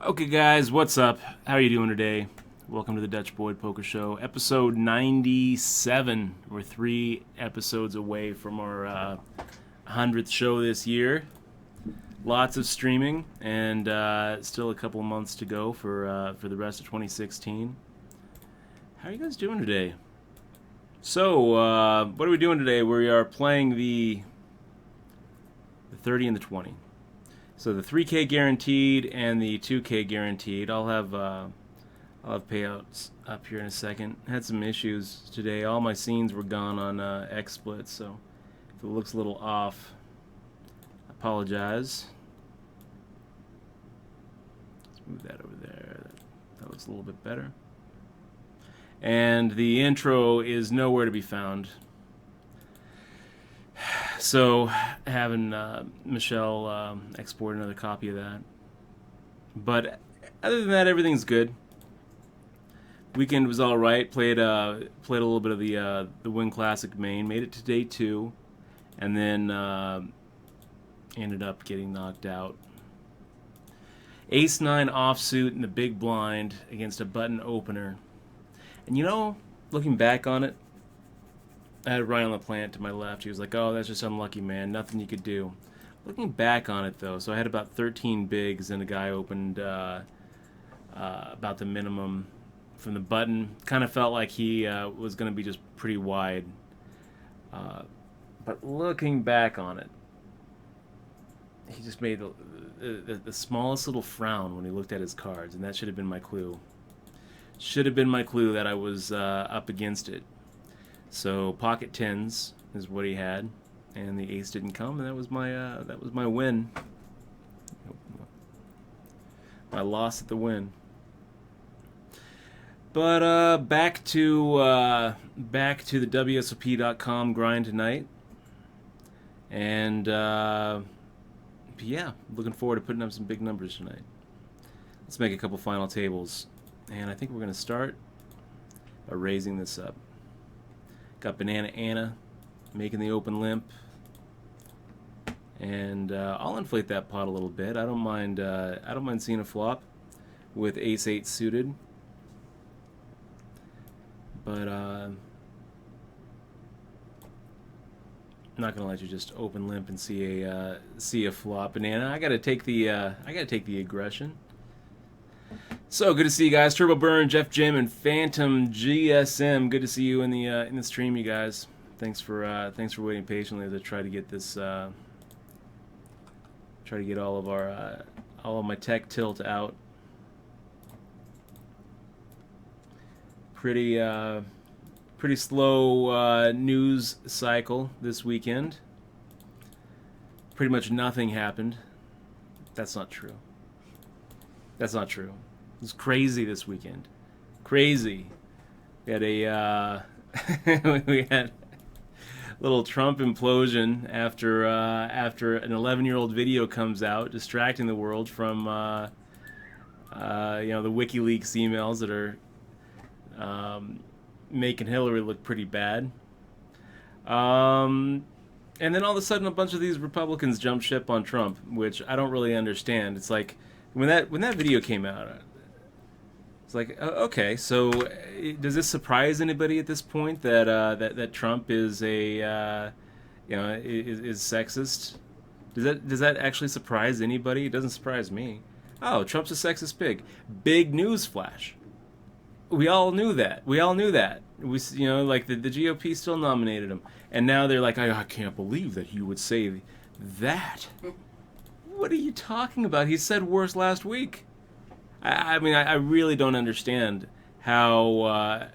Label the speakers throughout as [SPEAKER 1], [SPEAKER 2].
[SPEAKER 1] Okay, guys, what's up? How are you doing today? Welcome to the Dutch Boyd Poker Show, episode 97. We're 3 episodes away from our 100th show this year. Lots of streaming, and still a couple months to go for the rest of 2016. How are you guys doing today? So, what are we doing today? We are playing the 30 and the 20. So the 3K guaranteed and the 2K guaranteed. I'll have payouts up here in a second. Had some issues today. All my scenes were gone on XSplit, so if it looks a little off, I apologize. Let's move that over there. That looks a little bit better. And the intro is nowhere to be found. So, having Michelle export another copy of that. But other than that, everything's good. Weekend was all right. Played a little bit of the Win Classic main. Made it to day 2, and then ended up getting knocked out. Ace-9 offsuit in the big blind against a button opener. And you know, looking back on it, I had Ryan LaPlante to my left. He was like, "Oh, that's just unlucky, man. Nothing you could do." Looking back on it, though, so I had about 13 bigs, and a guy opened about the minimum from the button. Kind of felt like he was going to be just pretty wide. But looking back on it, he just made the smallest little frown when he looked at his cards, and that should have been my clue. Should have been my clue that I was up against it. So pocket tens is what he had, and the ace didn't come, and that was my win. My loss at the win. But back to the wsop.com grind tonight, and yeah, looking forward to putting up some big numbers tonight. Let's make a couple final tables, and I think we're gonna start by raising this up. Got Banana Anna making the open limp, and I'll inflate that pot a little bit. I don't mind seeing a flop with Ace-8 suited, but I'm not gonna let you just open limp and see a flop. Banana, I gotta take the aggression. So good to see you guys. Turbo Burn, Jeff Jim, and Phantom GSM. Good to see you in the stream, you guys. Thanks for waiting patiently as I try to get this all of my tech tilt out. Pretty slow news cycle this weekend. Pretty much nothing happened. That's not true. That's not true. It was crazy this weekend. Crazy. We had a we had a little Trump implosion after an 11-year-old video comes out distracting the world from the WikiLeaks emails that are making Hillary look pretty bad. And then all of a sudden a bunch of these Republicans jump ship on Trump, which I don't really understand. It's like when that video came out, it's like, okay, so does this surprise anybody at this point that Trump is is sexist? Does that actually surprise anybody? It doesn't surprise me. Oh, Trump's a sexist pig. Big news flash. We all knew that. We like the GOP still nominated him, and now they're like, I can't believe that he would say that. What are you talking about? He said worse last week. I mean, I really don't understand how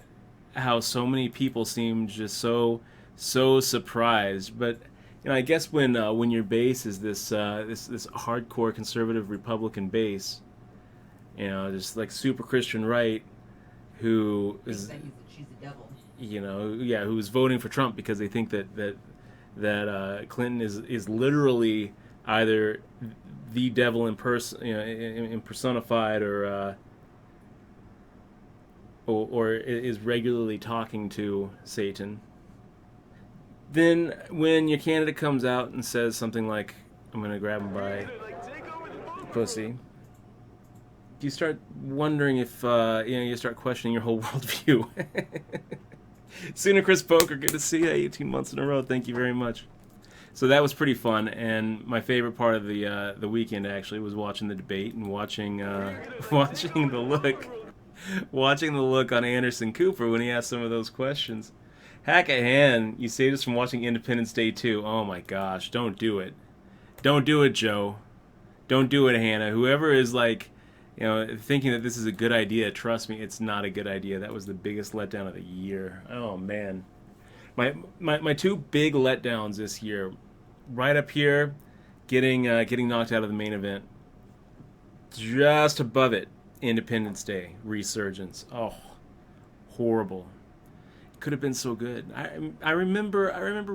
[SPEAKER 1] so many people seem just so surprised. But I guess when your base is this hardcore conservative Republican base, just like super Christian right, who is
[SPEAKER 2] she's the devil.
[SPEAKER 1] Who's voting for Trump because they think that Clinton is literally either the devil in personified, or is regularly talking to Satan. Then when your candidate comes out and says something like, "I'm gonna grab him by the pussy," you start wondering if you start questioning your whole worldview. Sooner Chris Poker, good to see you. 18 months in a row. Thank you very much. So that was pretty fun, and my favorite part of the weekend actually was watching the debate and watching watching the look on Anderson Cooper when he asked some of those questions. Hack a hand, you saved us from watching Independence Day 2. Oh my gosh, don't do it. Don't do it, Joe. Don't do it, Hannah. Whoever is like, thinking that this is a good idea, trust me, it's not a good idea. That was the biggest letdown of the year. Oh man. My two big letdowns this year, right up here, getting knocked out of the main event. Just above it, Independence Day Resurgence. Oh, horrible. Could have been so good. I remember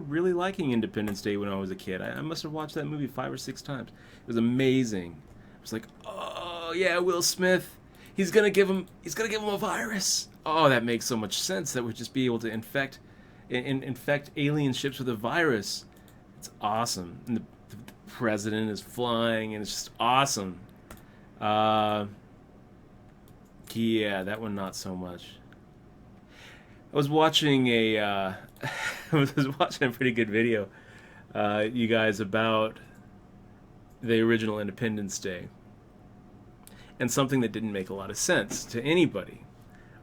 [SPEAKER 1] really liking Independence Day when I was a kid. I must have watched that movie 5 or 6 times. It was amazing. I was like, oh yeah, Will Smith, he's gonna give him a virus. Oh, that makes so much sense. That would just be able to infect alien ships with a virus. It's awesome. And the president is flying, and it's just awesome. Yeah, that one not so much. I was watching I was watching a pretty good video, you guys, about the original Independence Day, and something that didn't make a lot of sense to anybody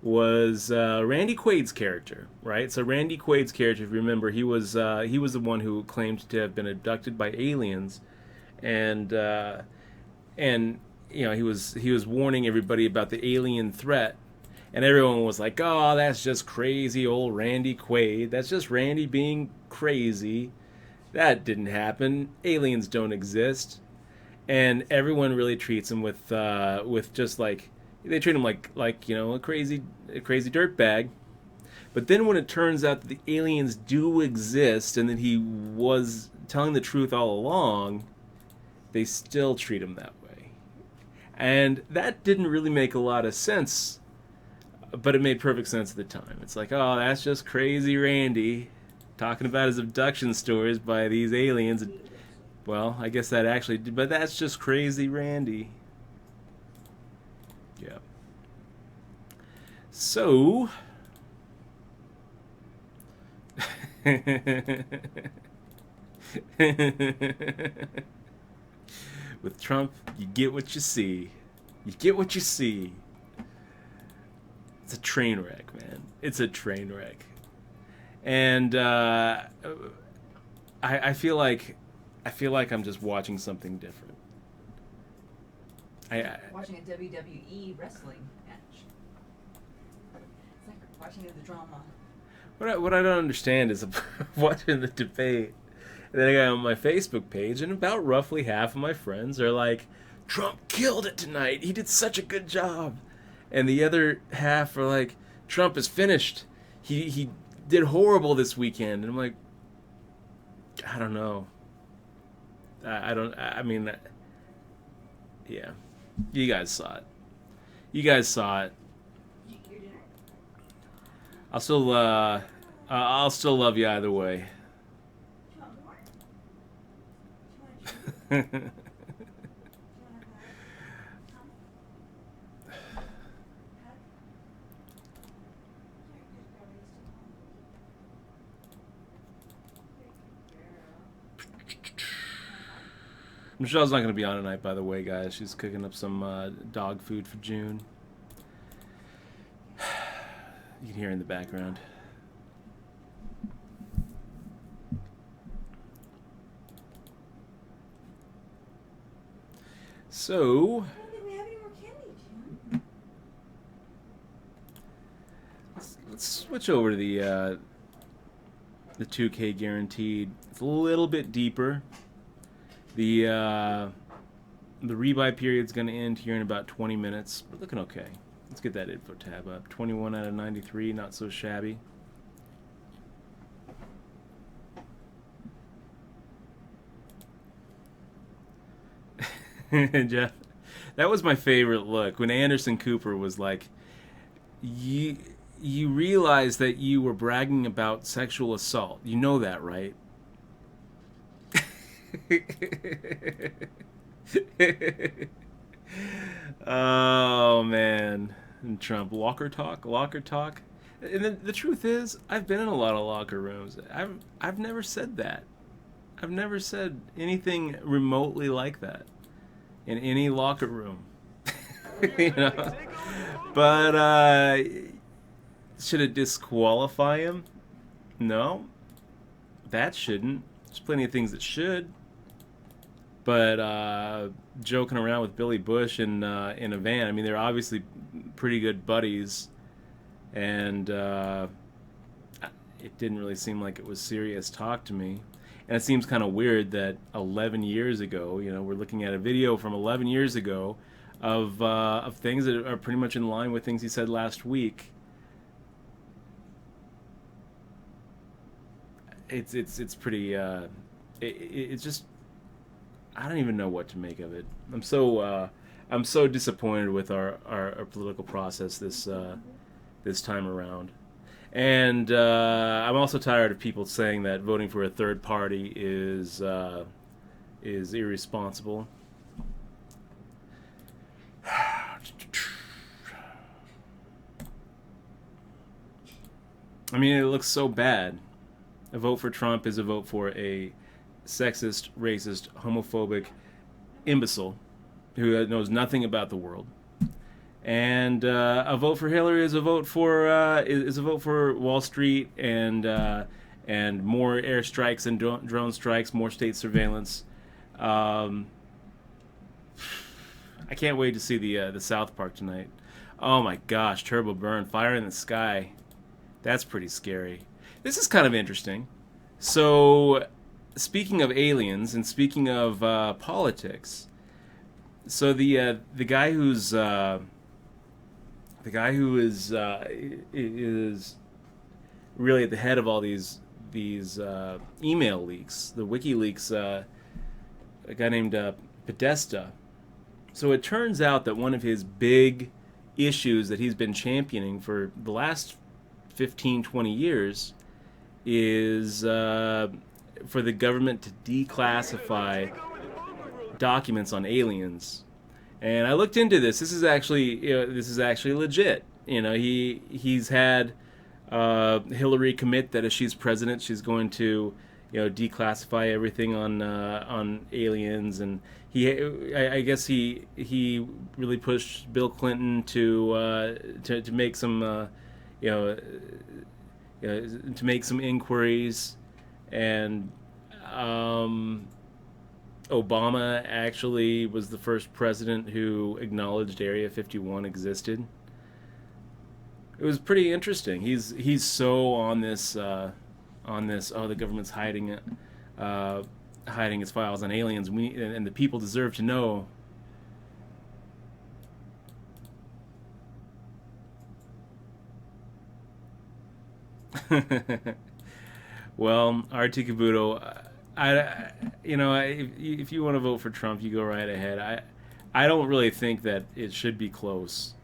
[SPEAKER 1] was Randy Quaid's character, right? So Randy Quaid's character, if you remember, he was the one who claimed to have been abducted by aliens, and he was warning everybody about the alien threat. And everyone was like, oh, that's just crazy old Randy Quaid. That's just Randy being crazy. That didn't happen. Aliens don't exist. And everyone really treats him with just like, they treat him like a crazy dirtbag. But then when it turns out that the aliens do exist and that he was telling the truth all along, they still treat him that way. And that didn't really make a lot of sense. But it made perfect sense at the time. It's like, oh, that's just crazy Randy talking about his abduction stories by these aliens. Well, I guess that actually did, but that's just crazy Randy. Yeah. So, with Trump, you get what you see. You get what you see. It's a train wreck, man. It's a train wreck. And I feel like I'm just watching something different.
[SPEAKER 2] Watching a WWE wrestling match. It's like watching the drama.
[SPEAKER 1] What I don't understand is watching the debate. And then I got on my Facebook page, and about roughly half of my friends are like, Trump killed it tonight. He did such a good job. And the other half are like, Trump is finished. He did horrible this weekend. And I'm like, I don't know. I mean, yeah. You guys saw it. I'll still love you either way. Michelle's not going to be on tonight, by the way, guys. She's cooking up some dog food for June. You can hear her in the background. So, let's switch over to the 2K guaranteed. It's a little bit deeper. The rebuy period's going to end here in about 20 minutes. We're looking okay. Let's get that info tab up. 21 out of 93, not so shabby. Jeff, that was my favorite look when Anderson Cooper was like, you realize that you were bragging about sexual assault. You know that, right? Oh man, and Trump locker talk. And the truth is, I've been in a lot of locker rooms. I've never said that. I've never said anything remotely like that in any locker room. you know, but should it disqualify him? No, that shouldn't. There's plenty of things that should. But joking around with Billy Bush in a van. I mean, they're obviously pretty good buddies, and it didn't really seem like it was serious talk to me. And it seems kind of weird that 11 years ago, we're looking at a video from 11 years ago of things that are pretty much in line with things he said last week. It's pretty. It's just. I don't even know what to make of it. I'm so disappointed with our political process this time around, and I'm also tired of people saying that voting for a third party is irresponsible. I mean, it looks so bad. A vote for Trump is a vote for a sexist, racist, homophobic imbecile who knows nothing about the world. And a vote for Hillary is a vote for Wall Street and more airstrikes and drone strikes, more state surveillance. I can't wait to see the South Park tonight. Oh my gosh, Turbo Burn, Fire in the Sky. That's pretty scary. This is kind of interesting. So, speaking of aliens and speaking of politics, so the guy who is really at the head of all these email leaks, the WikiLeaks, a guy named Podesta. So it turns out that one of his big issues that he's been championing for the last 15, 20 years is for the government to declassify documents on aliens. And I looked into this. This is actually legit. He's had Hillary commit that if she's president, she's going to declassify everything on aliens, and I guess he really pushed Bill Clinton to make some to make some inquiries, and Obama actually was the first president who acknowledged Area 51 existed. It was pretty interesting. He's so on this. Oh, the government's hiding it, hiding its files on aliens. And the people deserve to know. Well, RT Kabuto, if you want to vote for Trump, you go right ahead. I don't really think that it should be close.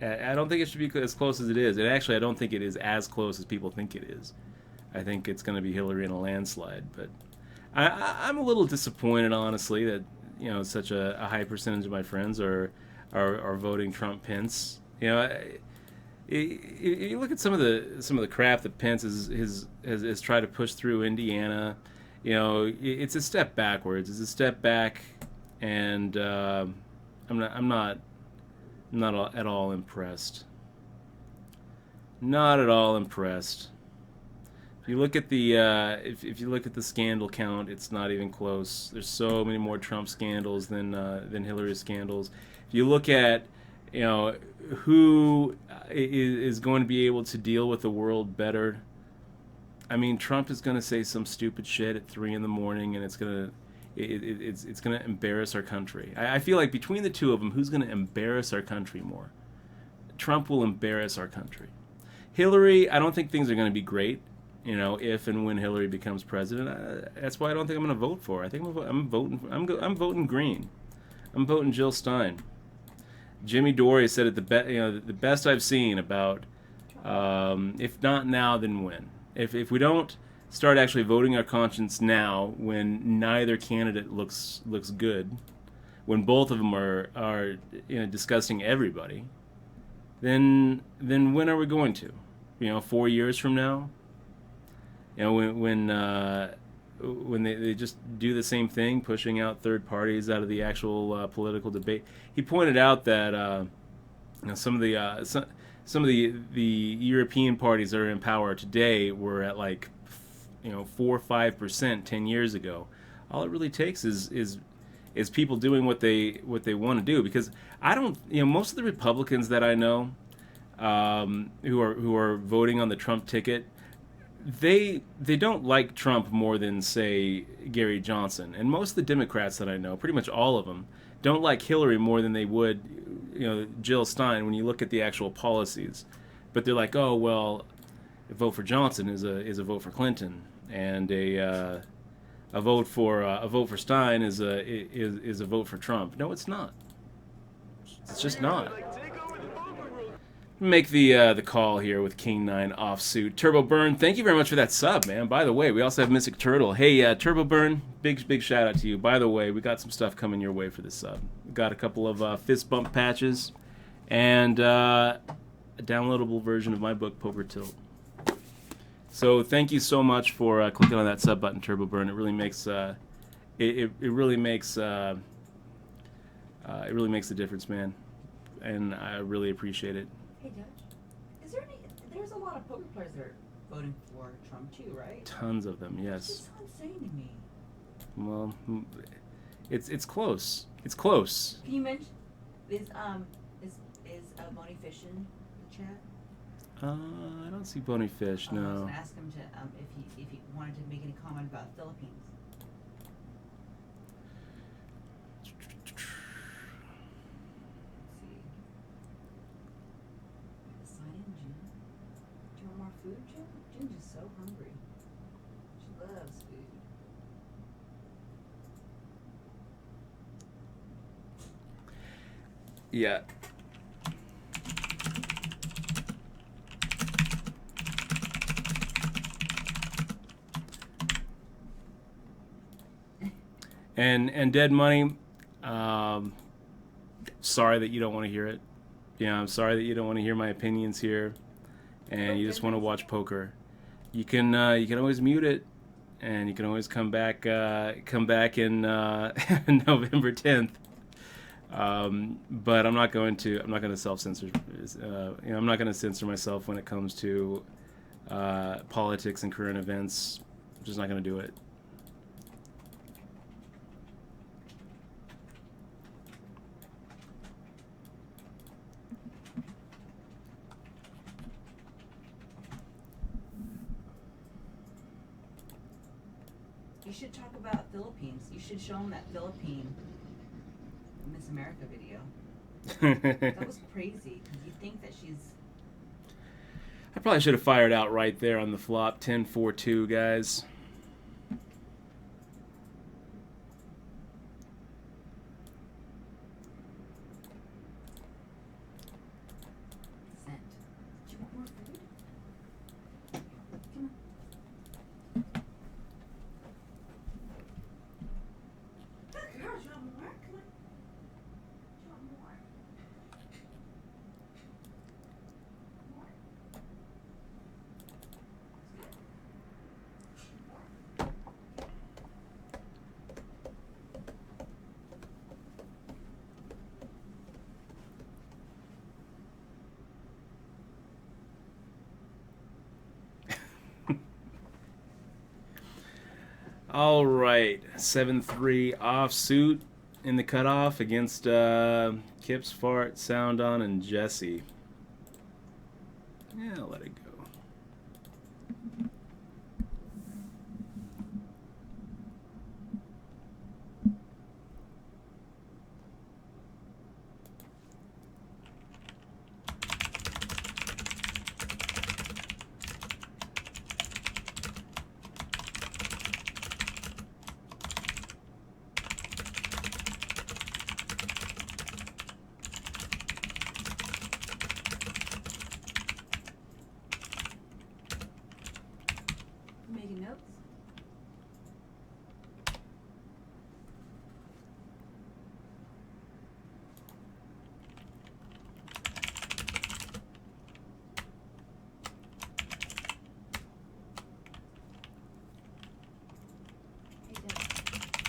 [SPEAKER 1] I don't think it should be as close as it is. And actually, I don't think it is as close as people think it is. I think it's going to be Hillary in a landslide. But I'm a little disappointed, honestly, that such a high percentage of my friends are voting Trump Pence. You look at some of the crap that Pence has tried to push through Indiana. It's a step backwards. It's a step back, and I'm not at all impressed. Not at all impressed. If you look at the if you look at the scandal count, it's not even close. There's so many more Trump scandals than Hillary scandals. If you look at who is going to be able to deal with the world better, I mean, Trump is going to say some stupid shit at 3 a.m, and it's going to embarrass our country. I feel like between the two of them, who's going to embarrass our country more? Trump will embarrass our country. Hillary, I don't think things are going to be great. If and when Hillary becomes president, that's why I don't think I'm going to vote for her. I think I'm voting Green. I'm voting Jill Stein. Jimmy Dore said it the best I've seen about if not now, then when. If we don't start actually voting our conscience now, when neither candidate looks good, when both of them are disgusting everybody, then when are we going to? 4 years from now? When they just do the same thing, pushing out third parties out of the actual political debate. He pointed out that some of the European parties that are in power today were at 4 or 5% 10 years ago. All it really takes is people doing what they want to do. Because I don't, most of the Republicans that I know who are voting on the Trump ticket, they don't like Trump more than, say, Gary Johnson. And most of the Democrats that I know, pretty much all of them, don't like Hillary more than they would, Jill Stein, when you look at the actual policies. But they're like, oh well, a vote for Johnson is a vote for Clinton, and a vote for Stein is a vote for Trump. No, it's not. It's just not. Make the call here with King 9 offsuit. Turbo Burn, thank you very much for that sub, man. By the way, we also have Mystic Turtle. Hey, Turbo Burn, big shout out to you. By the way, we got some stuff coming your way for this sub. We got a couple of fist bump patches and a downloadable version of my book, Poker Tilt. So thank you so much for clicking on that sub button, Turbo Burn. It really makes it really makes the difference, man. And I really appreciate it.
[SPEAKER 2] Hey, Dutch. Is there any? There's a lot of poker players that are voting for Trump too, right?
[SPEAKER 1] Tons of them, yes.
[SPEAKER 2] It's just so insane to me.
[SPEAKER 1] Well, it's close. It's close.
[SPEAKER 2] Can you mention is Bonnie Fish in the chat?
[SPEAKER 1] I don't see Boney Fish.
[SPEAKER 2] I was
[SPEAKER 1] No.
[SPEAKER 2] gonna ask him to if he wanted to make any comment about the Philippines. Let's see. Sign in, Jim. Do you want more food, Jim? Jim's just so hungry. She loves food.
[SPEAKER 1] Yeah. And Dead Money, sorry that you don't want to hear it. I'm sorry that you don't want to hear my opinions here, and you just want to watch poker. You can always mute it, and you can always come back in November 10th. But I'm not going to self-censor. I'm not going to censor myself when it comes to politics and current events. I'm just not going to do it.
[SPEAKER 2] You should talk about Philippines. You should show them that Philippine Miss America video. That was crazy. Because you think that she's...
[SPEAKER 1] I probably should have fired out right there on the flop. 10-4-2, guys.
[SPEAKER 2] Sent. Do you want more food? Come on. Girls, you want more? Come on. Do you want more? More.
[SPEAKER 1] All right, 7-3 offsuit in the cutoff against Kips, Fart, Sound On, and Jesse. Yeah, let it go.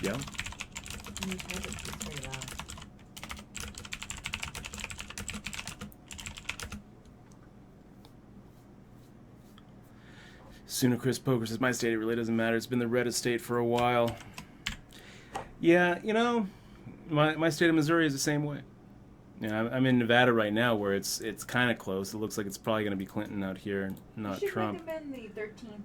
[SPEAKER 1] Yeah.
[SPEAKER 2] When you type it, it's very loud.
[SPEAKER 1] Sooner Chris Poker says, my state, it really doesn't matter. It's been the reddest state for a while. Yeah, you know, my state of Missouri is the same way. Yeah, I'm in Nevada right now, where it's kind of close. It looks like it's probably going to be Clinton out here, not
[SPEAKER 2] you should
[SPEAKER 1] Trump.
[SPEAKER 2] recommend the 13th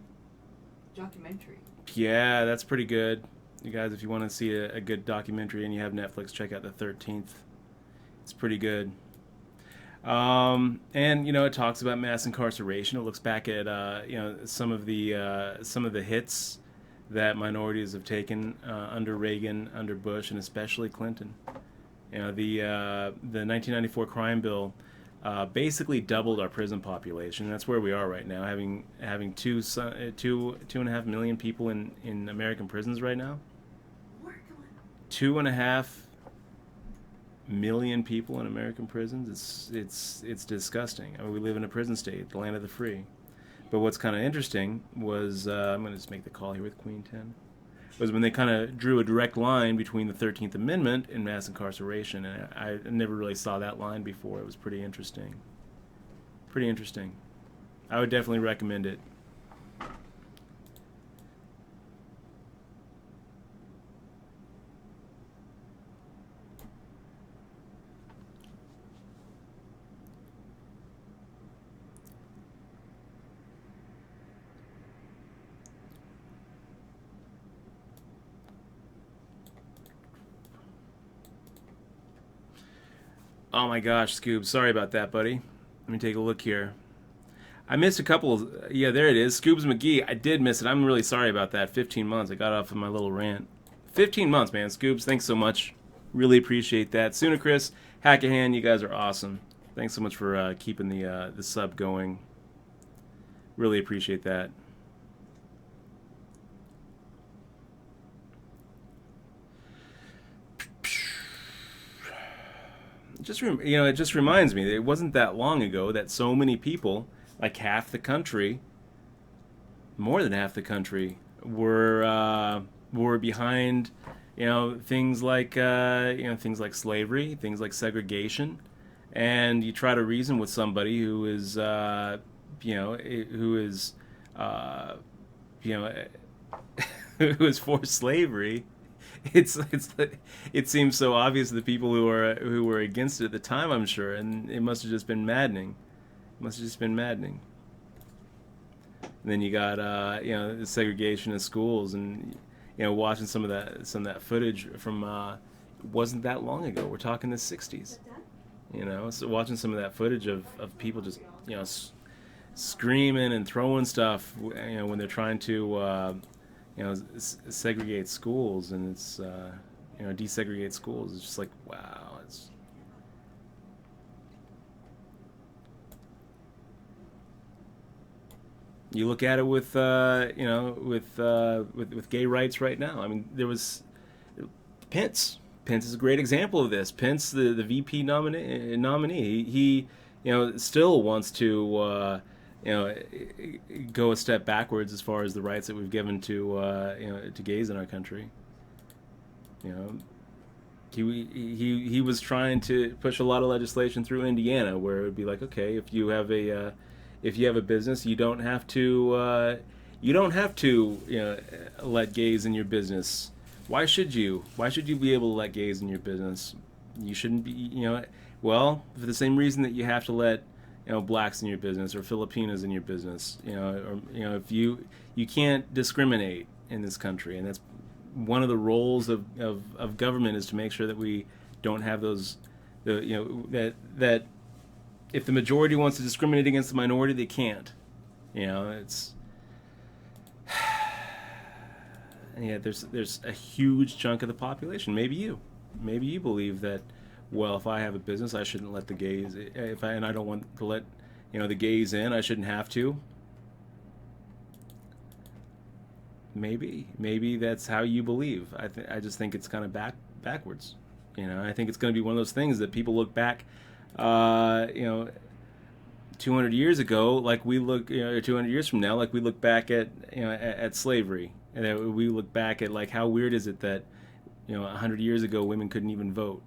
[SPEAKER 2] documentary.
[SPEAKER 1] Yeah, that's pretty good. You guys, if you want to see a good documentary and you have Netflix, check out the 13th. It's pretty good. And you know, it talks about mass incarceration. It looks back at you know, some of the hits that minorities have taken under Reagan, under Bush, and especially Clinton. You know, the 1994 crime bill basically doubled our prison population. That's where we are right now, having 2.5 million people in American prisons right now. 2.5 million people in American prisons. It's disgusting. I mean, we live in a prison state, the land of the free. But what's kind of interesting was I'm going to just make the call here with Queen 10. Was when they kind of drew a direct line between the 13th Amendment and mass incarceration, and I never really saw that line before. It was pretty interesting. Pretty interesting. I would definitely recommend it. Oh my gosh, Scoob, sorry about that, buddy. Let me take a look here. I missed a couple. Yeah, there it is. Scoobs McGee. I did miss it. I'm really sorry about that. 15 months. I got off of my little rant. 15 months, man. Scoobs, thanks so much. Really appreciate that. Sooner Chris, Hackahan, you guys are awesome. Thanks so much for keeping the sub going. Really appreciate that. It just reminds me that it wasn't that long ago that so many people, like half the country, more than half the country, were behind, things like things like slavery, things like segregation, and you try to reason with somebody who is who is who is for slavery. It seems so obvious to the people who were against it at the time, I'm sure, and it must have just been maddening. And then you got the segregation in schools, and watching some of that footage from it wasn't that long ago. We're talking the '60s. So watching some of that footage of people just screaming and throwing stuff when they're trying to segregate schools, and it's desegregate schools. It's just like, wow. You look at it with gay rights right now. I mean, there was Pence. Pence is a great example of this. Pence, the VP nominee, he still wants to go a step backwards as far as the rights that we've given to gays in our country. He was trying to push a lot of legislation through Indiana, where it would be like, okay, if you have a business, you don't have to let gays in your business. Why should you? Why should you be able to let gays in your business? You shouldn't be. Well, for the same reason that you have to let blacks in your business or Filipinos in your business. If you can't discriminate in this country, and that's one of the roles of government, is to make sure that we don't have those. That if the majority wants to discriminate against the minority, they can't. It's. And yet there's a huge chunk of the population. Maybe you believe that, well, if I have a business, I shouldn't let the gays. And I don't want to let the gays in, I shouldn't have to. Maybe that's how you believe. I just think it's kind of backwards. I think it's going to be one of those things that people look back, 200 years ago, like we look, or 200 years from now, like we look back at at slavery. And we look back at, like, how weird is it that 100 years ago, women couldn't even vote.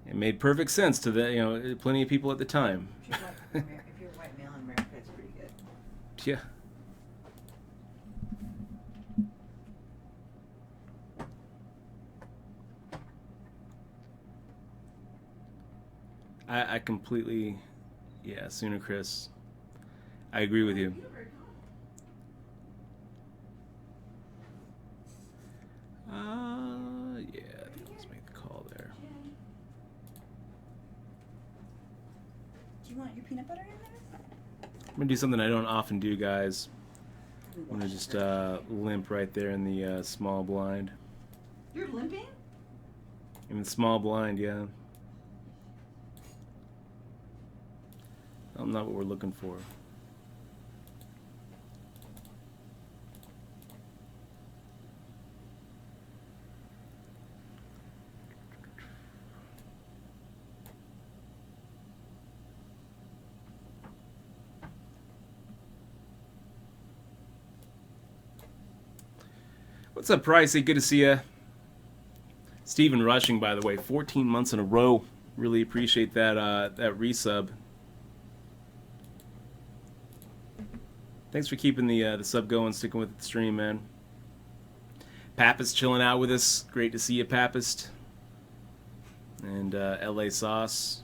[SPEAKER 1] It made perfect sense to plenty of people at the time.
[SPEAKER 2] If you're a white male in America, it's pretty good.
[SPEAKER 1] Yeah. I completely, sooner, Chris. I agree with you. I think let's make the call there.
[SPEAKER 2] Do you want your peanut butter in there?
[SPEAKER 1] I'm gonna do something I don't often do, guys. I'm gonna just limp right there in the small blind.
[SPEAKER 2] You're limping?
[SPEAKER 1] In the small blind, yeah. Not what we're looking for. What's up, Pricey? Good to see you. Steven Rushing, by the way, 14 months in a row. Really appreciate that that resub. Thanks for keeping the sub going, sticking with the stream, man. Papist chilling out with us. Great to see you, Papist. And LA Sauce.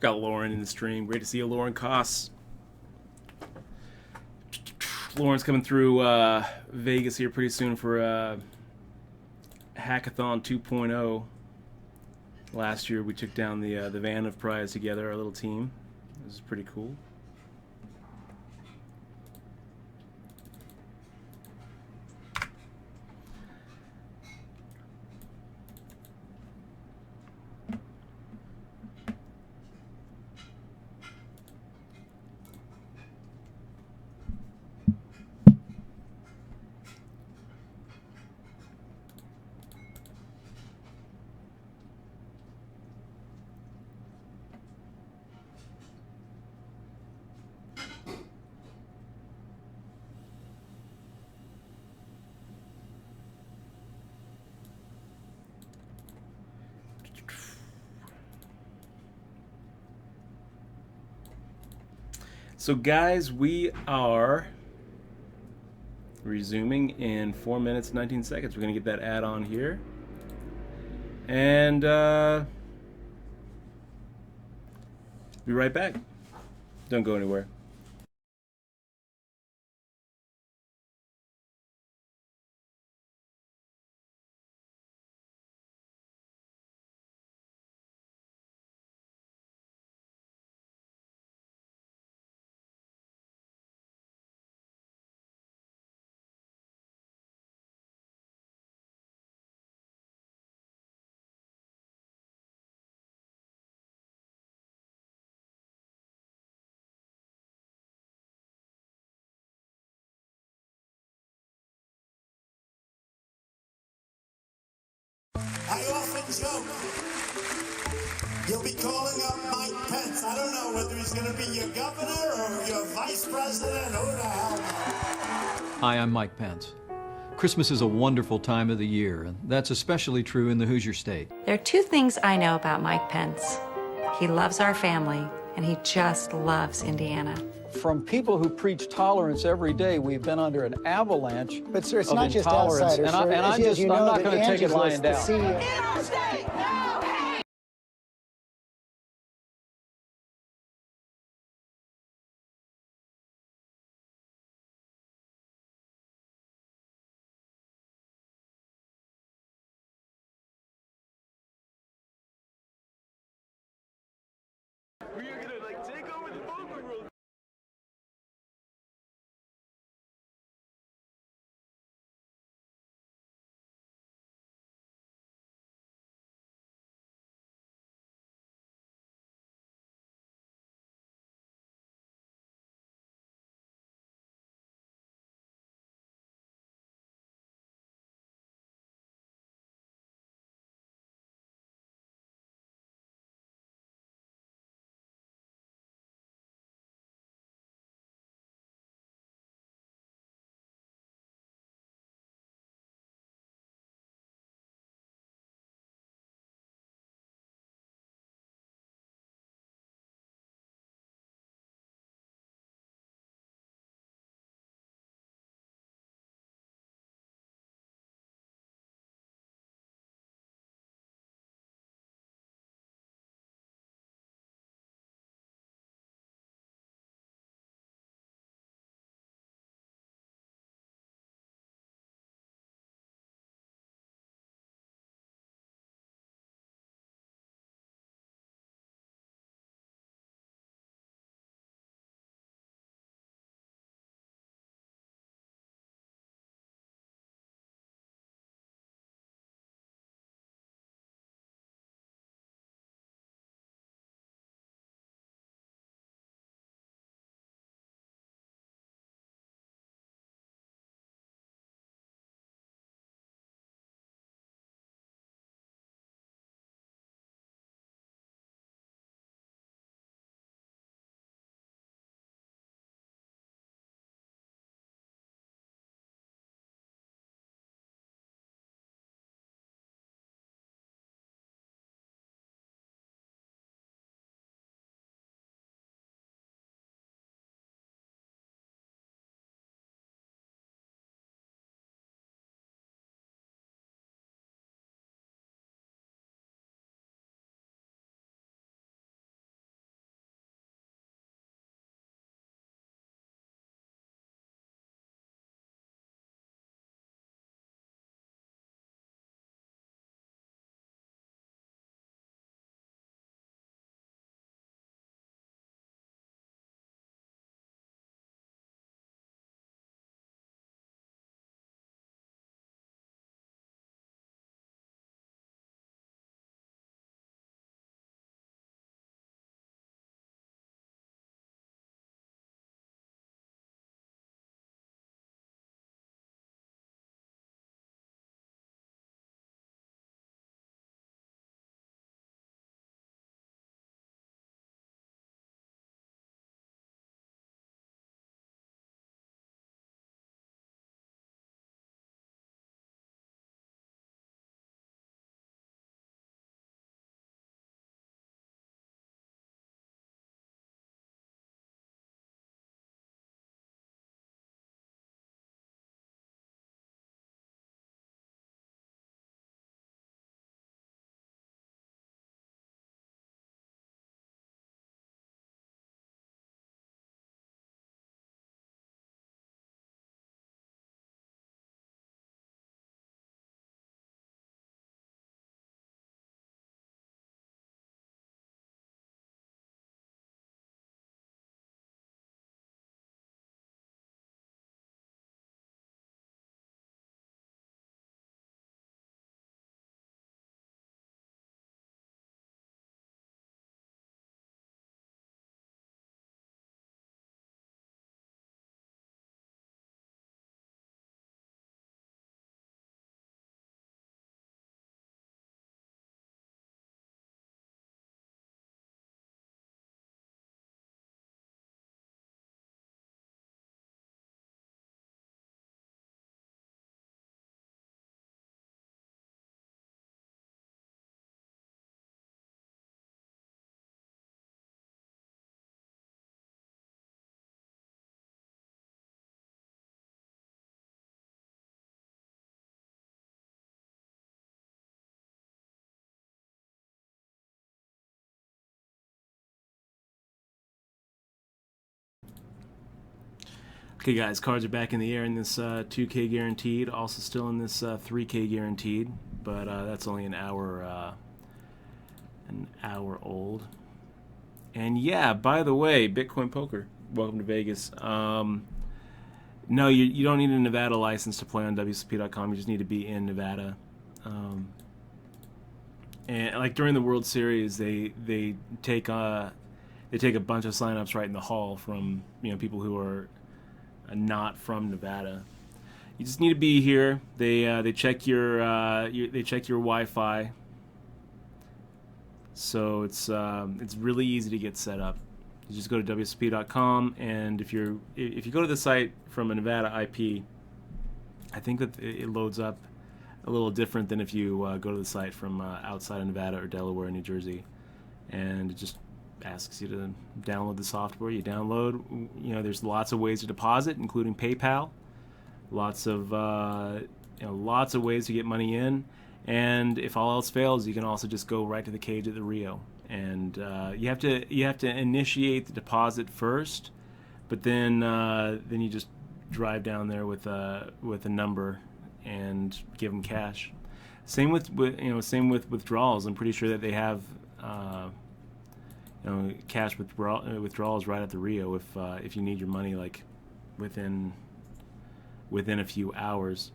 [SPEAKER 1] Got Lauren in the stream. Great to see you, Lauren Koss. Lauren's coming through Vegas here pretty soon for Hackathon 2.0. Last year we took down the Van of Prize together, our little team. This is pretty cool. So guys, we are resuming in 4 minutes 19 seconds. We're gonna get that ad on here, and be right back. Don't go anywhere.
[SPEAKER 3] I often joke, you'll be calling up Mike Pence. I don't know whether he's going to be your governor or your vice president. Who the hell knows?
[SPEAKER 4] Hi, I'm Mike Pence. Christmas is a wonderful time of the year, and that's especially true in the Hoosier State.
[SPEAKER 5] There are two things I know about Mike Pence. He loves our family, and he just loves Indiana.
[SPEAKER 4] from people who preach tolerance every day, we've been under an avalanche
[SPEAKER 5] But sir, it's
[SPEAKER 4] of
[SPEAKER 5] not just
[SPEAKER 4] intolerance.
[SPEAKER 5] outsiders, sir. As you know,
[SPEAKER 4] I'm not
[SPEAKER 5] that
[SPEAKER 4] going to take it
[SPEAKER 5] Angie's
[SPEAKER 4] lying
[SPEAKER 5] List, the
[SPEAKER 4] down.
[SPEAKER 5] CEO
[SPEAKER 1] We are gonna like take over the poker world. Okay, guys, cards are back in the air in this 2K guaranteed. Also still in this 3K guaranteed, but that's only an hour old. And yeah, by the way, Bitcoin Poker, welcome to Vegas. No, you don't need a Nevada license to play on wsop.com. You just need to be in Nevada. And like during the World Series, they take a bunch of signups right in the hall from people who are not from Nevada. You just need to be here. They check your Wi-Fi. So it's really easy to get set up. You just go to wsop.com, and if you go to the site from a Nevada IP, I think that it loads up a little different than if you go to the site from outside of Nevada or Delaware or New Jersey, and it just asks you to download the software. You download. There's lots of ways to deposit, including PayPal. Lots of ways to get money in. And if all else fails, you can also just go right to the cage at the Rio, and you have to initiate the deposit first, but then you just drive down there with a number and give them cash. Same with withdrawals. I'm pretty sure that they have cash withdrawals right at the Rio if you need your money like within a few hours.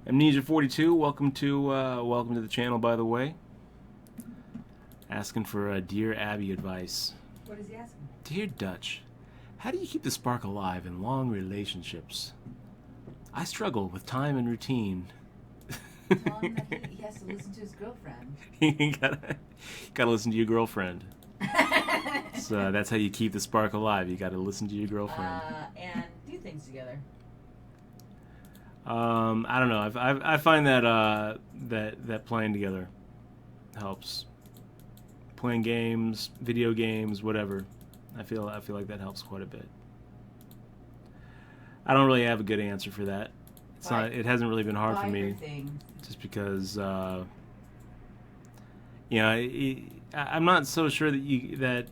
[SPEAKER 1] Amnesia42, welcome to the channel, by the way. Asking for Dear Abby advice.
[SPEAKER 2] What is he asking?
[SPEAKER 1] Dear Dutch, how do you keep the spark alive in long relationships? I struggle with time and routine.
[SPEAKER 2] Tell him that he has to listen to his girlfriend.
[SPEAKER 1] You gotta listen to your girlfriend. So that's how you keep the spark alive. You gotta listen to your girlfriend.
[SPEAKER 2] And do things together.
[SPEAKER 1] I don't know. I find that that playing together helps. Playing games, video games, whatever. I feel like that helps quite a bit. I don't really have a good answer for that. It's not. It hasn't really been hard for me. Just because, I'm not so sure that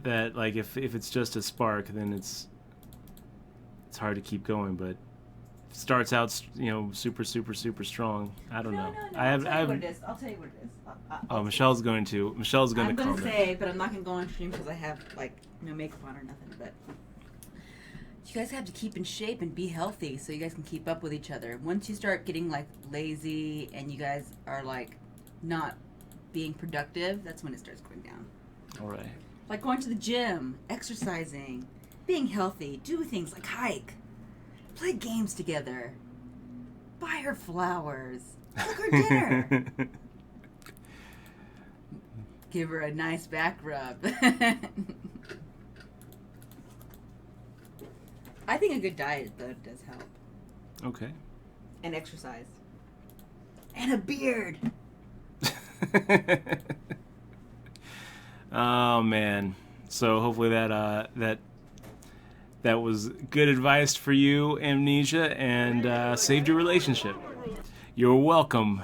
[SPEAKER 1] that like if it's just a spark, then it's hard to keep going, but. Starts out, super strong. I don't know.
[SPEAKER 2] No. I'll tell you what it is. I'll tell you what it is.
[SPEAKER 1] Michelle's going to
[SPEAKER 2] I'm
[SPEAKER 1] comment.
[SPEAKER 2] going to say, but I'm not going to go on stream because I have no makeup on or nothing. But you guys have to keep in shape and be healthy so you guys can keep up with each other. Once you start getting lazy and you guys are not being productive, that's when it starts going down.
[SPEAKER 1] All right.
[SPEAKER 2] Like going to the gym, exercising, being healthy, do things like hike. Play games together. Buy her flowers. Cook her dinner. Give her a nice back rub. I think a good diet, though, does help.
[SPEAKER 1] Okay.
[SPEAKER 2] And exercise. And a beard.
[SPEAKER 1] Oh, man. So hopefully that was good advice for you, Amnesia, and saved your relationship. You're welcome.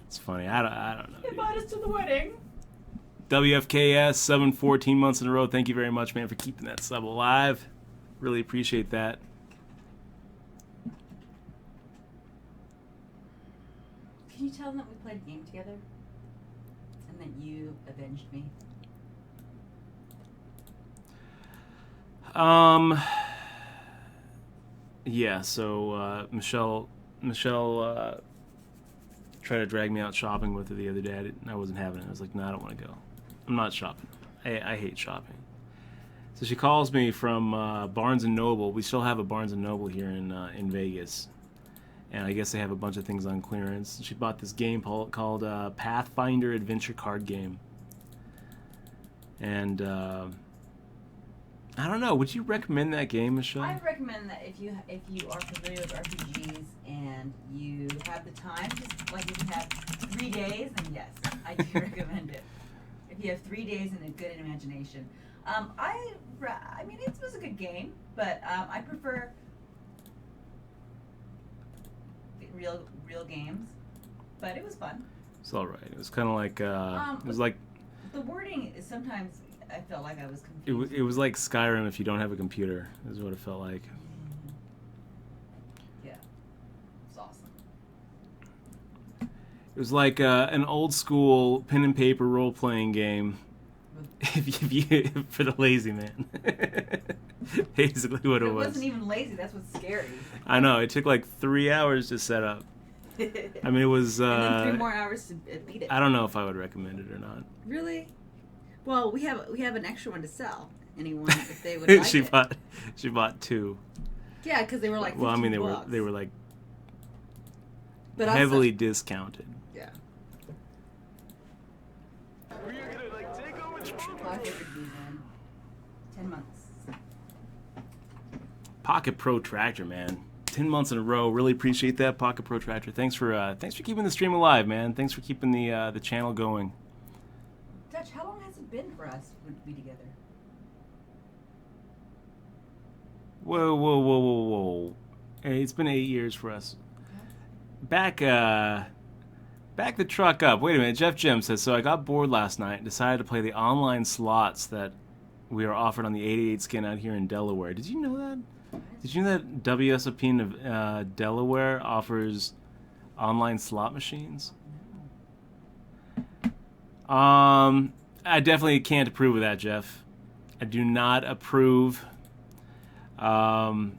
[SPEAKER 1] It's funny. I don't know.
[SPEAKER 2] Invite us to the wedding.
[SPEAKER 1] WFKS 714 months in a row. Thank you very much, man, for keeping that sub alive. Really appreciate that.
[SPEAKER 2] Can you tell them that we played a game together? And that you avenged me?
[SPEAKER 1] Yeah, so Michelle tried to drag me out shopping with her the other day. I wasn't having it. I was like, no, I don't want to go. I'm not shopping. I hate shopping. So she calls me from Barnes & Noble. We still have a Barnes & Noble here in Vegas. And I guess they have a bunch of things on clearance. She bought this game called Pathfinder Adventure Card Game. And I don't know. Would you recommend that game, Michelle?
[SPEAKER 2] I recommend that if you are familiar with RPGs and you have the time, just like if you have 3 days, then yes, I do recommend it. If you have 3 days and a good imagination, I mean it was a good game, but I prefer real games. But it was fun.
[SPEAKER 1] It's all right. It was kind of like it was like
[SPEAKER 2] the wording is sometimes I felt like I was confused.
[SPEAKER 1] it was like Skyrim if you don't have a computer. Is what it felt like.
[SPEAKER 2] Yeah, it's awesome.
[SPEAKER 1] It was like an old school pen and paper role playing game. If you for the lazy man. Basically what it was.
[SPEAKER 2] It wasn't even lazy. That's what's scary.
[SPEAKER 1] I know. It took like 3 hours to set up. I mean, it was.
[SPEAKER 2] And then 3 more hours to beat it.
[SPEAKER 1] I don't know if I would recommend it or not.
[SPEAKER 2] Really? Well, we have an extra one to sell. Anyone if they would like it.
[SPEAKER 1] She bought 2.
[SPEAKER 2] Yeah, because they were like.
[SPEAKER 1] Well, I mean,
[SPEAKER 2] $15.
[SPEAKER 1] they were like
[SPEAKER 2] but
[SPEAKER 1] heavily
[SPEAKER 2] also,
[SPEAKER 1] discounted.
[SPEAKER 2] yeah. I figured these in 10 months.
[SPEAKER 1] Pocket Protractor, man. 10 months in a row. Really appreciate that, Pocket Protractor. Thanks for keeping the stream alive, man. Thanks for keeping the channel going.
[SPEAKER 2] Dutch, how long has it been for us to be together?
[SPEAKER 1] Whoa. Hey, it's been 8 years for us. Back the truck up. Wait a minute. Jeff Jim says, so I got bored last night and decided to play the online slots that we are offered on the 88 skin out here in Delaware. Did you know that? Did you know that wsop in Delaware offers online slot machines? I definitely can't approve of that, Jeff. I do not approve. I'm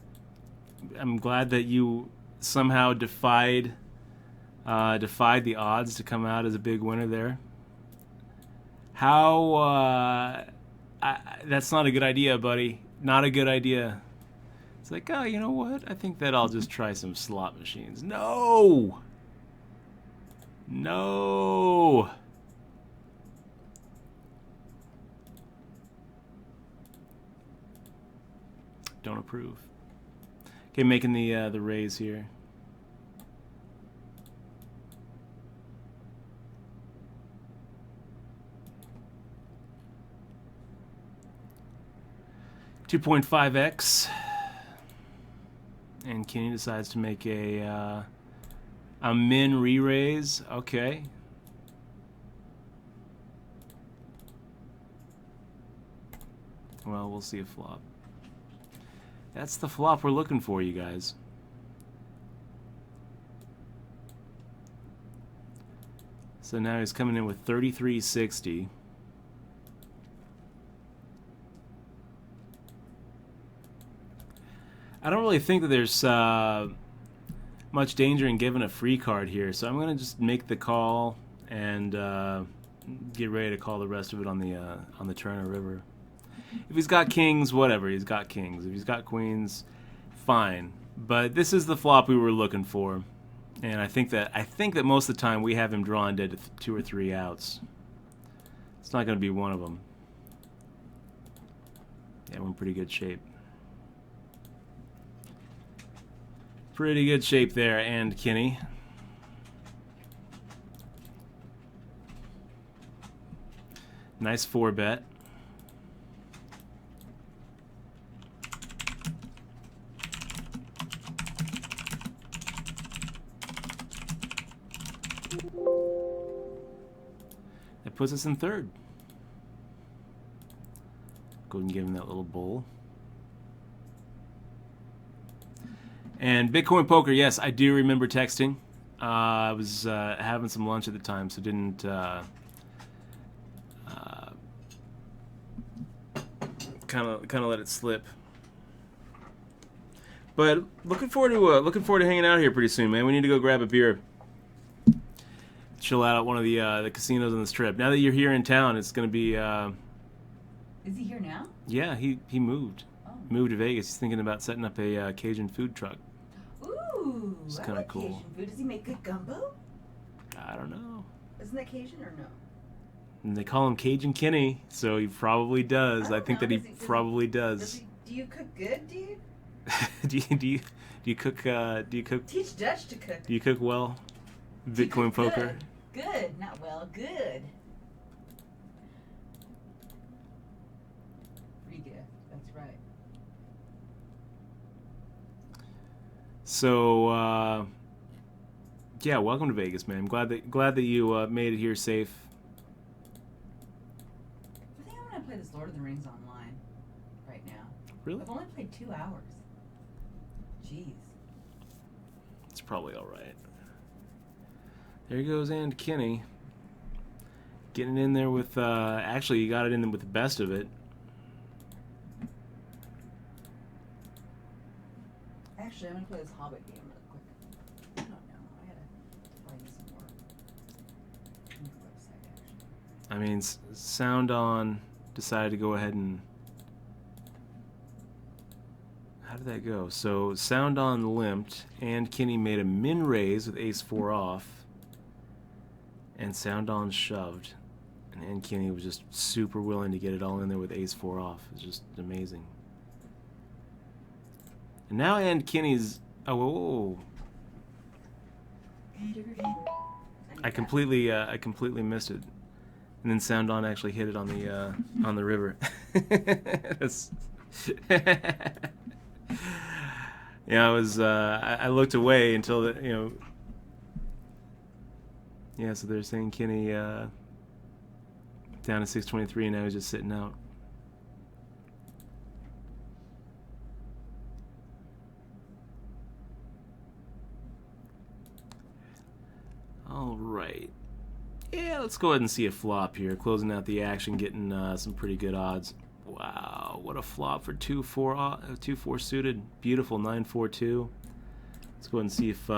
[SPEAKER 1] glad that you somehow defied the odds to come out as a big winner there. That's not a good idea, buddy. Not a good idea. It's like, oh, you know what? I think that I'll just try some slot machines. No! Don't approve. Okay, making the raise here. $2.5x. And Kenny decides to make a min re-raise. Okay. Well, we'll see a flop. That's the flop we're looking for, you guys. So now he's coming in with 3360. I don't really think that there's much danger in giving a free card here, so I'm going to just make the call and get ready to call the rest of it on the Turner River. If he's got kings, whatever, he's got kings. If he's got queens, fine. But this is the flop we were looking for, and I think that most of the time we have him drawing dead to 2 or 3 outs. It's not going to be one of them. Yeah, we're in pretty good shape. Pretty good shape there, and Kenny. Nice 4-bet. That puts us in third. Go ahead and give him that little bowl. And Bitcoin Poker, yes, I do remember texting. I was having some lunch at the time, so didn't kind of let it slip. But looking forward to hanging out here pretty soon, man. We need to go grab a beer, chill out at one of the casinos on this trip. Now that you're here in town, it's gonna be.
[SPEAKER 2] Is he here now?
[SPEAKER 1] Yeah, he moved. Moved to Vegas. He's thinking about setting up a Cajun food truck.
[SPEAKER 2] Ooh,
[SPEAKER 1] It's
[SPEAKER 2] I
[SPEAKER 1] kind of
[SPEAKER 2] like
[SPEAKER 1] cool.
[SPEAKER 2] Cajun food. Does he make good gumbo?
[SPEAKER 1] I don't know.
[SPEAKER 2] Isn't that Cajun or no?
[SPEAKER 1] And they call him Cajun Kenny, so he probably does. I think that he probably does.
[SPEAKER 2] Do you cook good, dude?
[SPEAKER 1] do you cook? Do you cook?
[SPEAKER 2] Teach Dutch to cook.
[SPEAKER 1] Do you cook well? Bitcoin poker.
[SPEAKER 2] Good, not well. Good. Pretty good. That's right.
[SPEAKER 1] So yeah, welcome to Vegas, man. I'm glad that you made it here safe.
[SPEAKER 2] I think I'm gonna play this Lord of the Rings online right now.
[SPEAKER 1] Really?
[SPEAKER 2] I've only played 2 hours. Jeez.
[SPEAKER 1] It's probably all right. There goes and Kenny. Getting in there with, actually, you got it in with the best of it.
[SPEAKER 2] Actually, I'm gonna play this Hobbit game real quick. I don't know. I gotta find some more. On the website, actually.
[SPEAKER 1] I mean, Sound On decided to go ahead and... How did that go? So, Sound On limped, and Kenny made a min raise with ace-4 off. And Sound On shoved. And Kenny was just super willing to get it all in there with ace-4 off. It's just amazing. And now Kenny's... Oh, I completely missed it. And then Sound On actually hit it on the river. Yeah, I was. I looked away until the, you know. Yeah, so they're saying Kenny down to 623, and now he's just sitting out. All right. Yeah, let's go ahead and see a flop here. Closing out the action, getting some pretty good odds. Wow, what a flop for 2-4 suited. Beautiful 9-4-2. Let's go ahead and see if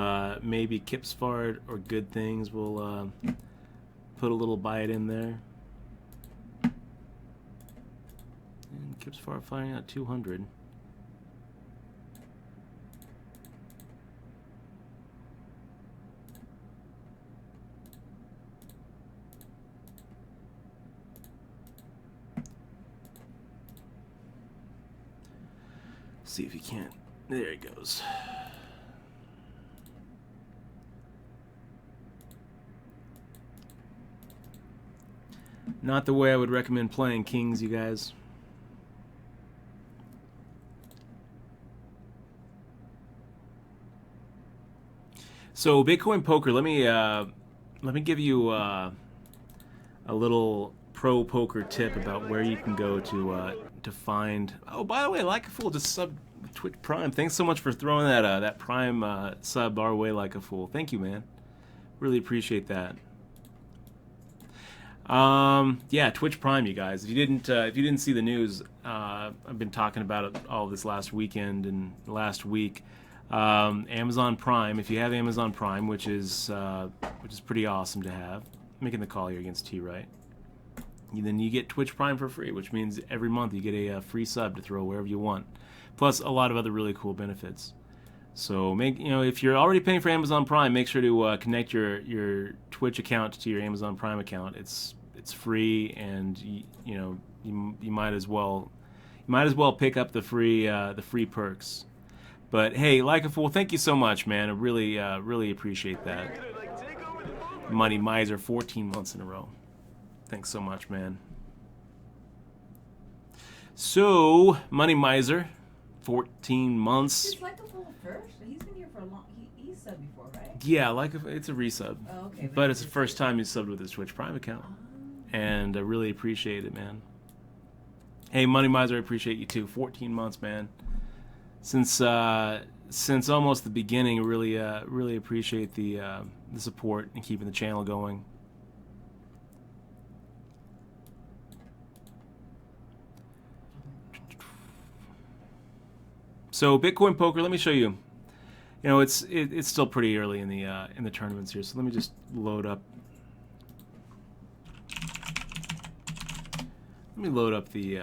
[SPEAKER 1] maybe Kipsfard or Good Things will put a little bite in there. And Kipsfard finding out 200. See if he can't. There he goes. Not the way I would recommend playing kings, you guys. So Bitcoin poker, let me give you a little pro poker tip about where you can go to find. Oh, by the way, like a fool, just sub Twitch Prime. Thanks so much for throwing that Prime sub our way, like a fool. Thank you, man. Really appreciate that. Yeah, Twitch Prime, you guys. If you didn't see the news, I've been talking about it all this last weekend and last week. Amazon Prime. If you have Amazon Prime, which is pretty awesome to have, making the call here against T, right? Then you get Twitch Prime for free, which means every month you get a free sub to throw wherever you want, plus a lot of other really cool benefits. So if you're already paying for Amazon Prime, make sure to connect your Twitch account to your Amazon Prime account. It's free, and you might as well pick up the free perks. But hey, like a fool, thank you so much, man. I really appreciate that. Money Miser, 14 months in a row. Thanks so much, man. So, Money Miser, 14 months.
[SPEAKER 2] Is like a fool first? He's been here for a long. He's subbed before, right?
[SPEAKER 1] Yeah, it's a resub.
[SPEAKER 2] Oh, okay.
[SPEAKER 1] But it's the first time he's subbed with his Twitch Prime account. And I really appreciate it, man. Hey, Money Miser, I appreciate you too. 14 months, man. Since almost the beginning, really appreciate the support and keeping the channel going. So Bitcoin poker, let me show you. It's still pretty early in the tournaments here, so let me just load up. Let me load up the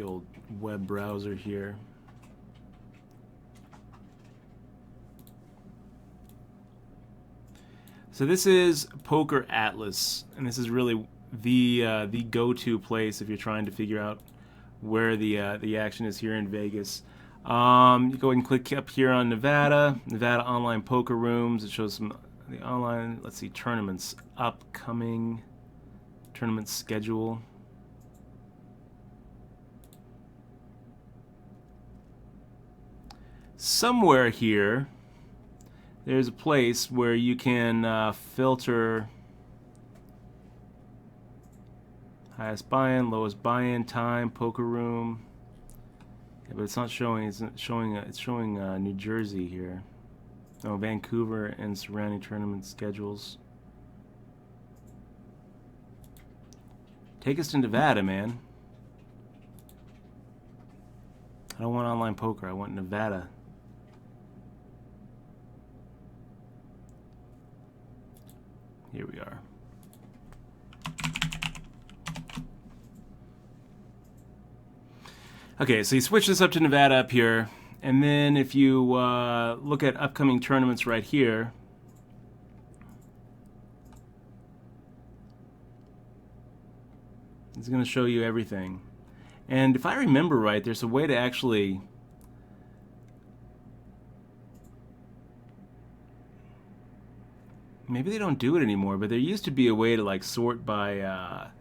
[SPEAKER 1] old web browser here. So this is Poker Atlas, and this is really the go-to place if you're trying to figure out where the action is here in Vegas. You go ahead and click up here on Nevada online poker rooms. It shows some the online, let's see, tournaments, upcoming tournament schedule. Somewhere here, there's a place where you can filter highest buy-in, lowest buy-in time, poker room. Yeah, but it's not showing. It's showing New Jersey here. No, Vancouver and surrounding tournament schedules. Take us to Nevada, man. I don't want online poker. I want Nevada. Here we are. Okay, so you switch this up to Nevada up here, and then if you look at upcoming tournaments right here, it's going to show you everything. And if I remember right, there's a way to actually maybe they don't do it anymore, but there used to be a way to like sort by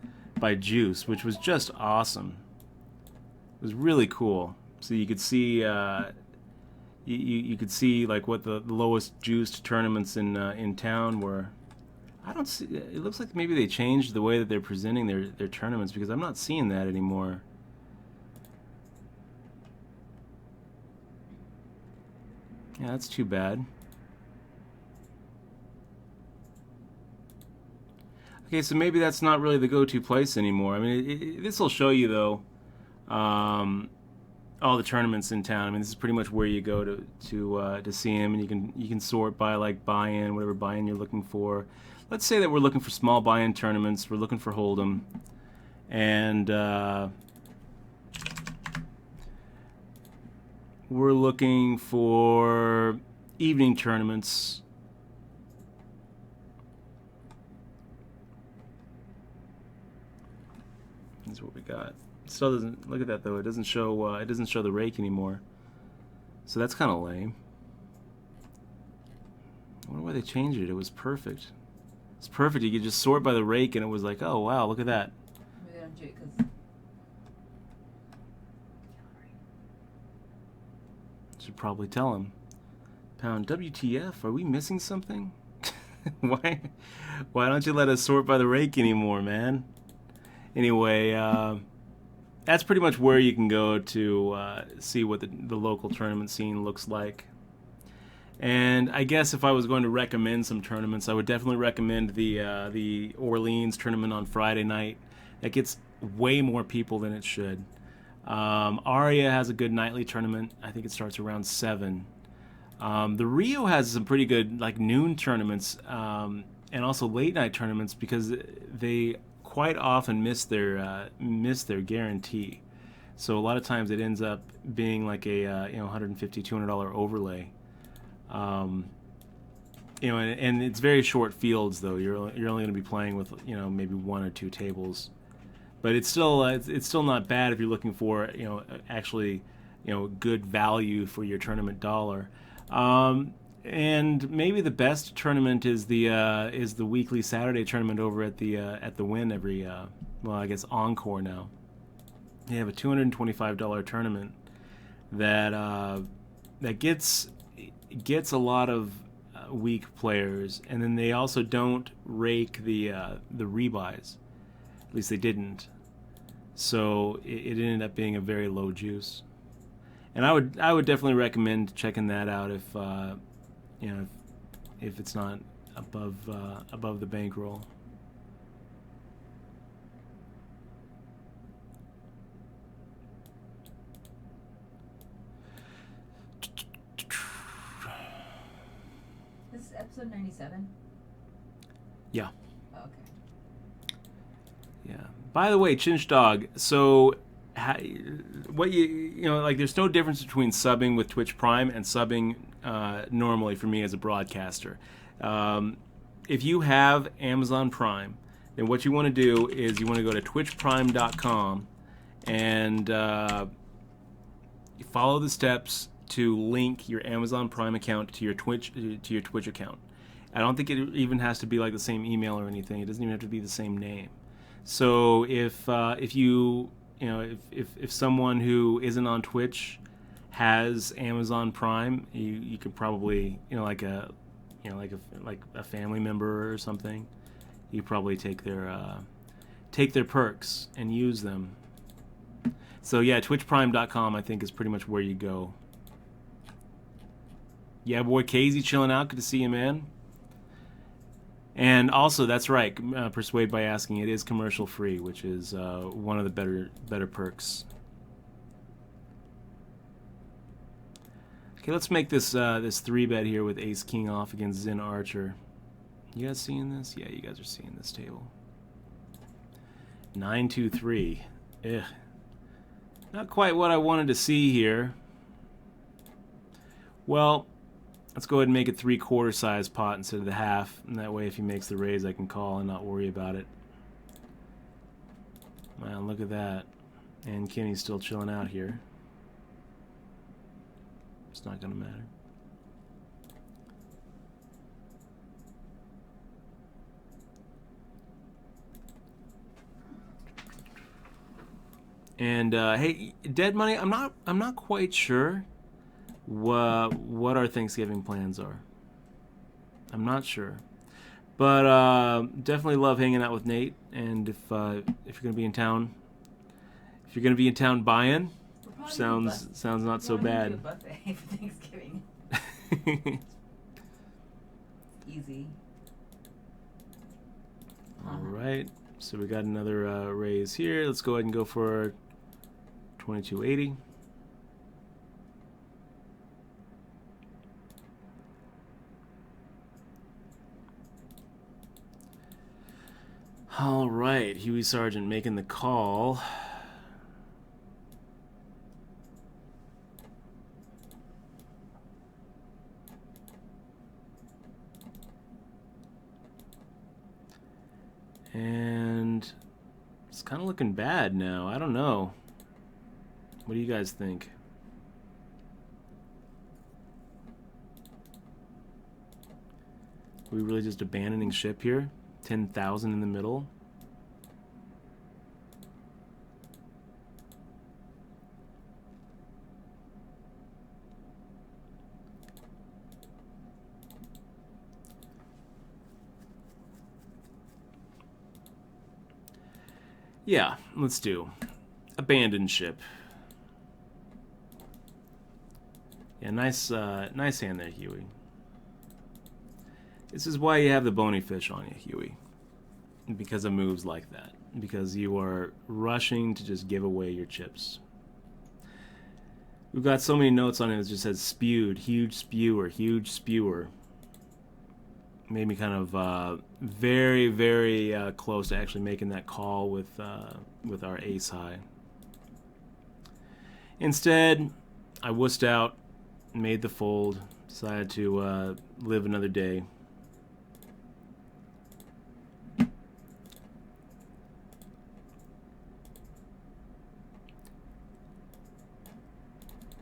[SPEAKER 1] juice, which was just awesome. It was really cool. So you could see you could see like what the lowest juiced tournaments in town were. I don't see. It looks like maybe they changed the way that they're presenting their tournaments, because I'm not seeing that anymore. Yeah, that's too bad. Okay, so maybe that's not really the go-to place anymore. I mean, this will show you though all the tournaments in town. I mean, this is pretty much where you go to see them, and you can sort by like buy-in, whatever buy-in you're looking for. Let's say that we're looking for small buy-in tournaments. We're looking for Hold'em, and we're looking for evening tournaments. That's what we got. Still doesn't look at that though. It doesn't show. It doesn't show the rake anymore. So that's kind of lame. I wonder why they changed it. It was perfect. It's perfect. You could just sort by the rake, and it was like, oh wow, look at that.
[SPEAKER 2] Maybe they don't do it 'cause
[SPEAKER 1] Should probably tell him. Pound WTF? Are we missing something? Why don't you let us sort by the rake anymore, man? Anyway, that's pretty much where you can go to see what the local tournament scene looks like. And I guess if I was going to recommend some tournaments, I would definitely recommend the Orleans tournament on Friday night. That gets way more people than it should. Aria has a good nightly tournament. I think it starts around 7. The Rio has some pretty good like noon tournaments and also late night tournaments, because they quite often miss their guarantee. So a lot of times it ends up being like a $150, $200 overlay. And it's very short fields though. You're only going to be playing with maybe 1 or 2 tables, but it's still not bad if you're looking for actually good value for your tournament dollar. And maybe the best tournament is the weekly Saturday tournament over at the Wynn every I guess Encore now. They have a $225 tournament that gets a lot of weak players, and then they also don't rake the rebuys. At least they didn't. So it ended up being a very low juice. And I would definitely recommend checking that out if it's not above the bankroll.
[SPEAKER 2] This is episode 97?
[SPEAKER 1] Yeah.
[SPEAKER 2] Oh, okay.
[SPEAKER 1] Yeah. By the way, Chinch Dog, so there's no difference between subbing with Twitch Prime and subbing normally for me as a broadcaster. If you have Amazon Prime, then what you want to do is you want to go to twitchprime.com and follow the steps to link your Amazon Prime account to your Twitch account. I don't think it even has to be like the same email or anything. It doesn't even have to be the same name. So if someone who isn't on Twitch has Amazon Prime, you could probably like a family member or something. You probably take their perks and use them. So yeah, twitchprime.com I think is pretty much where you go. Yeah, boy, Casey chilling out. Good to see you, man. And also, that's right, Persuade by Asking, it is commercial free, which is one of the better perks. Okay, let's make this 3-bet here with Ace King off against Zen Archer. You guys seeing this? Yeah, you guys are seeing this table. 9-2-3. Ugh. Not quite what I wanted to see here. Well, let's go ahead and make it 3/4 size pot instead of the half, and that way if he makes the raise I can call and not worry about it. Man, look at that. And Kenny's still chilling out here. It's not gonna matter. And hey, Dead Money, I'm not quite sure what our Thanksgiving plans are. I'm not sure, but definitely love hanging out with Nate. And if you're gonna be in town, buying, sounds not so bad.
[SPEAKER 2] A buffet for Thanksgiving. Easy.
[SPEAKER 1] All right, so we got another raise here. Let's go ahead and go for 2280. All right, Huey Sargent making the call. And it's kind of looking bad now. I don't know. What do you guys think? Are we really just abandoning ship here? 10,000 in the middle? Yeah, let's do abandoned ship. Yeah, nice hand there, Huey. This is why you have the bony fish on you, Huey. Because of moves like that. Because you are rushing to just give away your chips. We've got so many notes on it that just says spewed, huge spewer. Made me kind of very, very close to actually making that call with our ace high. Instead, I wussed out, made the fold, decided to live another day.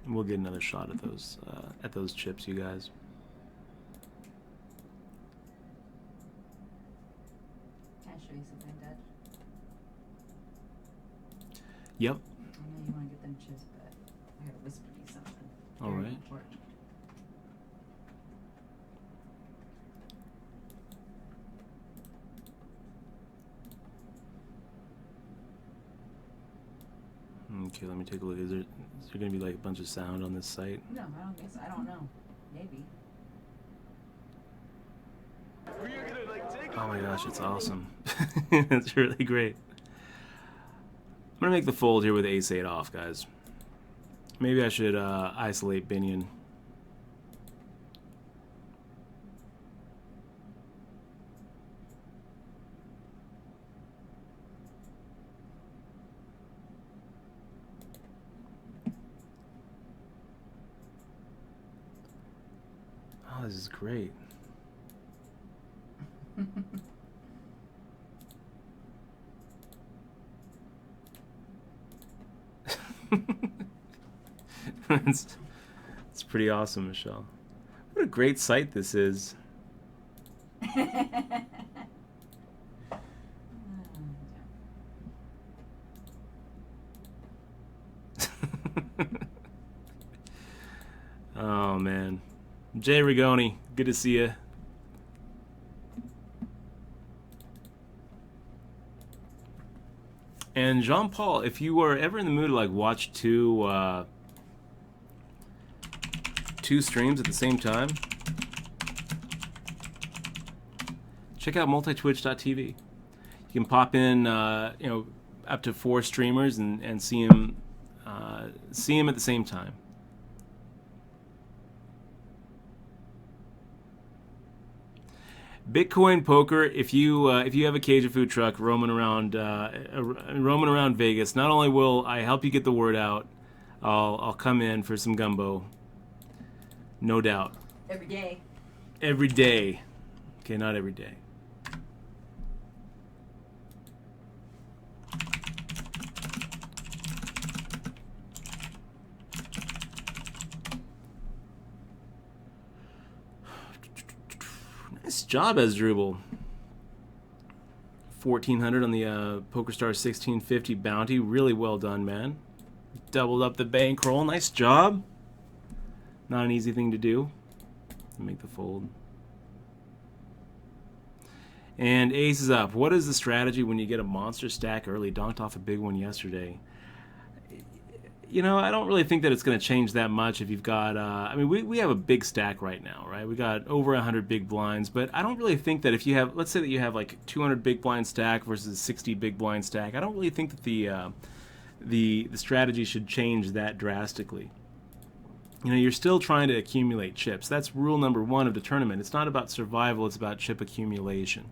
[SPEAKER 1] We'll get another shot at those chips, you guys.
[SPEAKER 2] Can I show you something, Dad?
[SPEAKER 1] Yep.
[SPEAKER 2] I know you want to get them chips, but I gotta whisper you something.
[SPEAKER 1] All
[SPEAKER 2] Very
[SPEAKER 1] right.
[SPEAKER 2] important.
[SPEAKER 1] Okay, let me take a look. Is there going to be like a bunch of sound on this site?
[SPEAKER 2] No, I don't think so. I don't know. Maybe.
[SPEAKER 1] Oh my gosh, it's awesome. It's really great. I'm going to make the fold here with ace-8 off, guys. Maybe I should isolate Binion. Oh, this is great. it's pretty awesome, Michelle. What a great site this is. Oh, man. Jay Rigoni, good to see you. And Jean-Paul, if you were ever in the mood to like watch two streams at the same time, check out multitwitch.tv. You can pop in, up to 4 streamers and see them at the same time. Bitcoin poker. If you have a Cajun food truck roaming around Vegas, not only will I help you get the word out, I'll come in for some gumbo. No doubt.
[SPEAKER 2] Every day.
[SPEAKER 1] Every day. Okay, not every day. Nice job, Esdrubal. 1400 on the PokerStars 1650 bounty. Really well done, man. Doubled up the bankroll. Nice job. Not an easy thing to do. Make the fold. And ace is up. What is the strategy when you get a monster stack early? Donked off a big one yesterday. You know, I don't really think that it's going to change that much if you've got, we have a big stack right now, right? We got over 100 big blinds, but I don't really think that if you have, let's say that you have like 200 big blind stack versus 60 big blind stack, I don't really think that the strategy should change that drastically. You know, you're still trying to accumulate chips. That's rule number 1 of the tournament. It's not about survival, it's about chip accumulation.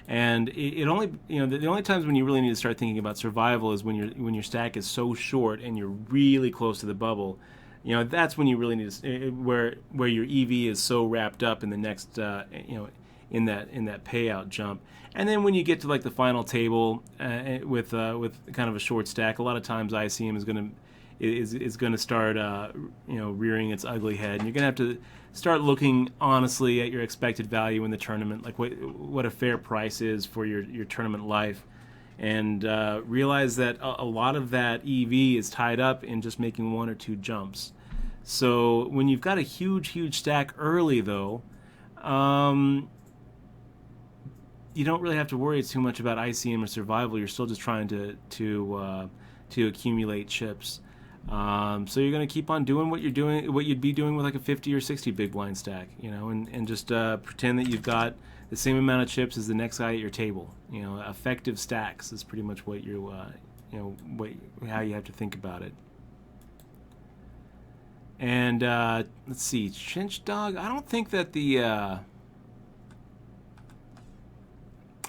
[SPEAKER 1] And it only, the only times when you really need to start thinking about survival is when your stack is so short and you're really close to the bubble. You know, that's when you really need to, where your EV is so wrapped up in the next, in that payout jump. And then when you get to like the final table with kind of a short stack, a lot of times ICM is going to start rearing its ugly head, and you're going to have to start looking honestly at your expected value in the tournament, like what a fair price is for your tournament life, and realize that a lot of that EV is tied up in just making 1 or 2 jumps. So when you've got a huge stack early, though, you don't really have to worry too much about ICM or survival. You're still just trying to accumulate chips. So you're going to keep on doing what you'd be doing with like a 50 or 60 big blind stack, and just pretend that you've got the same amount of chips as the next guy at your table. Effective stacks is pretty much what how you have to think about it. And let's see, Chinch Dog. I don't think that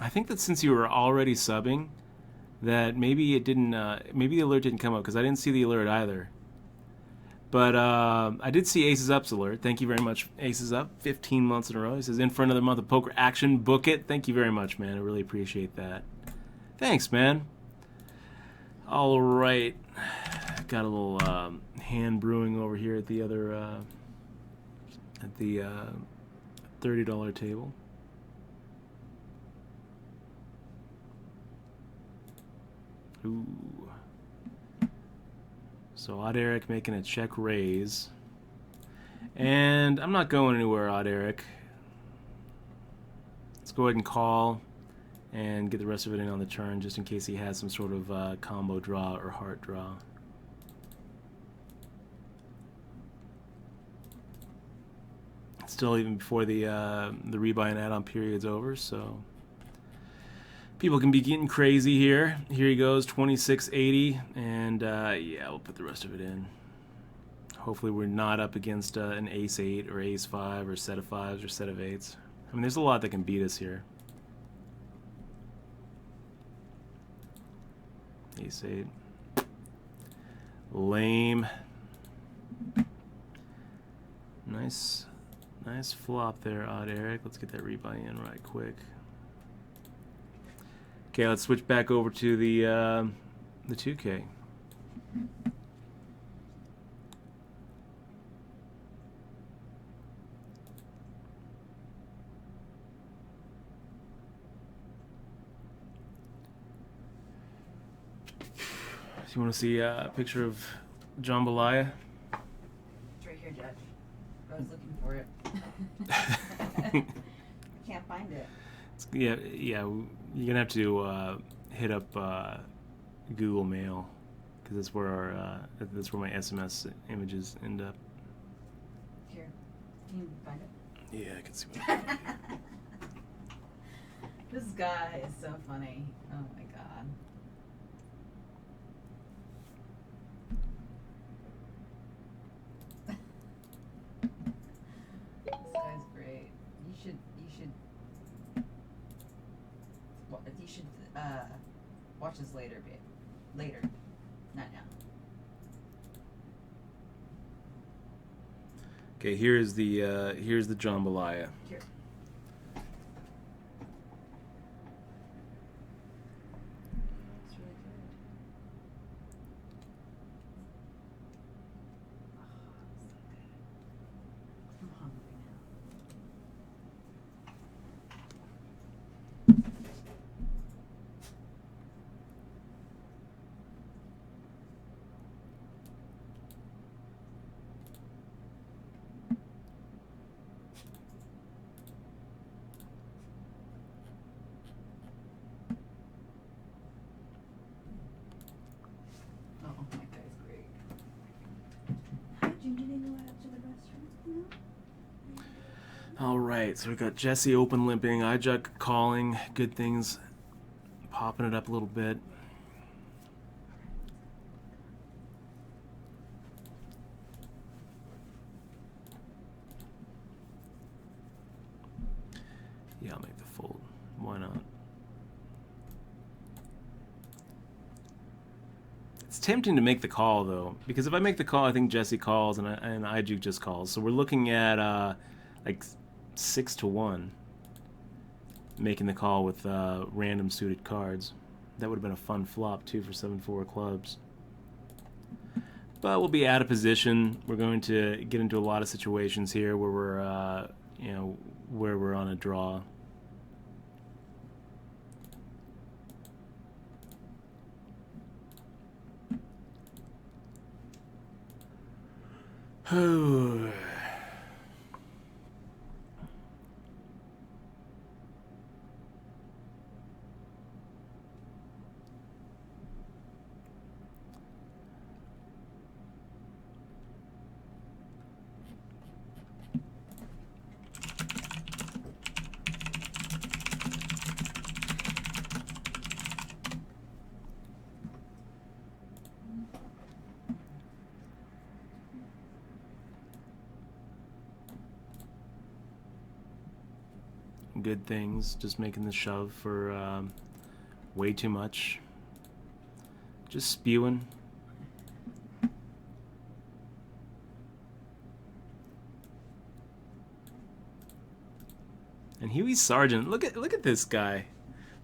[SPEAKER 1] I think that since you were already subbing, that maybe it didn't, maybe the alert didn't come up because I didn't see the alert either. But I did see Aces Up's alert. Thank you very much, Aces Up. 15 months in a row. He says, in for another month of poker action. Book it. Thank you very much, man. I really appreciate that. Thanks, man. All right. Got a little hand brewing over here at the other, $30 table. Ooh. So Odd Eric making a check raise. And I'm not going anywhere, Odd Eric. Let's go ahead and call and get the rest of it in on the turn just in case he has some sort of combo draw or heart draw. Still even before the rebuy and add-on period's over, so people can be getting crazy here. Here he goes, 2680, and yeah, we'll put the rest of it in. Hopefully we're not up against an ace-8 or ace-5 or set of 5s or set of 8s. I mean, there's a lot that can beat us here. Ace-8. Lame. Nice flop there, Odd Eric. Let's get that rebuy in right quick. Okay, let's switch back over to the 2K. you want to see a picture of jambalaya?
[SPEAKER 2] It's right here, Judge. I was looking for it. I can't find it.
[SPEAKER 1] Yeah. You're gonna have to hit up Google Mail because that's where my SMS images end up.
[SPEAKER 2] Here, can you find it?
[SPEAKER 1] Yeah, I can see what.
[SPEAKER 2] This guy is so funny. Oh my god. This guy's great. You should watch this later, babe. Later. Not now.
[SPEAKER 1] Okay, here's the jambalaya.
[SPEAKER 2] Here. It's really good. Oh, so good. I'm hungry now. Oh, my guy's great. How did you need to go out to the restroom? No?
[SPEAKER 1] All right, so we got Jesse open limping, iJuck calling, good things, popping it up a little bit. Yeah, I'll make the fold. Why not? It's tempting to make the call though, because if I make the call, I think Jesse calls and iJuke just calls. So we're looking at like 6-1, making the call with random suited cards. That would have been a fun flop too for 7-4 clubs. But we'll be out of position. We're going to get into a lot of situations here where we're, where we're on a draw. Good things, just making the shove for way too much. Just spewing. And Huey Sargent, look at this guy.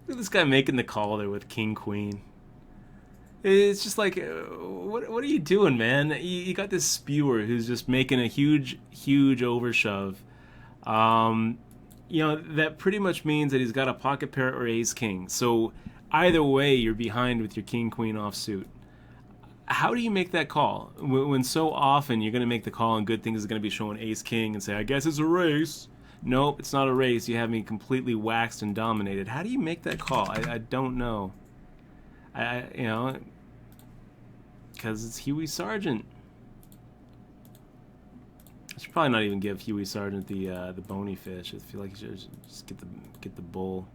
[SPEAKER 1] Look at this guy making the call there with King Queen. It's just like, what are you doing, man? You got this spewer who's just making a huge overshove. That pretty much means that he's got a pocket pair or ace king. So either way, you're behind with your king queen offsuit. How do you make that call when so often you're going to make the call and good things is going to be showing ace king and say, I guess it's a race? Nope, it's not a race. You have me completely waxed and dominated. How do you make that call? I don't know. Because it's Huey Sargent. I should probably not even give Huey Sargent the bony fish. I feel like you should just get the bull.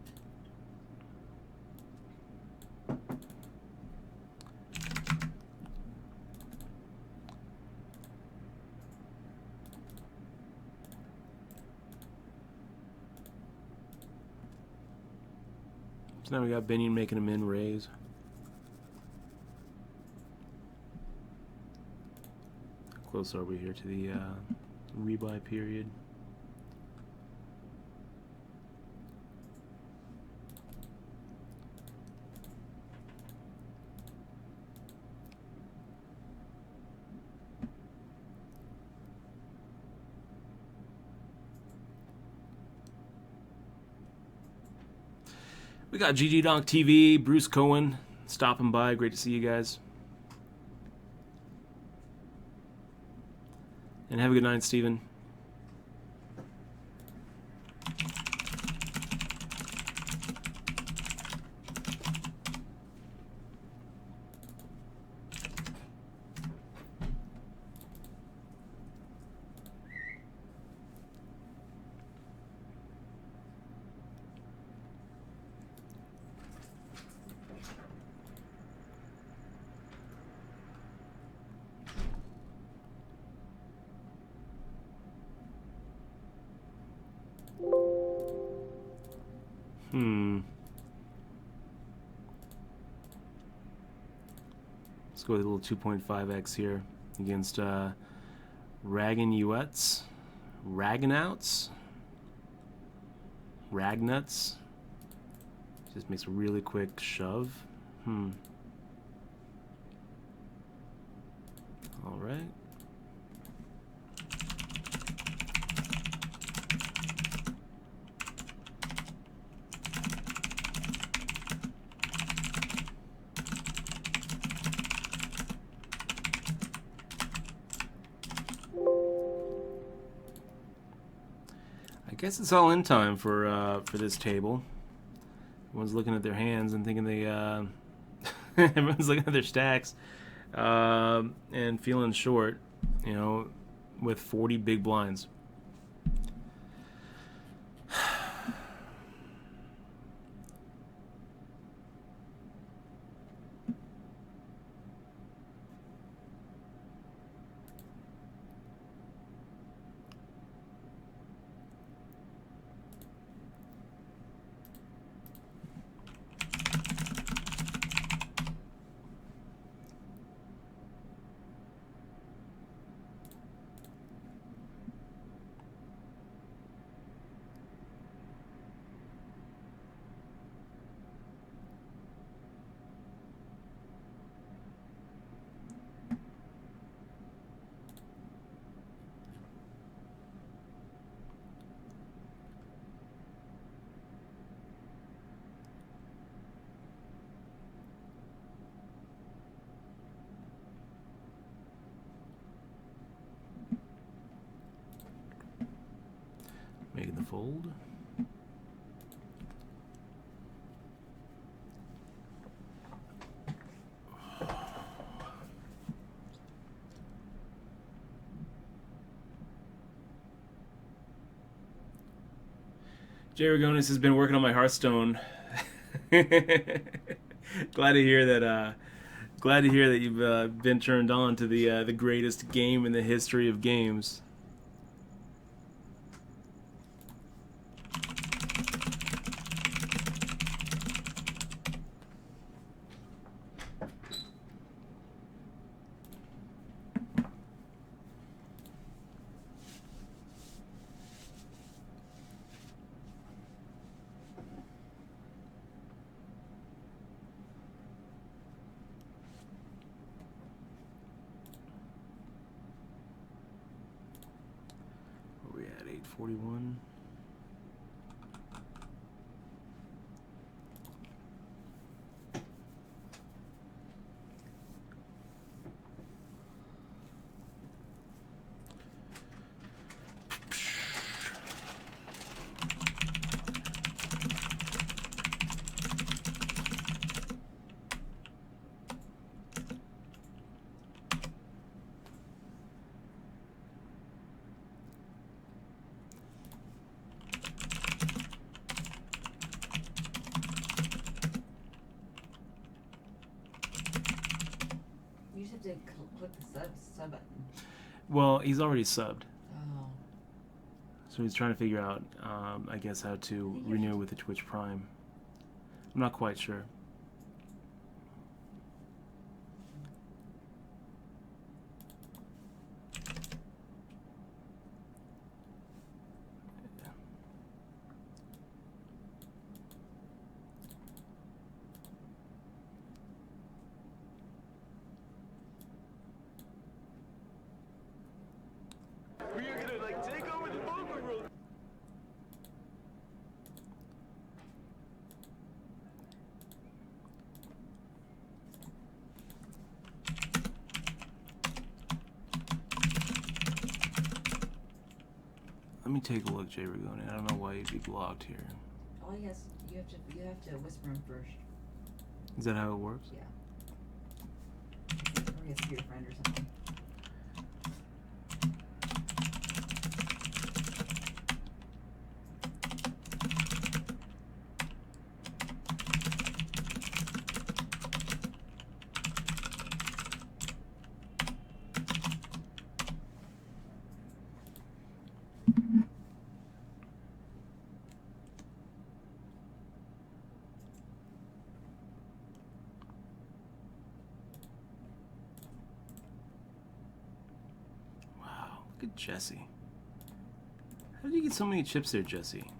[SPEAKER 1] So now we got Binion making a min raise. How close are we here to the rebuy period? We got GG Donk TV, Bruce Cohen stopping by. Great to see you guys. And have a good night, Stephen. Let's go with a little 2.5x here against Ragnouts. Ragnuts. Just makes a really quick shove. All right. I guess it's all in time for this table. Everyone's looking at their hands and thinking they everyone's looking at their stacks and feeling short, you know, with 40 big blinds. Making the fold. Jay Ragonis has been working on my Hearthstone. Glad to hear that. Glad to hear that you've been turned on to the greatest game in the history of games. Where we at? 841.
[SPEAKER 2] You just have to click the sub button.
[SPEAKER 1] Well, he's already subbed,
[SPEAKER 2] Oh.
[SPEAKER 1] so he's trying to figure out, I guess, how to renew with the Twitch Prime. I'm not quite sure. Let me take a look, Jay Rigoni. I don't know why you'd be blocked here.
[SPEAKER 2] Oh yes, you have to whisper him first.
[SPEAKER 1] Is that how it works?
[SPEAKER 2] Yeah. Or he has to be your friend or something.
[SPEAKER 1] Look at Jesse. How did you get so many chips there, Jesse?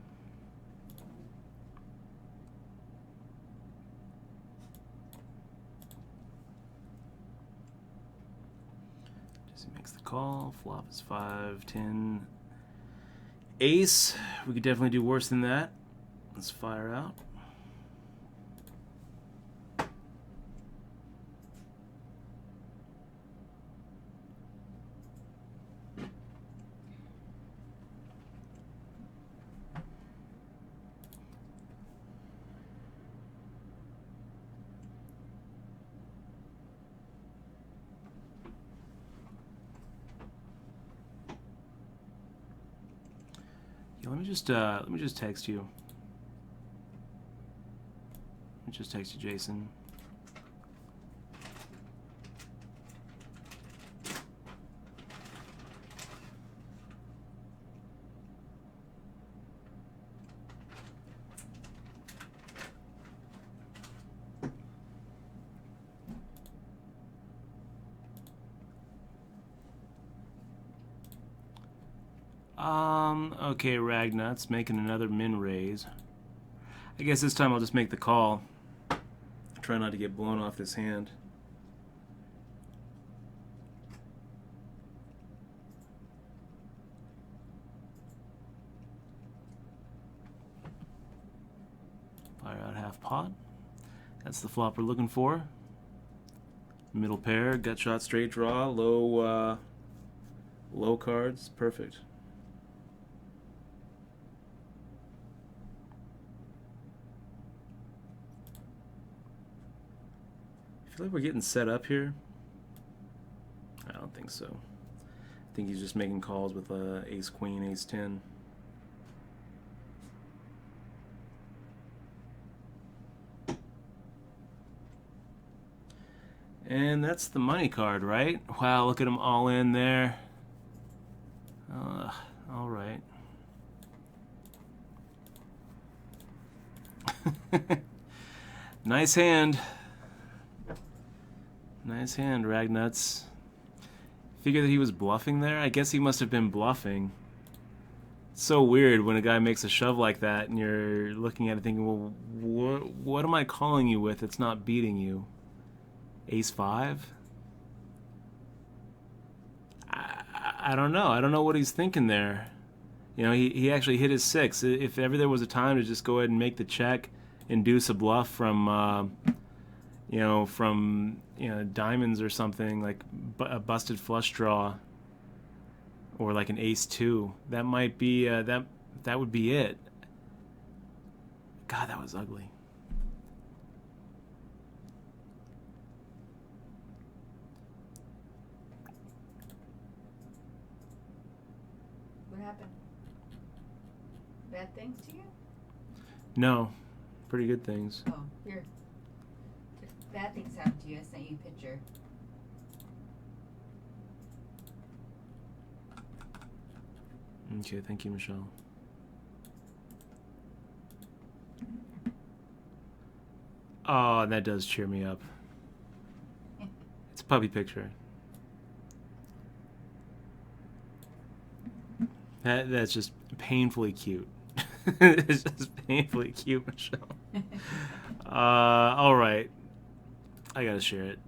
[SPEAKER 1] Jesse makes the call. Flop is 5, 10. Ace. We could definitely do worse than that. Let's fire out. Yeah, let me just text you. Let me just text you, Jason. Okay, Ragnut's making another min raise. I guess this time I'll just make the call. Try not to get blown off this hand. Fire out half pot. That's the flop we're looking for. Middle pair, gut shot, straight draw, low cards, perfect. I feel like we're getting set up here. I don't think so. I think he's just making calls with ace queen, ace 10. And that's the money card, right? Wow, look at him all in there. All right. Nice hand. Nice hand, Ragnuts. Figure that he was bluffing there? I guess he must have been bluffing. It's so weird when a guy makes a shove like that and you're looking at it thinking, well, what am I calling you with? It's not beating you. Ace 5? I don't know. I don't know what he's thinking there. You know, he actually hit his 6. If ever there was a time to just go ahead and make the check, induce a bluff from, diamonds or something, like a busted flush draw, or like an ace 2, that might be, that would be it. God, that was ugly.
[SPEAKER 2] What happened? Bad things to you?
[SPEAKER 1] No, pretty good things.
[SPEAKER 2] Oh, here. If bad things happen to you, I sent you a picture.
[SPEAKER 1] Okay, thank you, Michelle. Oh, that does cheer me up. It's a puppy picture. That's just painfully cute. It's just painfully cute, Michelle. All right. I gotta share it.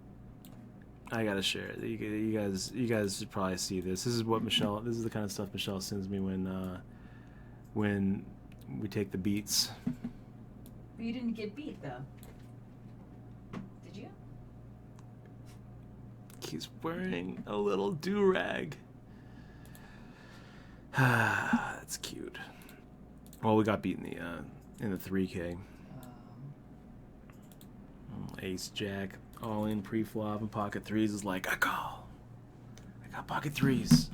[SPEAKER 1] You guys should probably see this. This is the kind of stuff Michelle sends me when we take the beats.
[SPEAKER 2] But you didn't get beat, though. Did you?
[SPEAKER 1] He's wearing a little do-rag. Let's That's cute. Well, we got beat in the 3K. Ace Jack, all in pre-flop and pocket threes is like, I call. I got pocket threes.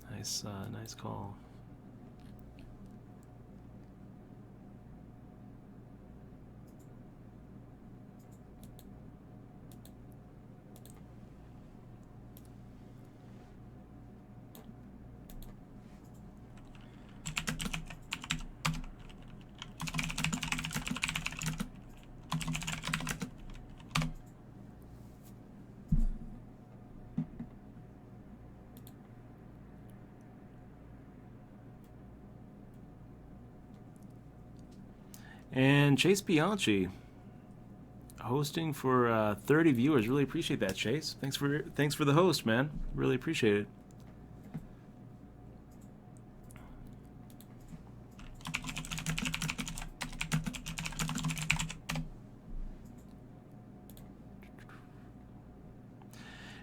[SPEAKER 1] Nice call. And Chase Bianchi, hosting for 30 viewers. Really appreciate that, Chase. Thanks for the host, man. Really appreciate it.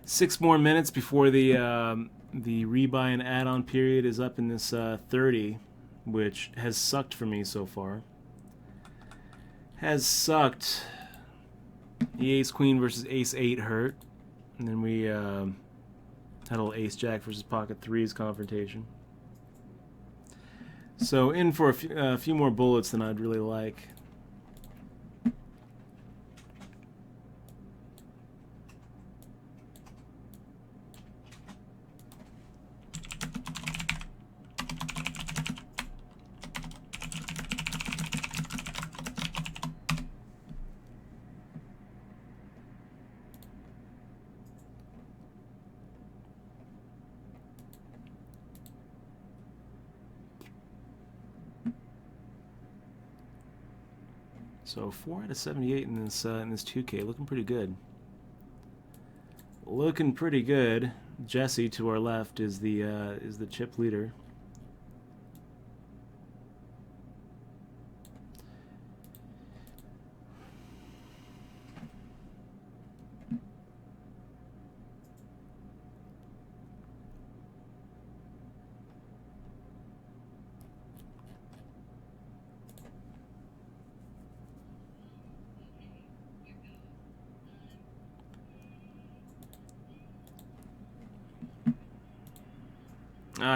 [SPEAKER 1] Six more minutes before the rebuy and add-on period is up in this 30, which has sucked for me so far. Has sucked. The ace queen versus ace 8 hurt, and then we had a little ace jack versus pocket threes confrontation. So in for a few more bullets than I'd really like. So 4 out of 78 in this 2K, looking pretty good. Looking pretty good. Jesse to our left is the chip leader.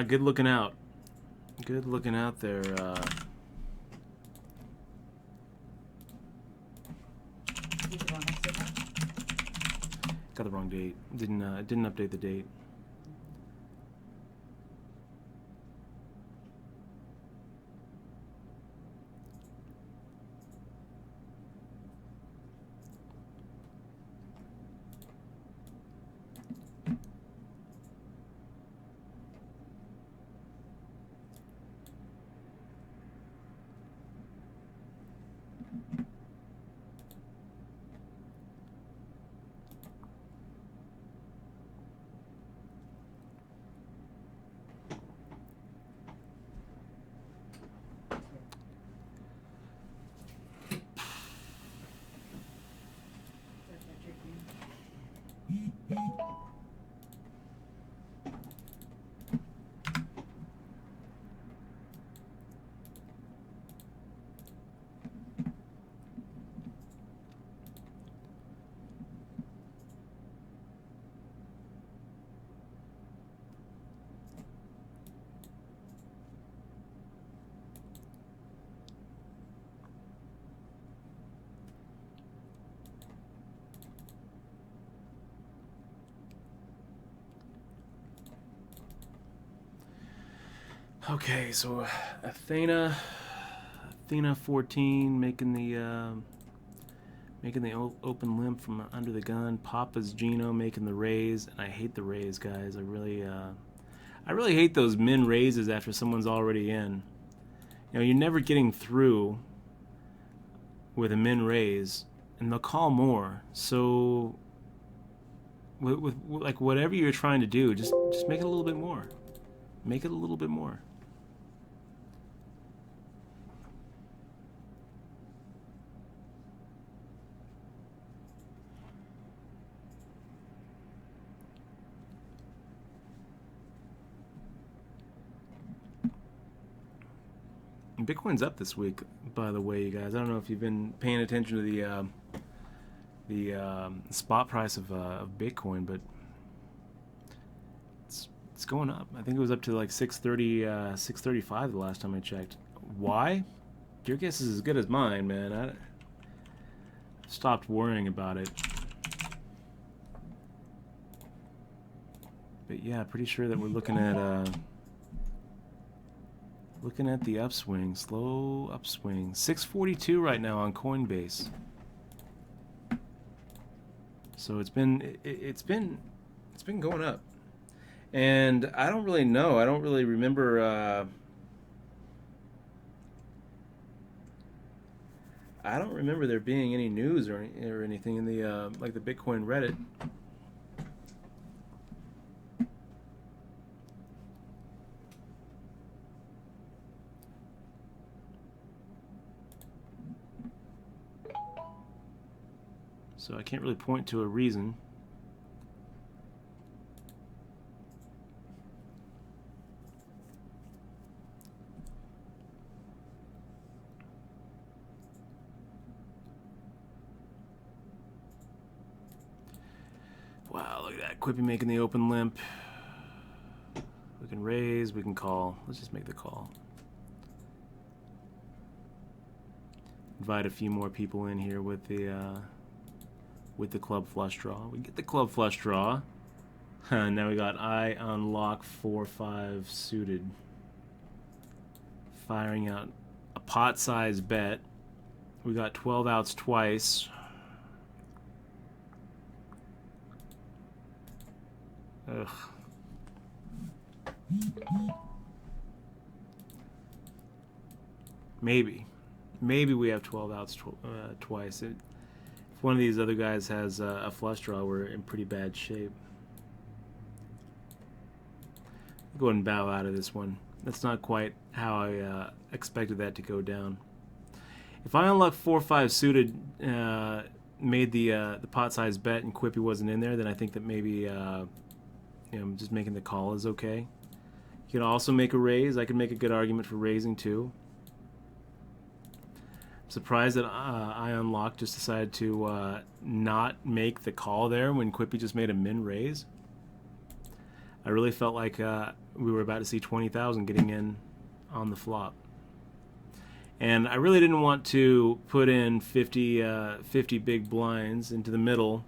[SPEAKER 1] Good looking out. Good looking out there. Got the wrong date. Didn't update the date. Okay, so Athena 14 making the open limp from under the gun. Papa's Gino making the raise, and I hate the raise, guys. I really hate those min raises after someone's already in. You know, you're never getting through with a min raise, and they'll call more. So with like whatever you're trying to do, just make it a little bit more. Make it a little bit more. Bitcoin's up this week, by the way, you guys. I don't know if you've been paying attention to the spot price of Bitcoin, but it's going up. I think it was up to like 630, 635 the last time I checked. Why? Your guess is as good as mine, man. I stopped worrying about it. But yeah, pretty sure that we're looking at the upswing, slow upswing. 642 right now on Coinbase. So it's been going up. And I don't really know. I don't really remember I don't remember there being any news or anything in the like the Bitcoin Reddit. So I can't really point to a reason. Wow, look at that. Quippy making the open limp. We can raise, we can call. Let's just make the call. Invite a few more people in here with the club flush draw. We get the club flush draw. Now we got I unlock 4-5 suited. Firing out a pot size bet. We got 12 outs twice. Ugh. Maybe we have 12 outs twice. If one of these other guys has a flush draw, we're in pretty bad shape. Go ahead and bow out of this one. That's not quite how I expected that to go down. If I unlock 4-5 suited, made the pot size bet, and Quippy wasn't in there, then I think that maybe just making the call is okay. You can also make a raise. I could make a good argument for raising too. I'm surprised that I unlocked just decided to not make the call there when Quippy just made a min raise. I really felt like we were about to see 20,000 getting in on the flop. And I really didn't want to put in 50 big blinds into the middle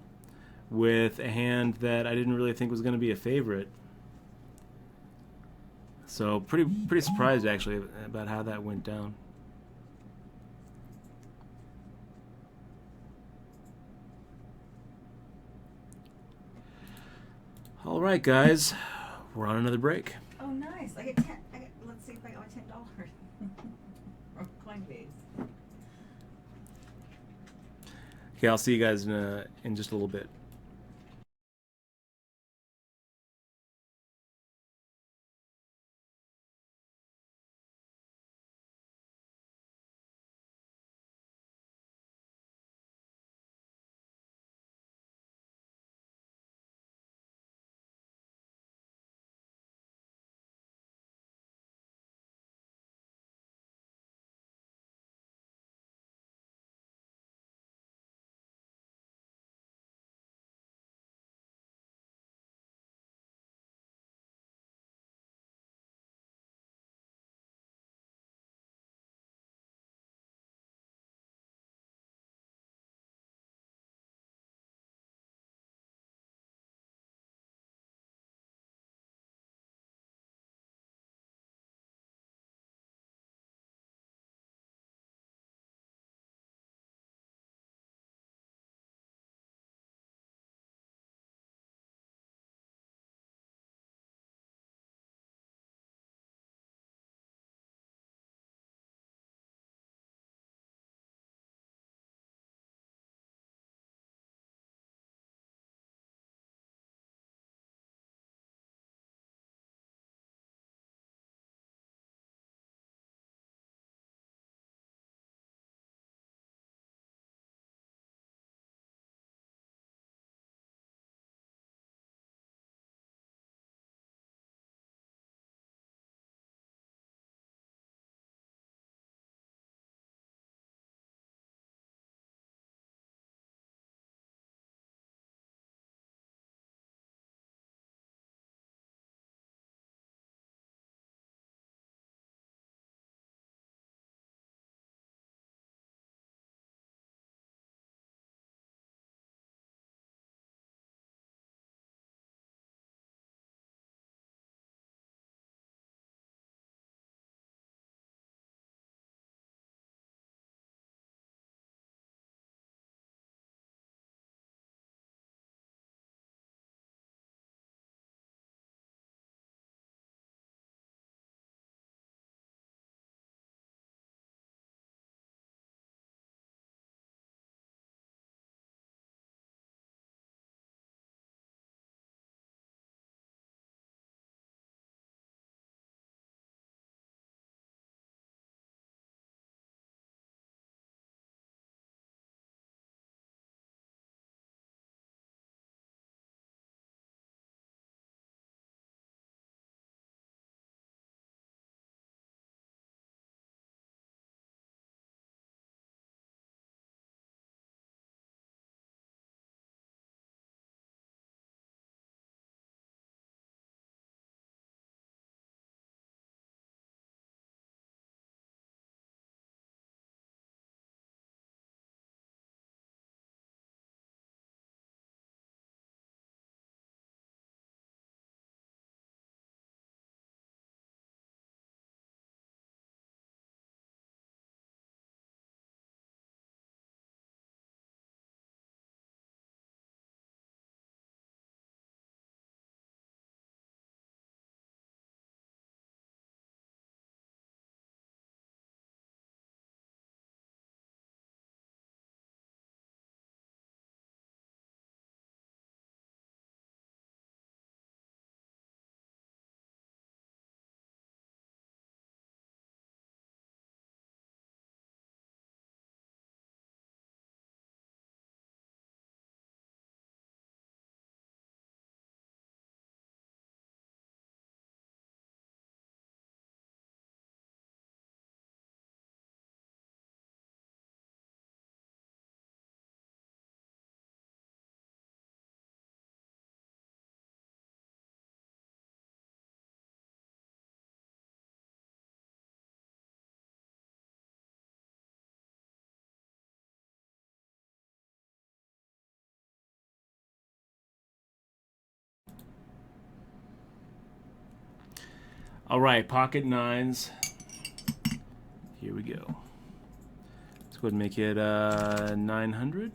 [SPEAKER 1] with a hand that I didn't really think was going to be a favorite. So pretty surprised actually about how that went down. All right, guys, we're on another break.
[SPEAKER 2] Oh, nice! I get 10. Let's see if I got $10 from Coinbase.
[SPEAKER 1] Okay, I'll see you guys in just a little bit. All right, pocket nines. Here we go. Let's go ahead and make it 900.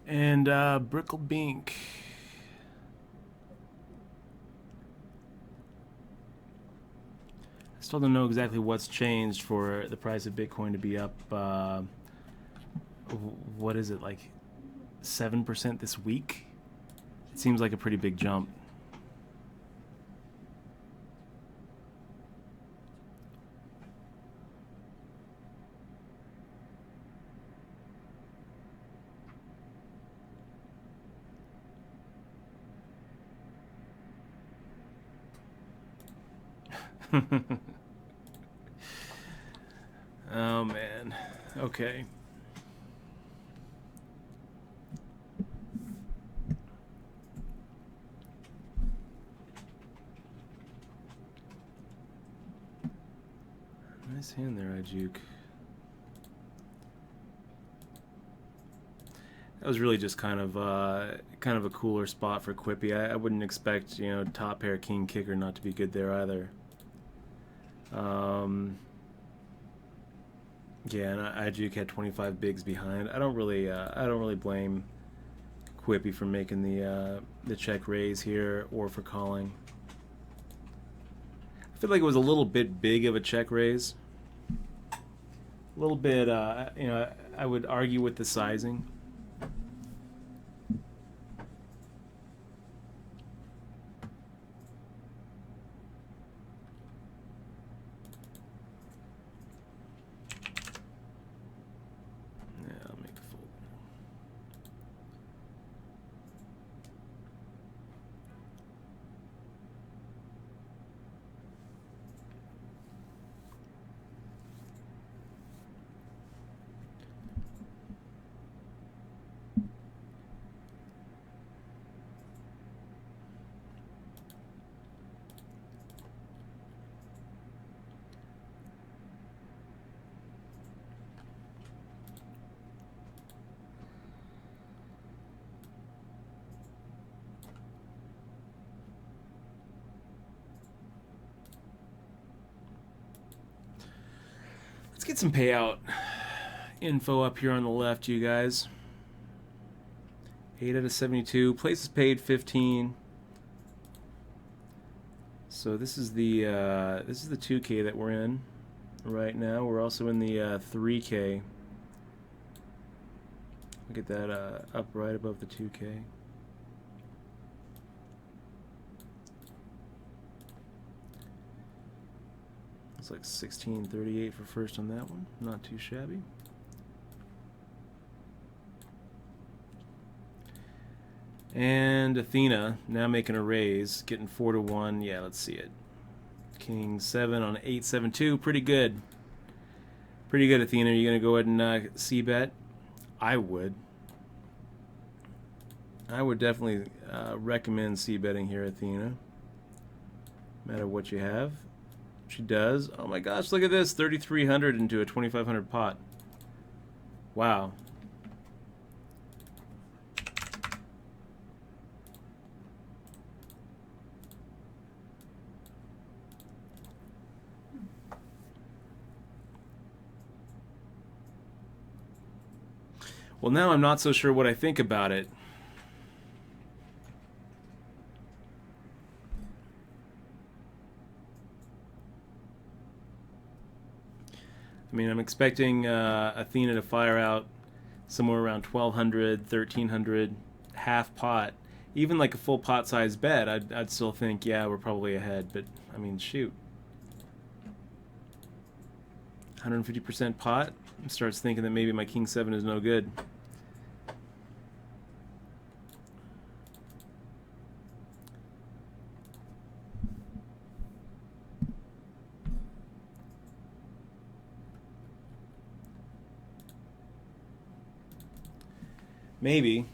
[SPEAKER 1] And Brickle Bink. I still don't know exactly what's changed for the price of Bitcoin to be up. What is it, like 7% this week? It seems like a pretty big jump. Oh man. Okay. Nice hand there, Ijuke. That was really just kind of a cooler spot for Quippy. I wouldn't expect, you know, top pair king kicker not to be good there either. Yeah, and Ijuke had 25 bigs behind. I don't really blame Quippy for making the check raise here or for calling. I feel like it was a little bit big of a check raise. A little bit, you know, I would argue with the sizing. Let's get some payout info up here on the left, you guys. 8 out of 72. Places paid 15. So this is the 2K that we're in right now. We're also in the 3K. Look at that up right above the 2K. It's like 16.38 for first on that one. Not too shabby. And Athena now making a raise, getting 4-1. Yeah, let's see it. King 7 on 8-7-2. Pretty good. Pretty good, Athena. Are you going to go ahead and c-bet? I would. I would definitely recommend c-betting here, Athena. No matter what you have. She does. Oh my gosh, look at this. 3,300 into a 2,500 pot. Wow. Well, now I'm not so sure what I think about it. I mean, I'm expecting Athena to fire out somewhere around 1,200, 1,300, half pot. Even like a full pot size bet, I'd still think, yeah, we're probably ahead. But, I mean, shoot. 150% pot starts thinking that maybe my King 7 is no good. Maybe.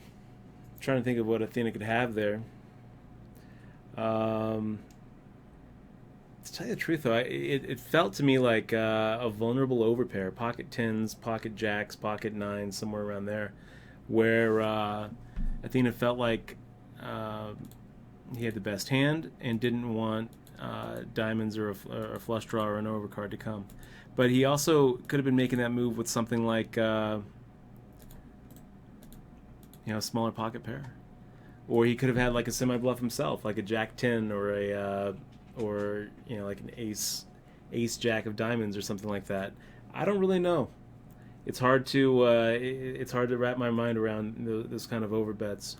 [SPEAKER 1] Trying to think of what Athena could have there. To tell you the truth, though, it felt to me like a vulnerable overpair. Pocket 10s, pocket jacks, pocket 9s, somewhere around there, where Athena felt like he had the best hand and didn't want diamonds or a flush draw or an overcard to come. But he also could have been making that move with something like a smaller pocket pair. Or he could have had like a semi-bluff himself, like a Jack 10 or like an ace Jack of diamonds or something like that. I don't really know. It's hard to wrap my mind around those kind of overbets.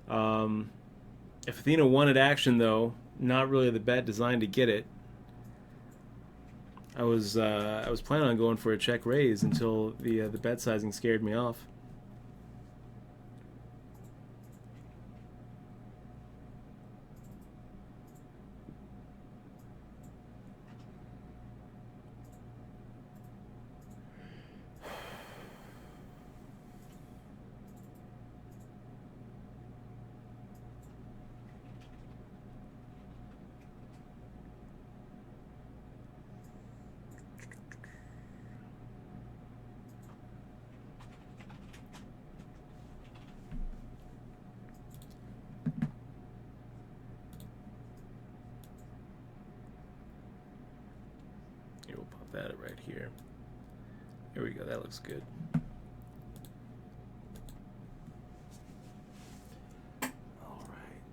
[SPEAKER 1] If Athena wanted action, though, not really the bet designed to get it. I was planning on going for a check raise until the bet sizing scared me off. That right here. Here we go. That looks good. All right.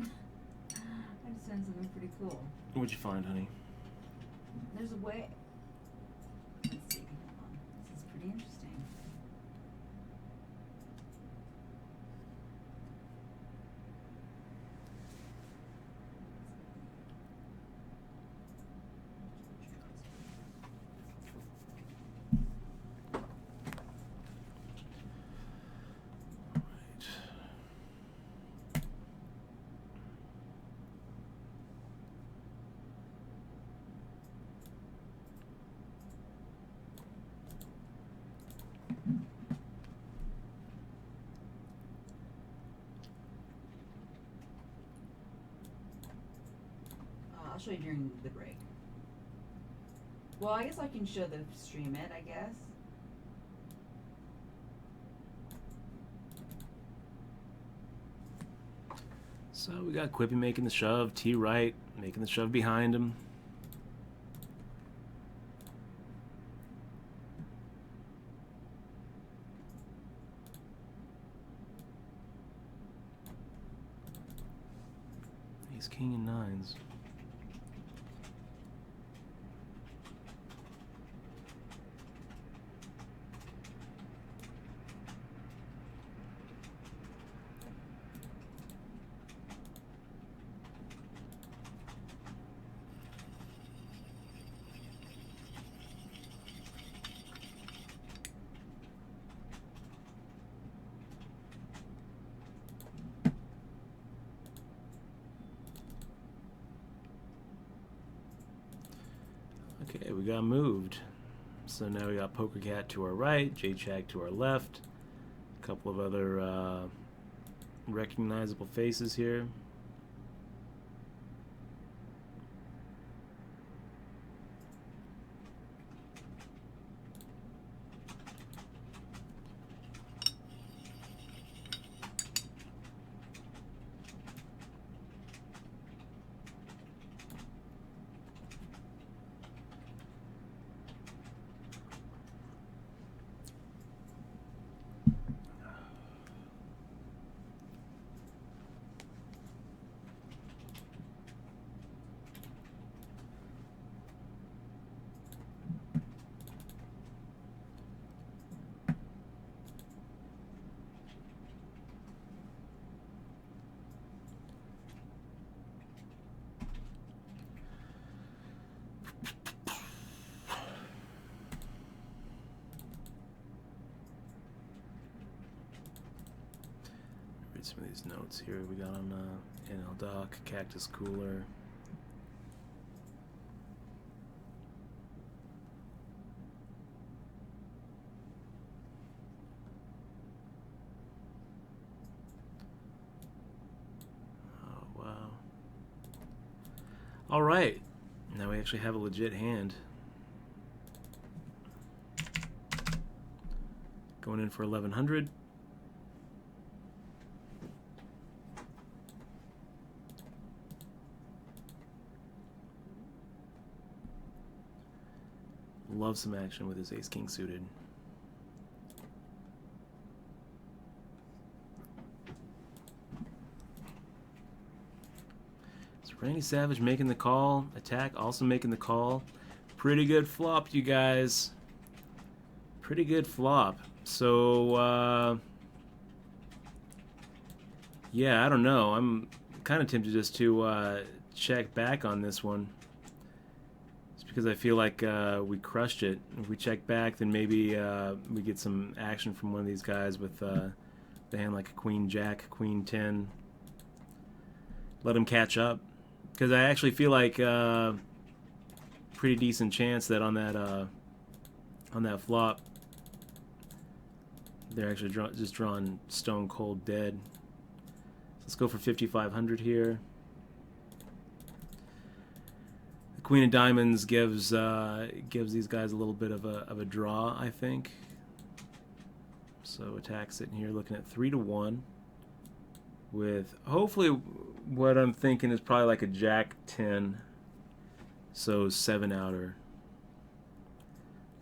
[SPEAKER 2] I just found something pretty cool.
[SPEAKER 1] What'd you find, honey?
[SPEAKER 2] There's a way. Let's see. Hold on. This is pretty interesting. I'll show you during the break. Well, I guess I can show the stream it, I guess.
[SPEAKER 1] So we got Quippy making the shove, T right, making the shove behind him. He's king and nines. Okay, we got moved. So now we got Poker Cat to our right, J-Chag to our left. A couple of other recognizable faces here. Read some of these notes here we got on NL Doc, Cactus Cooler. All right. Now we actually have a legit hand. Going in for 1100. Love some action with his ace-king suited. So Randy Savage making the call. Attack also making the call. Pretty good flop, you guys. Pretty good flop. So, yeah, I don't know. I'm kind of tempted just to check back on this one. Because I feel like we crushed it. If we check back, then maybe we get some action from one of these guys with the hand like a queen jack, queen 10. Let him catch up. Because I actually feel like pretty decent chance that on that flop, they're actually just drawing stone cold dead. So let's go for 5,500 here. Queen of Diamonds gives these guys a little bit of a draw, I think. So attack sitting here looking at 3-1 with hopefully what I'm thinking is probably like a Jack 10. So 7 outer.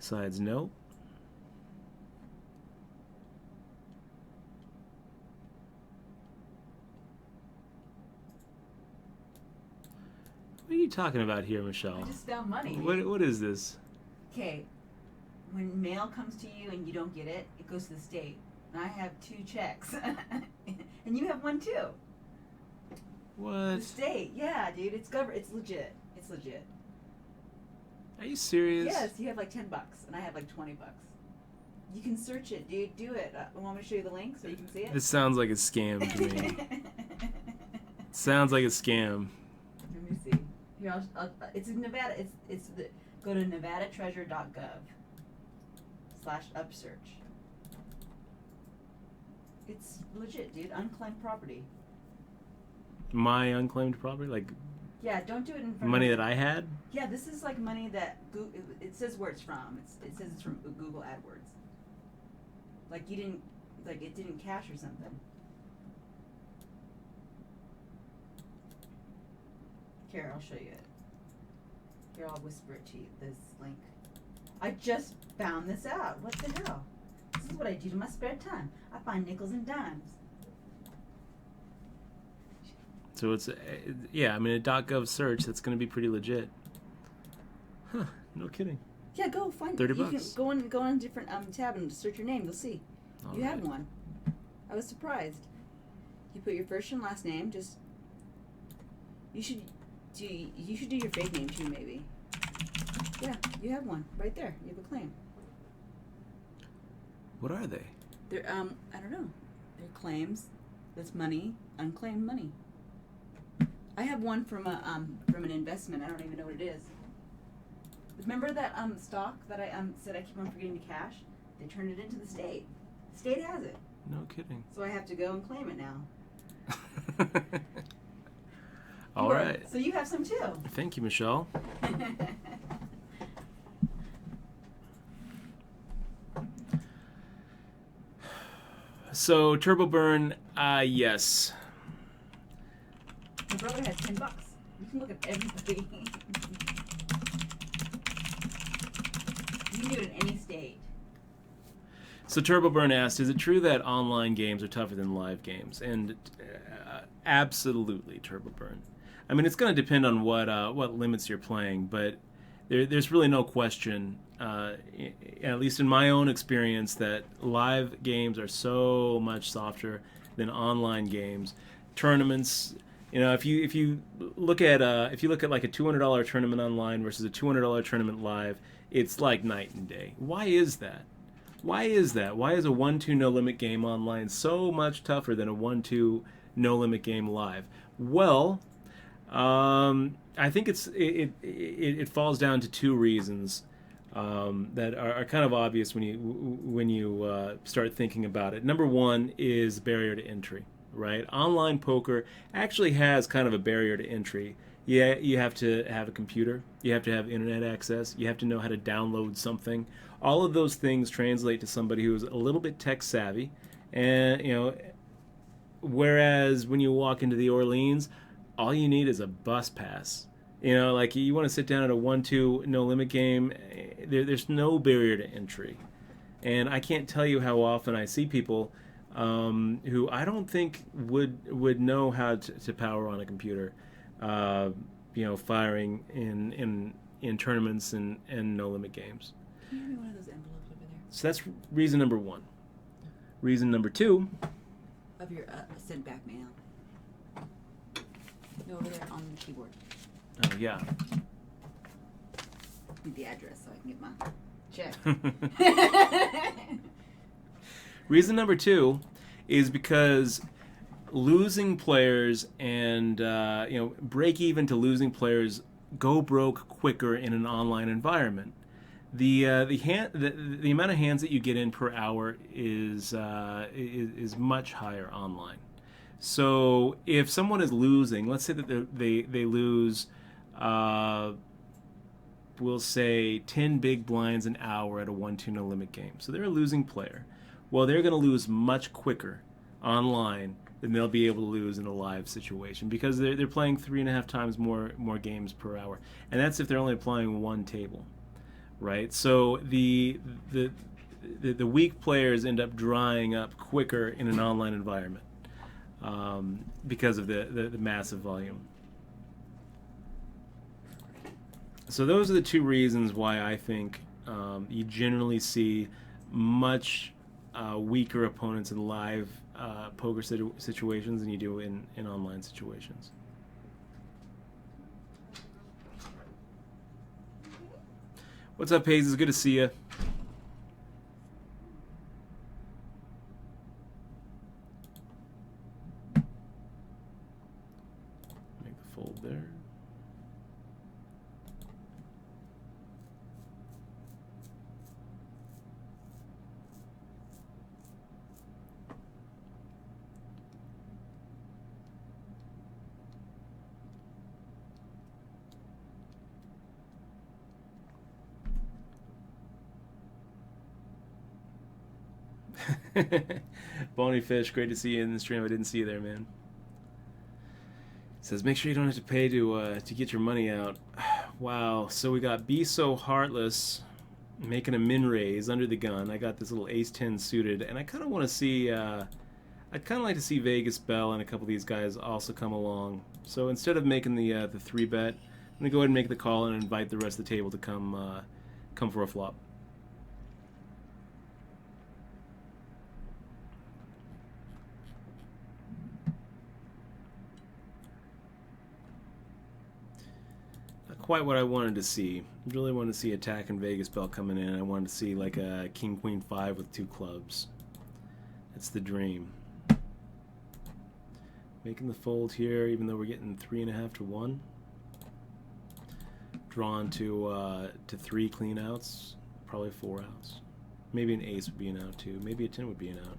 [SPEAKER 1] Sides no. What are you talking about here, Michelle?
[SPEAKER 2] I just found money.
[SPEAKER 1] What is this?
[SPEAKER 2] Okay, when mail comes to you and you don't get it, it goes to the state. And I have 2 checks, and you have one too.
[SPEAKER 1] What?
[SPEAKER 2] The state, yeah, dude, it's legit. It's legit.
[SPEAKER 1] Are you serious?
[SPEAKER 2] Yes, you have like $10, and I have like $20. You can search it, dude. Do it. Want me to show you the link so you can see it?
[SPEAKER 1] This sounds like a scam to me. Sounds like a scam.
[SPEAKER 2] Let me see. Here, I'll it's in Nevada. Go to nevadatreasure.gov/upsearch. It's legit, dude. Unclaimed property.
[SPEAKER 1] My unclaimed property, like
[SPEAKER 2] Yeah, don't do it in front
[SPEAKER 1] money
[SPEAKER 2] of
[SPEAKER 1] that I had.
[SPEAKER 2] Yeah, this is like money that it says where it's from. It says it's from Google AdWords. Like you didn't, like it didn't cash or something. Here, I'll show you it. Here, I'll whisper it to you. This link. I just found this out. What the hell? This is what I do in my spare time. I find nickels and dimes.
[SPEAKER 1] So it's yeah. I mean, a .gov search that's going to be pretty legit. Huh? No kidding.
[SPEAKER 2] Yeah, go find.
[SPEAKER 1] $30.
[SPEAKER 2] You can go on a different tab and search your name. You'll see.
[SPEAKER 1] All
[SPEAKER 2] You
[SPEAKER 1] right.
[SPEAKER 2] have one. I was surprised. You put your first and last name. Just you should do your fake name too, maybe. Yeah, you have one right there. You have a claim.
[SPEAKER 1] What are they?
[SPEAKER 2] They're I don't know. They're claims. That's money, unclaimed money. I have one from an investment. I don't even know what it is. Remember that stock that I said I keep on forgetting to cash? They turned it into the state. The state has it.
[SPEAKER 1] No kidding.
[SPEAKER 2] So I have to go and claim it now.
[SPEAKER 1] All right.
[SPEAKER 2] So you have some too.
[SPEAKER 1] Thank you, Michelle. So Turbo Burn, yes.
[SPEAKER 2] My brother has $10. You can look at everybody. You can do it in any state.
[SPEAKER 1] So Turbo Burn asked, is it true that online games are tougher than live games? And absolutely, Turbo Burn. I mean, it's going to depend on what limits you're playing, but there's really no question, at least in my own experience, that live games are so much softer than online games. Tournaments, you know, if you look at like a $200 tournament online versus a $200 tournament live, it's like night and day. Why is that? Why is that? Why is a 1-2 no limit game online so much tougher than a 1-2 no limit game live? Well, I think it falls down to 2 reasons that are kind of obvious when you start thinking about it. Number one is barrier to entry, right? Online poker actually has kind of a barrier to entry. Yeah, you have to have a computer. You have to have internet access. You have to know how to download something. All of those things translate to somebody who is a little bit tech savvy. And, whereas when you walk into the Orleans, all you need is a bus pass. Like you want to sit down at a 1-2 no limit game, there's no barrier to entry. And I can't tell you how often I see people who I don't think would know how to power on a computer, firing in tournaments and no limit games.
[SPEAKER 2] Can you give me one of those envelopes over there?
[SPEAKER 1] So that's reason number one. Reason number two.
[SPEAKER 2] Of your sent back mail. No, over there on the keyboard.
[SPEAKER 1] Oh yeah.
[SPEAKER 2] Need the address so I can get my check.
[SPEAKER 1] Reason number two is because losing players and break even to losing players go broke quicker in an online environment. The amount of hands that you get in per hour is much higher online. So if someone is losing, let's say that they lose, we'll say 10 big blinds an hour at a 1-2 no limit game. So they're a losing player. Well, they're going to lose much quicker online than they'll be able to lose in a live situation because they're playing 3.5 times more games per hour, and that's if they're only playing one table, right? So the weak players end up drying up quicker in an online environment because of the massive volume. So those are the two reasons why I think you generally see much weaker opponents in live poker situations than you do in online situations. What's up, Hayes? It's good to see you. Make the fold there. Bony Fish, great to see you in the stream. I didn't see you there, man. Says, make sure you don't have to pay to get your money out. Wow. So we got Be So Heartless making a min raise under the gun. I got this little ace-10 suited, and I kind of want to see. I'd kind of like to see Vegas Bell and a couple of these guys also come along. So instead of making the 3-bet, I'm gonna go ahead and make the call and invite the rest of the table to come for a flop. Quite what I wanted to see. Really wanted to see attack and Vegas Bell coming in. I wanted to see like a King Queen 5 with 2 clubs. That's the dream. Making the fold here, even though we're getting 3.5 to 1. Drawn to 3 clean outs, probably 4 outs. Maybe an ace would be an out too. Maybe a 10 would be an out.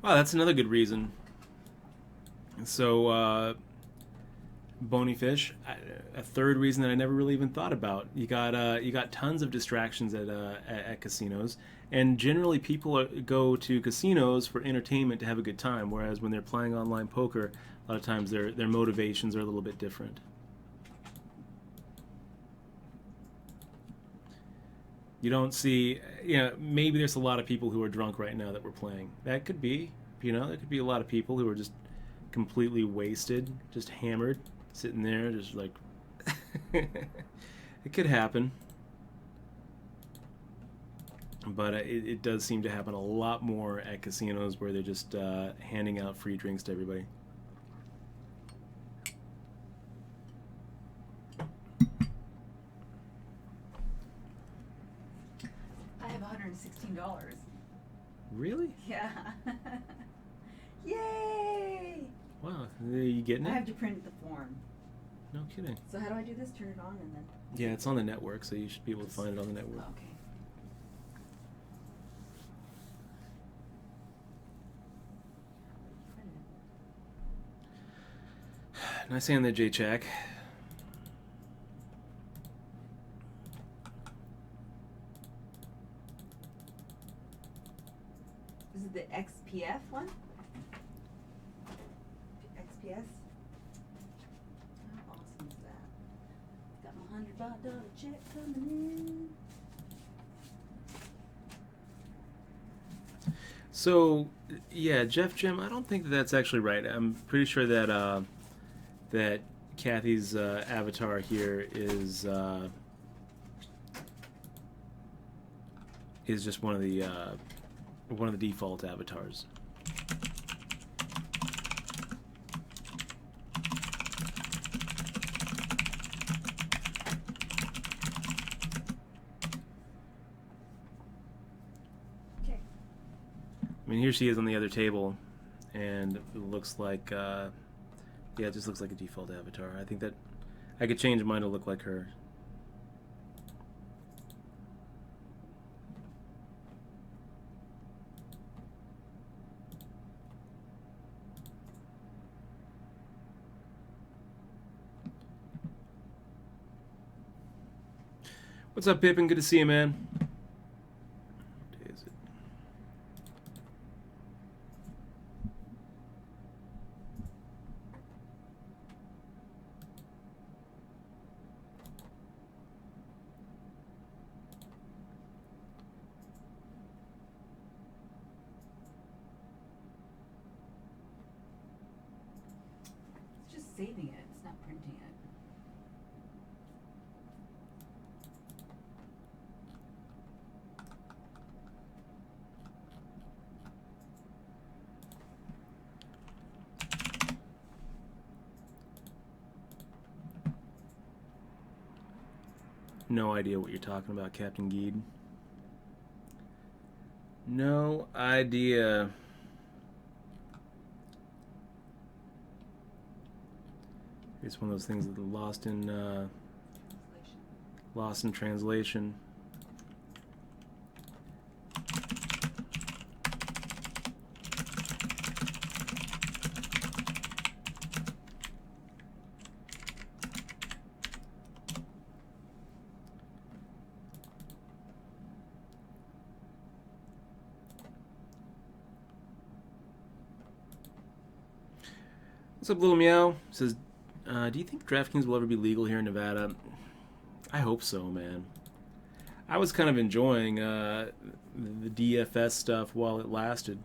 [SPEAKER 1] Wow, that's another good reason. So, Bony Fish, a third reason that I never really even thought about. You got tons of distractions at casinos, and generally people go to casinos for entertainment to have a good time. Whereas when they're playing online poker, a lot of times their motivations are a little bit different. You don't see, maybe there's a lot of people who are drunk right now that we're playing. That could be, You know, there could be a lot of people who are just completely wasted, just hammered, sitting there, just like... It could happen. But it does seem to happen a lot more at casinos where they're just handing out free drinks to everybody.
[SPEAKER 2] I have $116.
[SPEAKER 1] Really?
[SPEAKER 2] Yeah. Yay!
[SPEAKER 1] Wow, are you getting
[SPEAKER 2] I
[SPEAKER 1] it?
[SPEAKER 2] have to print the form.
[SPEAKER 1] No kidding.
[SPEAKER 2] So how do I do this? Turn it on and then...
[SPEAKER 1] Yeah, it's on the network, so you should be able to find it on the network.
[SPEAKER 2] Okay.
[SPEAKER 1] Nice hand there, J-Chack.
[SPEAKER 2] This is the XPF one? XPS? How awesome is that? Got my $100 check coming in.
[SPEAKER 1] So, yeah, Jeff Jim, I don't think that that's actually right. I'm pretty sure that that Kathy's avatar here is just one of the default avatars.
[SPEAKER 2] Okay.
[SPEAKER 1] I mean, here she is on the other table, and it looks like, yeah, it just looks like a default avatar. I think that I could change mine to look like her. What's up, Pippin? Good to see you, man. What day is it?
[SPEAKER 2] It's just saving it. It's not printing it.
[SPEAKER 1] No idea what you're talking about, Captain Geed. No idea. It's one of those things that are lost in translation. What's up, Little Meow? Says, do you think DraftKings will ever be legal here in Nevada? I hope so, man. I was kind of enjoying the DFS stuff while it lasted.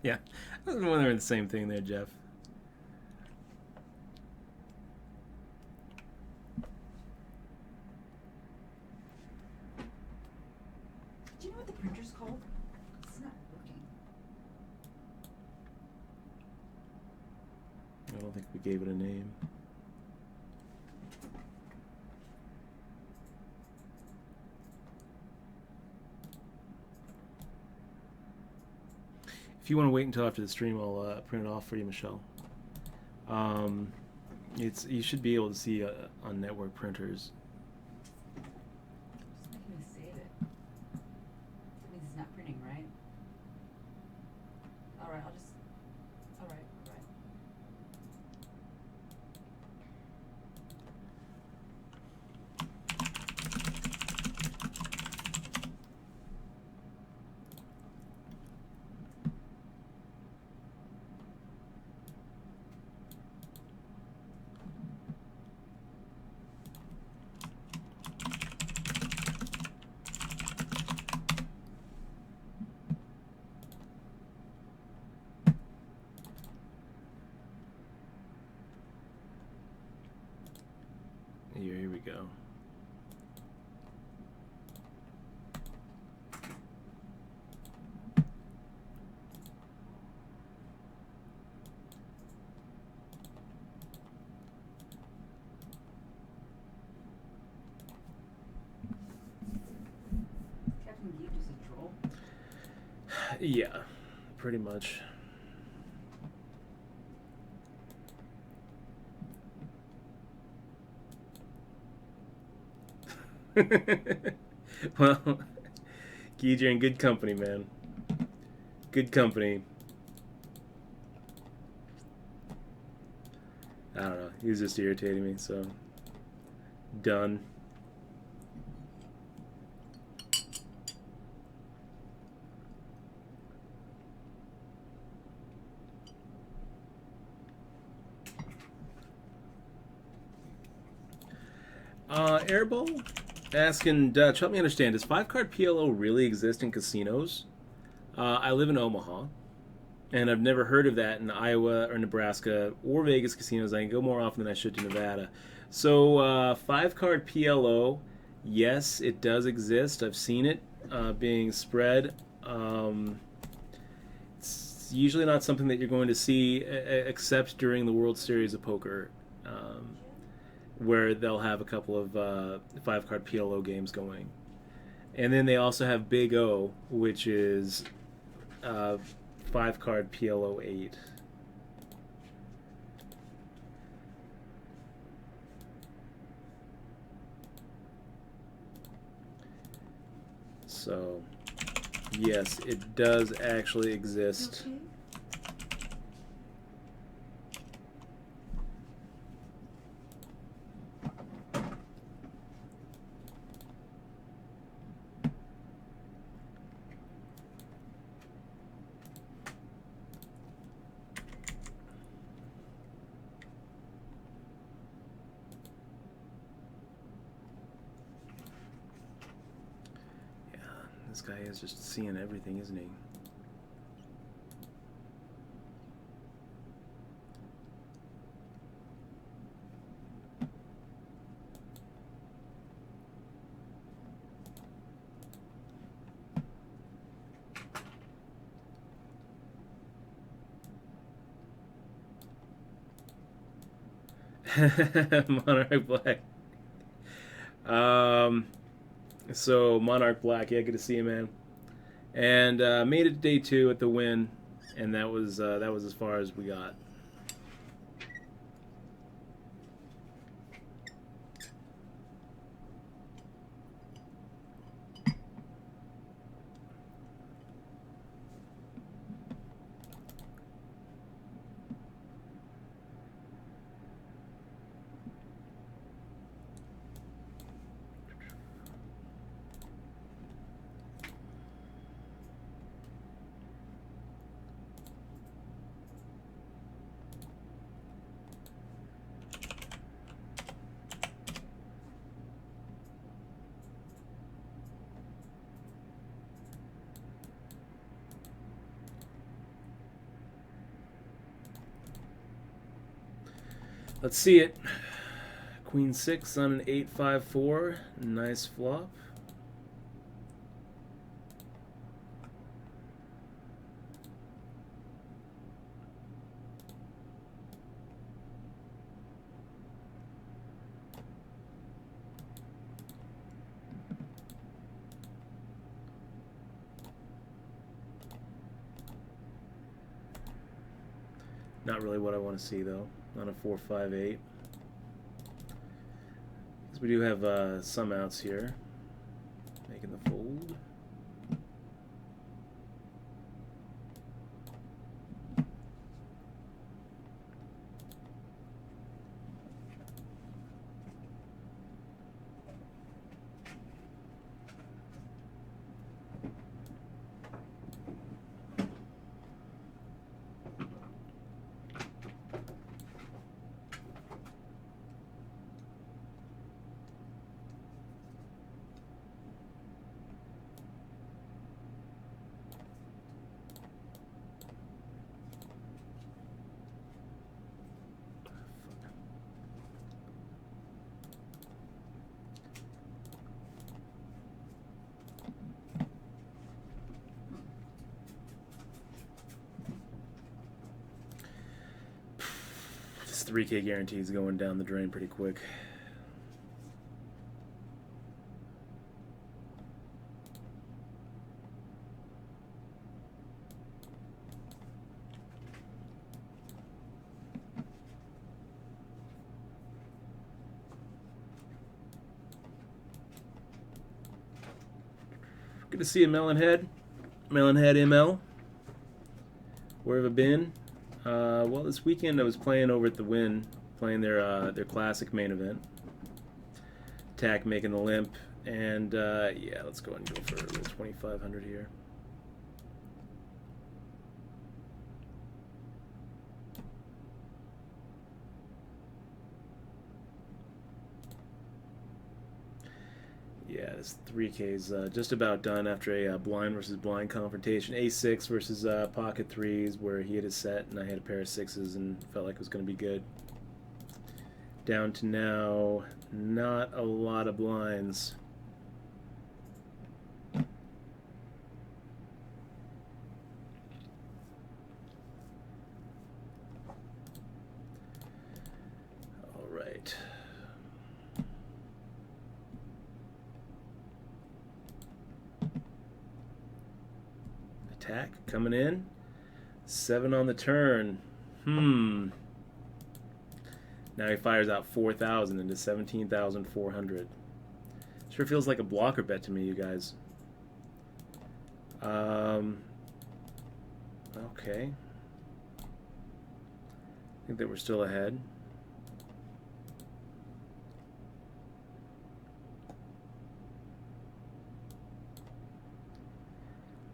[SPEAKER 1] Yeah, I was wondering the same thing there, Jeff.
[SPEAKER 2] Do you know what the printer's called? It's not working.
[SPEAKER 1] I don't think we gave it a name. If you want to wait until after the stream, I'll print it off for you, Michelle. You should be able to see on network printers.
[SPEAKER 2] Just making me save it. That means it's not printing, right? Alright, I'll just... Alright.
[SPEAKER 1] Yeah, pretty much. Well, Geej, you're in good company, man. Good company. I don't know. He was just irritating me, so done. Airball asking Dutch, help me understand, does 5-card PLO really exist in casinos? I live in Omaha, and I've never heard of that in Iowa or Nebraska or Vegas casinos. I can go more often than I should to Nevada. So 5-card PLO, yes, it does exist. I've seen it being spread. It's usually not something that you're going to see except during the World Series of Poker, where they'll have a couple of 5-card PLO games going. And then they also have Big O, which is 5-card PLO 8. So, yes, it does actually exist.
[SPEAKER 2] Okay.
[SPEAKER 1] This guy is just seeing everything, isn't he? Monarch Black. So Monarch Black, yeah, good to see you, man. And made it to day 2 at the win, and that was as far as we got. Let's see it. Queen 6 on an 8-5-4. Nice flop. Not really what I want to see, though. On a 4-5-8. Because we do have some outs here. Making the fold. This 3K guarantee is going down the drain pretty quick. Good to see you, Melonhead. Melonhead ML. Where have I been? Well, this weekend I was playing over at the Win, playing their classic main event. Tack making the limp, and yeah, let's go and go for a little 2,500 here. Yeah, this 3K's just about done after a blind versus blind confrontation. A6 versus pocket threes, where he had a set and I had a pair of sixes and felt like it was going to be good. Down to now, not a lot of blinds. All right. Attack coming in. 7 on the turn. Now he fires out 4,000 into 17,400. Sure feels like a blocker bet to me, you guys. Okay. I think that we're still ahead.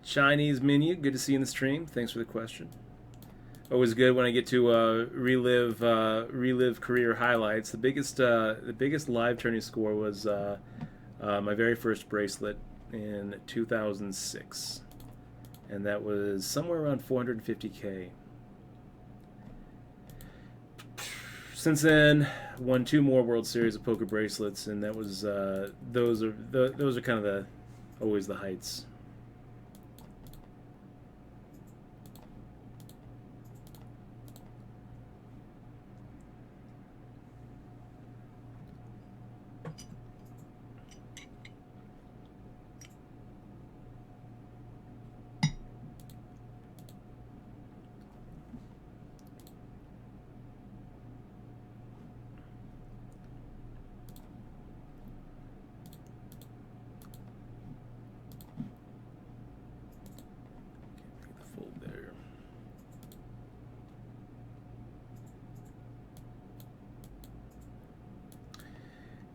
[SPEAKER 1] Chinese Menu, good to see you in the stream. Thanks for the question. Always good when I get to relive career highlights. The biggest live tourney score was my very first bracelet in 2006, and that was somewhere around 450K. Since then, won 2 more World Series of Poker bracelets, and that was those are kind of always the heights.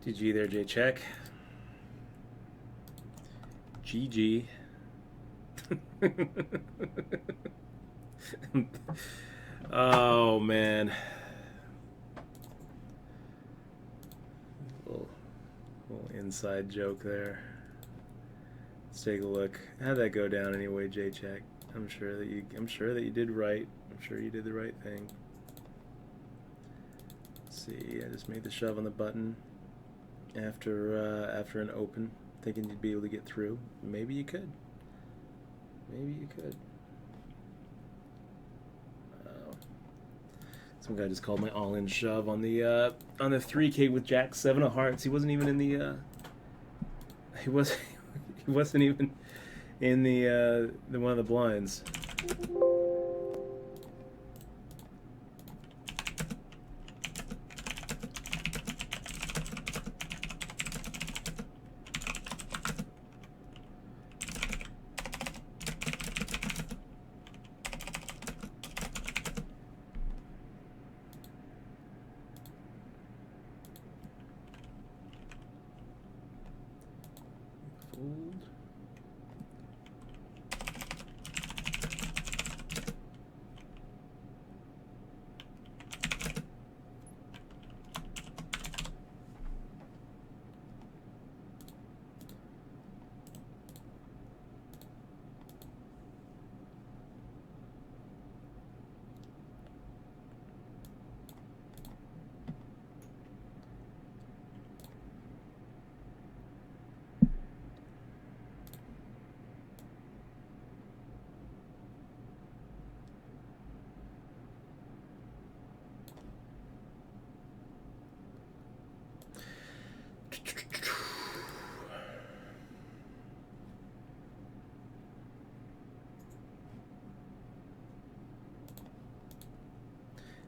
[SPEAKER 1] GG there, J-Check. GG. Oh, man. Little inside joke there. Let's take a look. How'd that go down anyway, J-Check? I'm sure that you did right. I'm sure you did the right thing. Let's see, I just made the shove on the button after an open, thinking you'd be able to get through. Maybe you could. Maybe you could. Some guy just called my all-in shove on the 3K with Jack 7 of hearts. He wasn't even in the he wasn't even in the one of the blinds.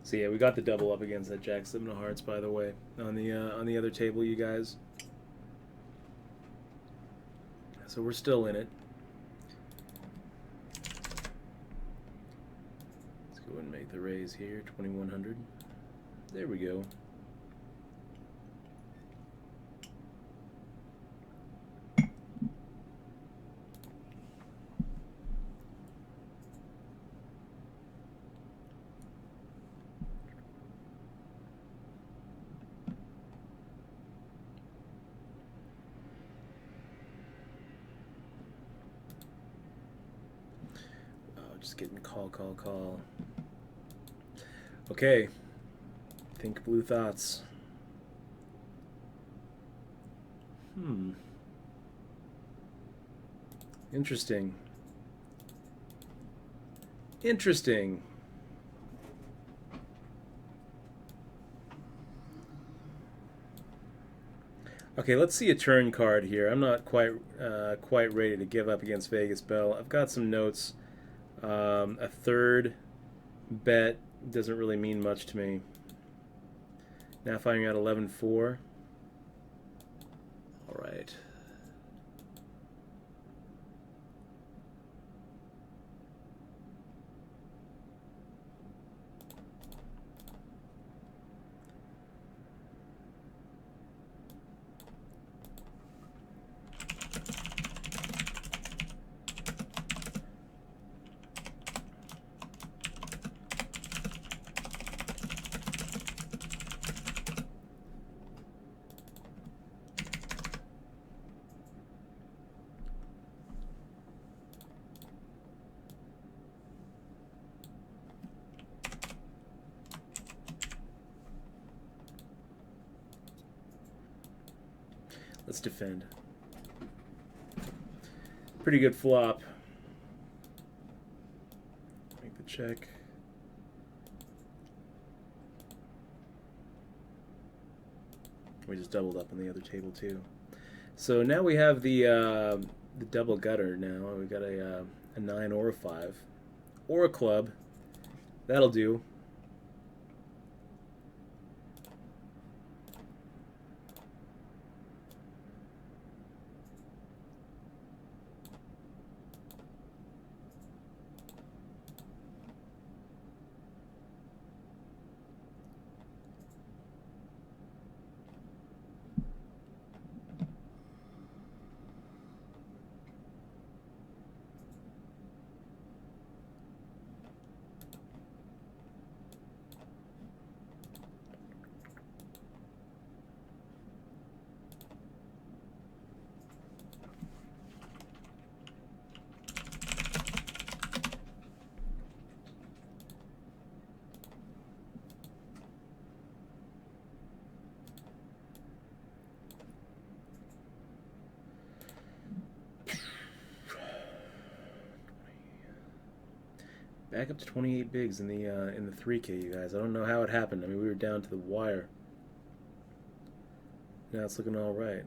[SPEAKER 1] So yeah, we got the double up against that Jack 7 of hearts, by the way, on the other table, you guys. So we're still in it. make the raise here, 2100. There we go. Just getting call. Okay. Think blue thoughts. Interesting. Okay, let's see a turn card here. I'm not quite ready to give up against Vegas Bell. I've got some notes. A third bet doesn't really mean much to me. Now firing out 11-4. All right. Let's defend. Pretty good flop. Make the check. We just doubled up on the other table too. So now we have the double gutter. Now we got a 9 or a 5 or a club. That'll do. Back up to 28 bigs in the 3K, you guys. I don't know how it happened. I mean, we were down to the wire. Now it's looking all right.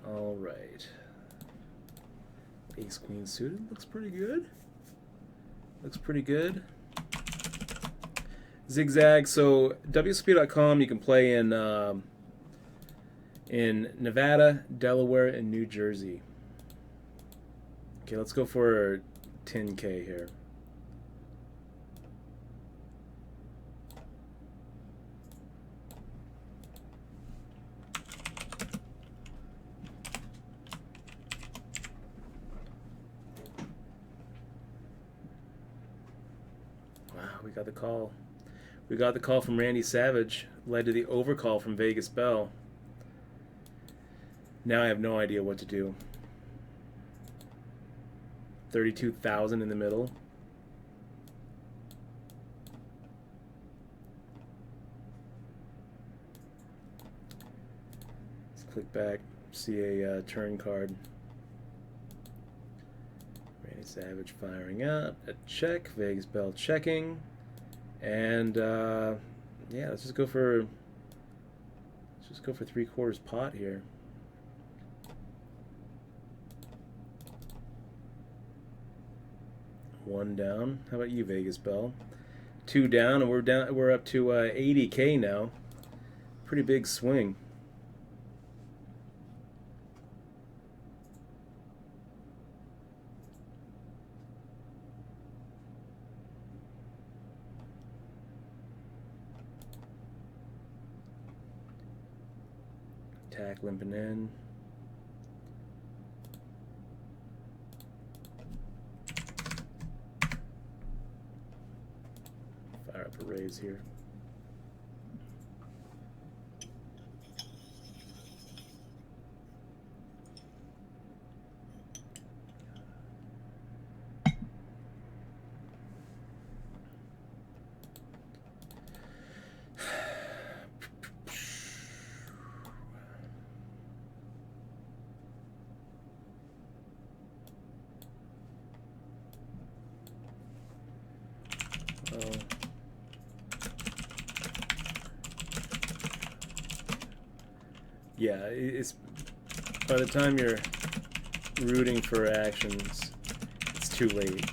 [SPEAKER 1] All right. Ace queen suited looks pretty good. Looks pretty good. Zigzag. So wsop.com, you can play in Nevada, Delaware, and New Jersey. Okay, let's go for 10K here. Wow, we got the call. We got the call from Randy Savage, led to the overcall from Vegas Bell. Now I have no idea what to do. 32,000 in the middle. Let's click back, see a turn card. Randy Savage firing up, a check, Vegas Bell checking, and yeah, let's just go for 3/4 pot here. One down. How about you, Vegas Bell? Two down, and we're up to 80K now. Pretty big swing. Attack limping in. Fire up a raise here. Yeah, it's by the time you're rooting for actions, it's too late.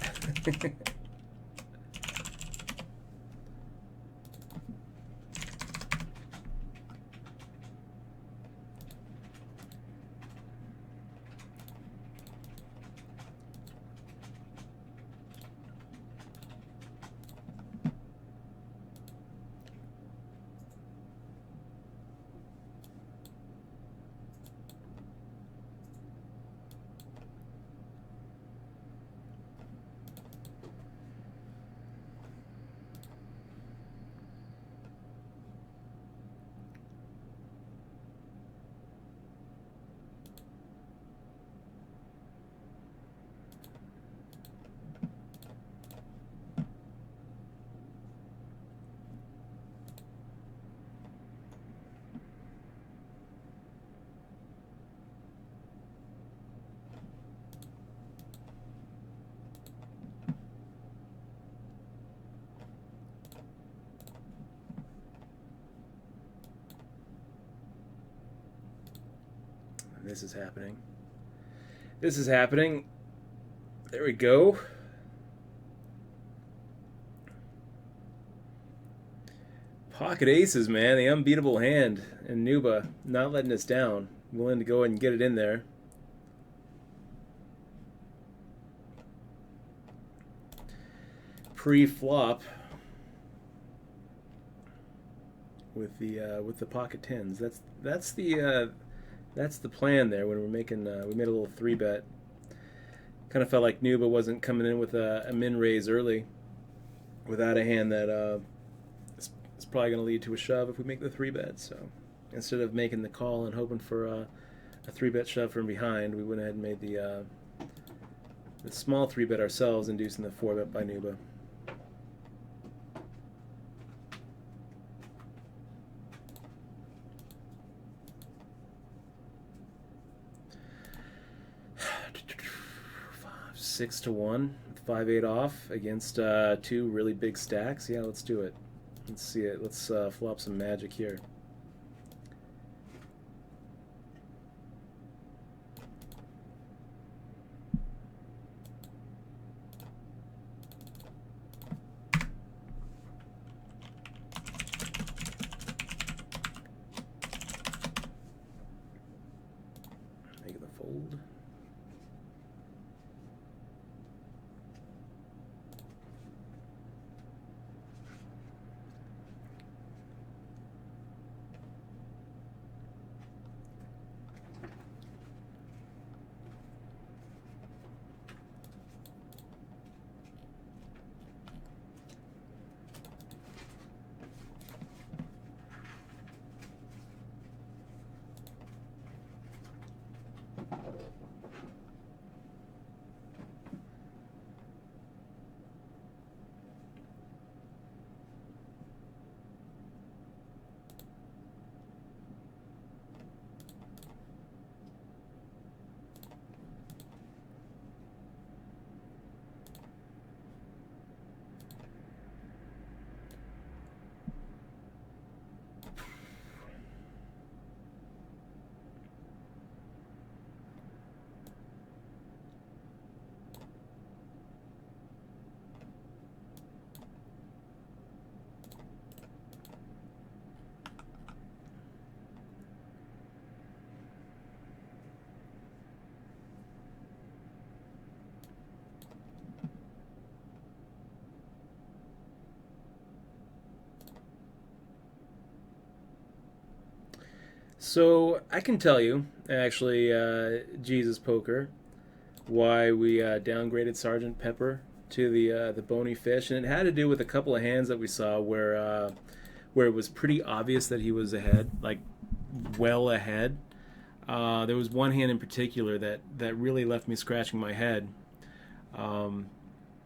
[SPEAKER 1] This is happening. This is happening. There we go. Pocket aces, man. The unbeatable hand. And Nuba not letting us down. Willing to go ahead and get it in there. Pre-flop with the pocket tens. That's the plan there when we're making. We made a little 3-bet. Kind of felt like Nuba wasn't coming in with a min raise early, without a hand that is probably going to lead to a shove if we make the 3-bet. So instead of making the call and hoping for a 3-bet shove from behind, we went ahead and made the small 3-bet ourselves, inducing the 4-bet by Nuba. Six to 1, 5-8 off against two really big stacks. Yeah, let's do it. Let's see it. Let's flop some magic here. fold. So I can tell you, actually, Jesus Poker, why we downgraded Sergeant Pepper to the bony fish, and it had to do with a couple of hands that we saw where it was pretty obvious that he was ahead, like well ahead. There was one hand in particular that really left me scratching my head.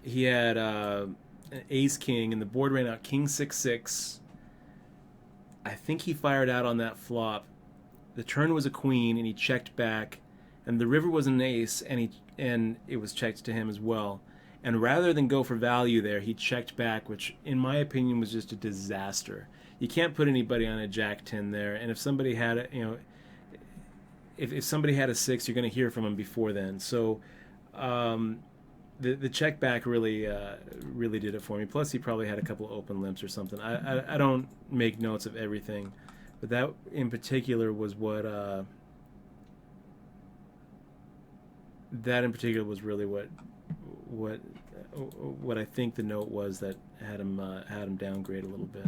[SPEAKER 1] He had an ace king, and the board ran out king 6-6. I think he fired out on that flop. The turn was a queen, and he checked back, and the river was an ace, and it was checked to him as well. And rather than go for value there, he checked back, which in my opinion was just a disaster. You can't put anybody on a jack-10 there, and if somebody had a, if somebody had a 6, you're going to hear from him before then. So the check back really did it for me. Plus, he probably had a couple of open limps or something. I don't make notes of everything, but that in particular was what really what I think the note was that had him downgrade a little bit.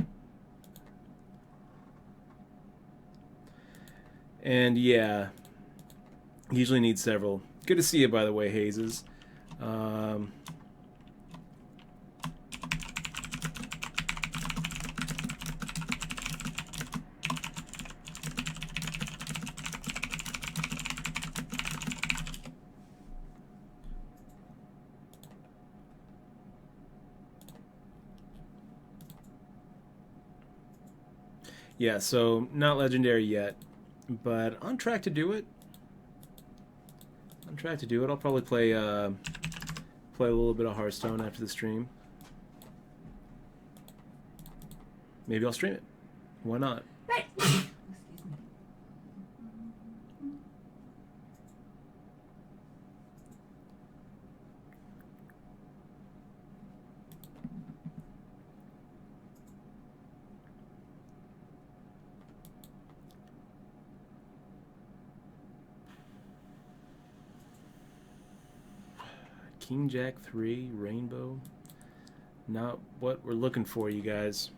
[SPEAKER 1] And yeah, usually need several. Good to see you, by the way, Hazes. Yeah, so not legendary yet, but on track to do it. I'll probably play a little bit of Hearthstone after the stream. Maybe I'll stream it. Why not?
[SPEAKER 2] Excuse me.
[SPEAKER 1] King Jack 3 Rainbow. Not what we're looking for, you guys.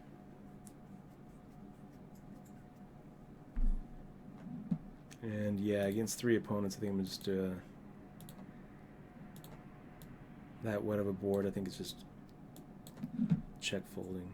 [SPEAKER 1] And yeah, against 3 opponents, I think I'm gonna just that wet of a board. I think it's just check folding.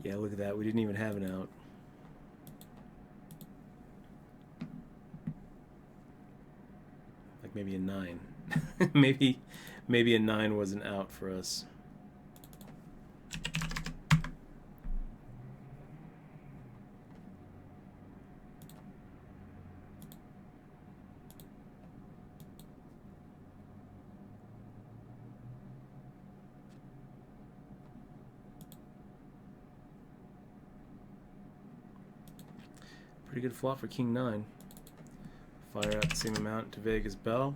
[SPEAKER 1] Yeah, look at that. We didn't even have an out. Like maybe a 9. maybe a 9 was an out for us. Pretty good flop for King 9. Fire out the same amount to Vegas Bell.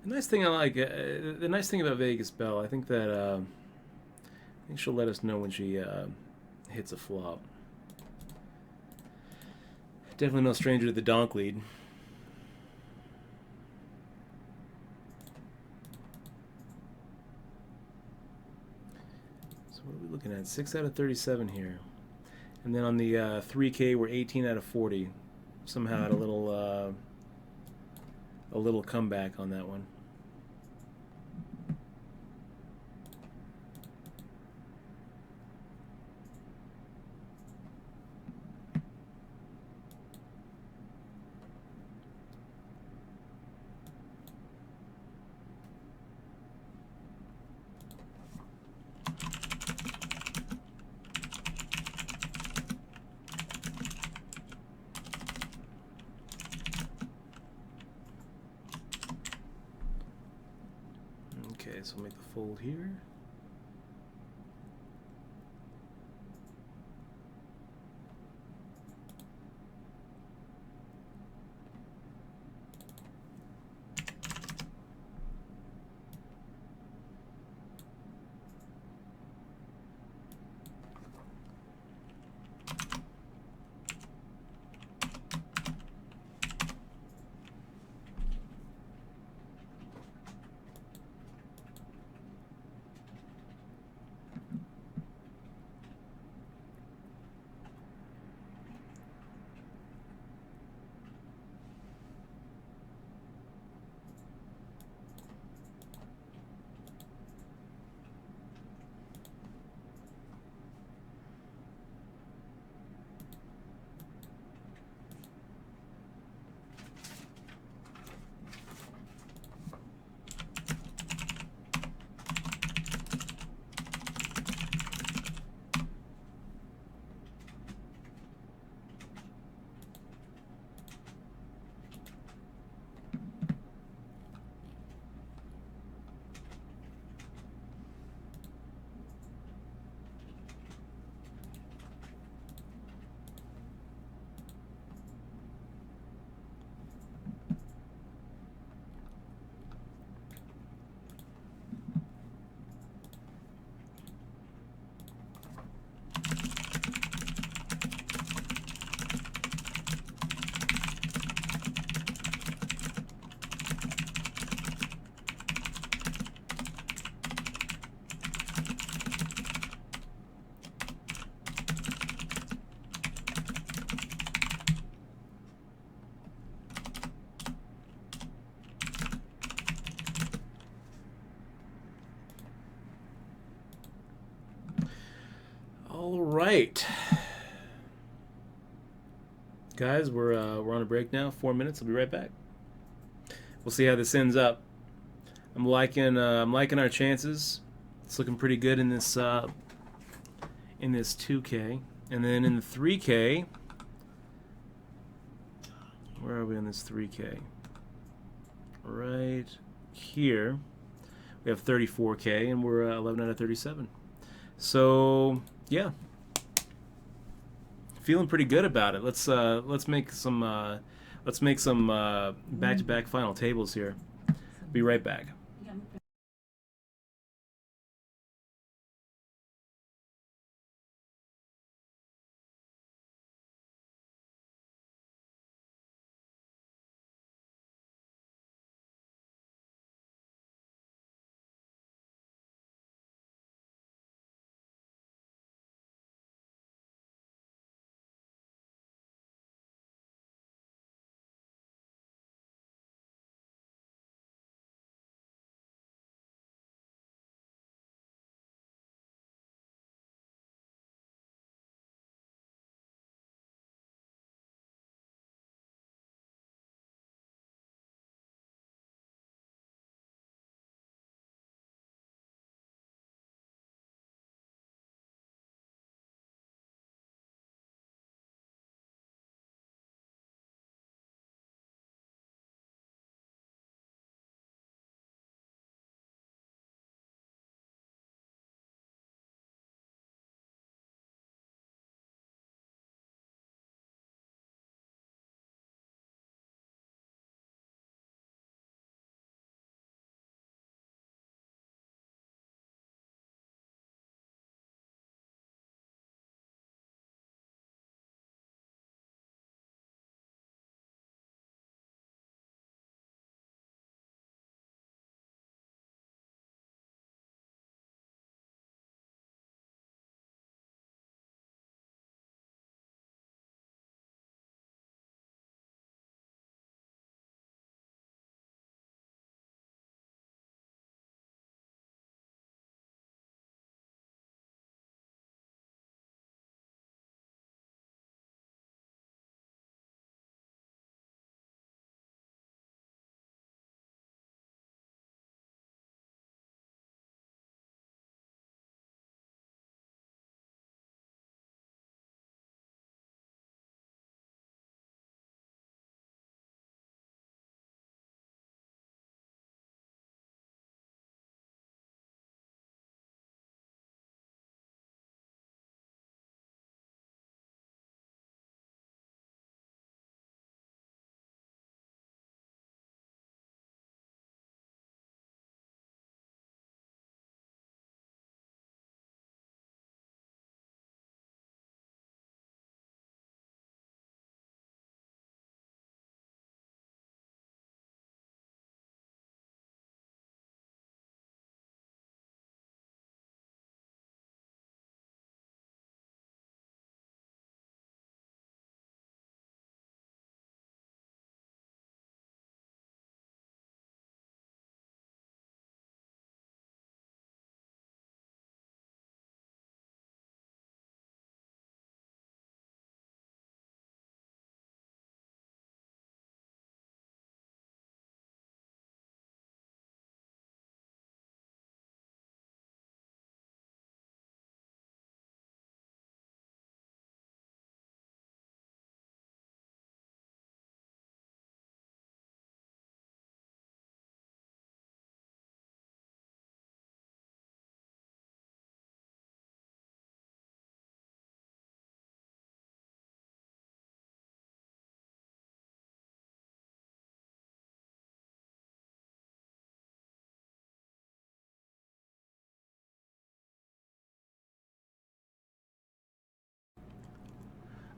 [SPEAKER 1] The nice thing I like, the nice thing about Vegas Bell, I think that I think she'll let us know when she hits a flop. Definitely no stranger to the donk lead. What are we looking at? 6 out of 37 here. And then on the 3K, we're 18 out of 40. Somehow had a little comeback on that one. Okay, so we'll make the fold here. All right, guys, we're on a break now. 4 minutes. I'll be right back. We'll see how this ends up. I'm liking our chances. It's looking pretty good in this 2K, and then in the 3K. Where are we on this 3K? Right here. We have 34K, and we're 11 out of 37. So yeah, feeling pretty good about it. Let's make some back-to-back final tables here. Be right back.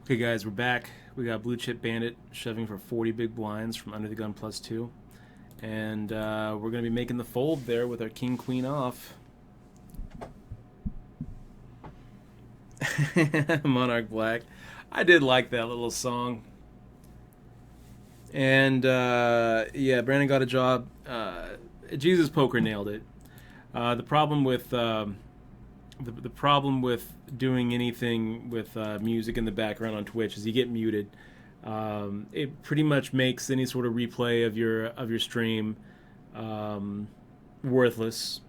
[SPEAKER 1] Okay, guys, we're back. We got Blue Chip Bandit shoving for 40 big blinds from Under the Gun +2. And we're going to be making the fold there with our King Queen off. Monarch Black. I did like that little song. And yeah, Brandon got a job. Jesus Poker nailed it. The problem with the problem with doing anything with music in the background on Twitch is you get muted. It pretty much makes any sort of replay of your stream worthless.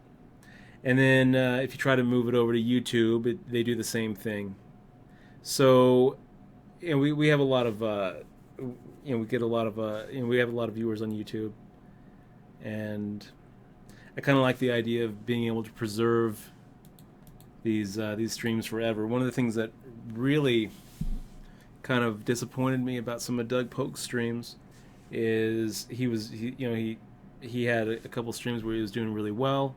[SPEAKER 1] And then if you try to move it over to YouTube, they do the same thing. So, we have a lot of we get a lot of we have a lot of viewers on YouTube, and I kind of like the idea of being able to preserve these streams forever. One of the things that really kind of disappointed me about some of Doug Polk's streams is he had a couple streams where he was doing really well,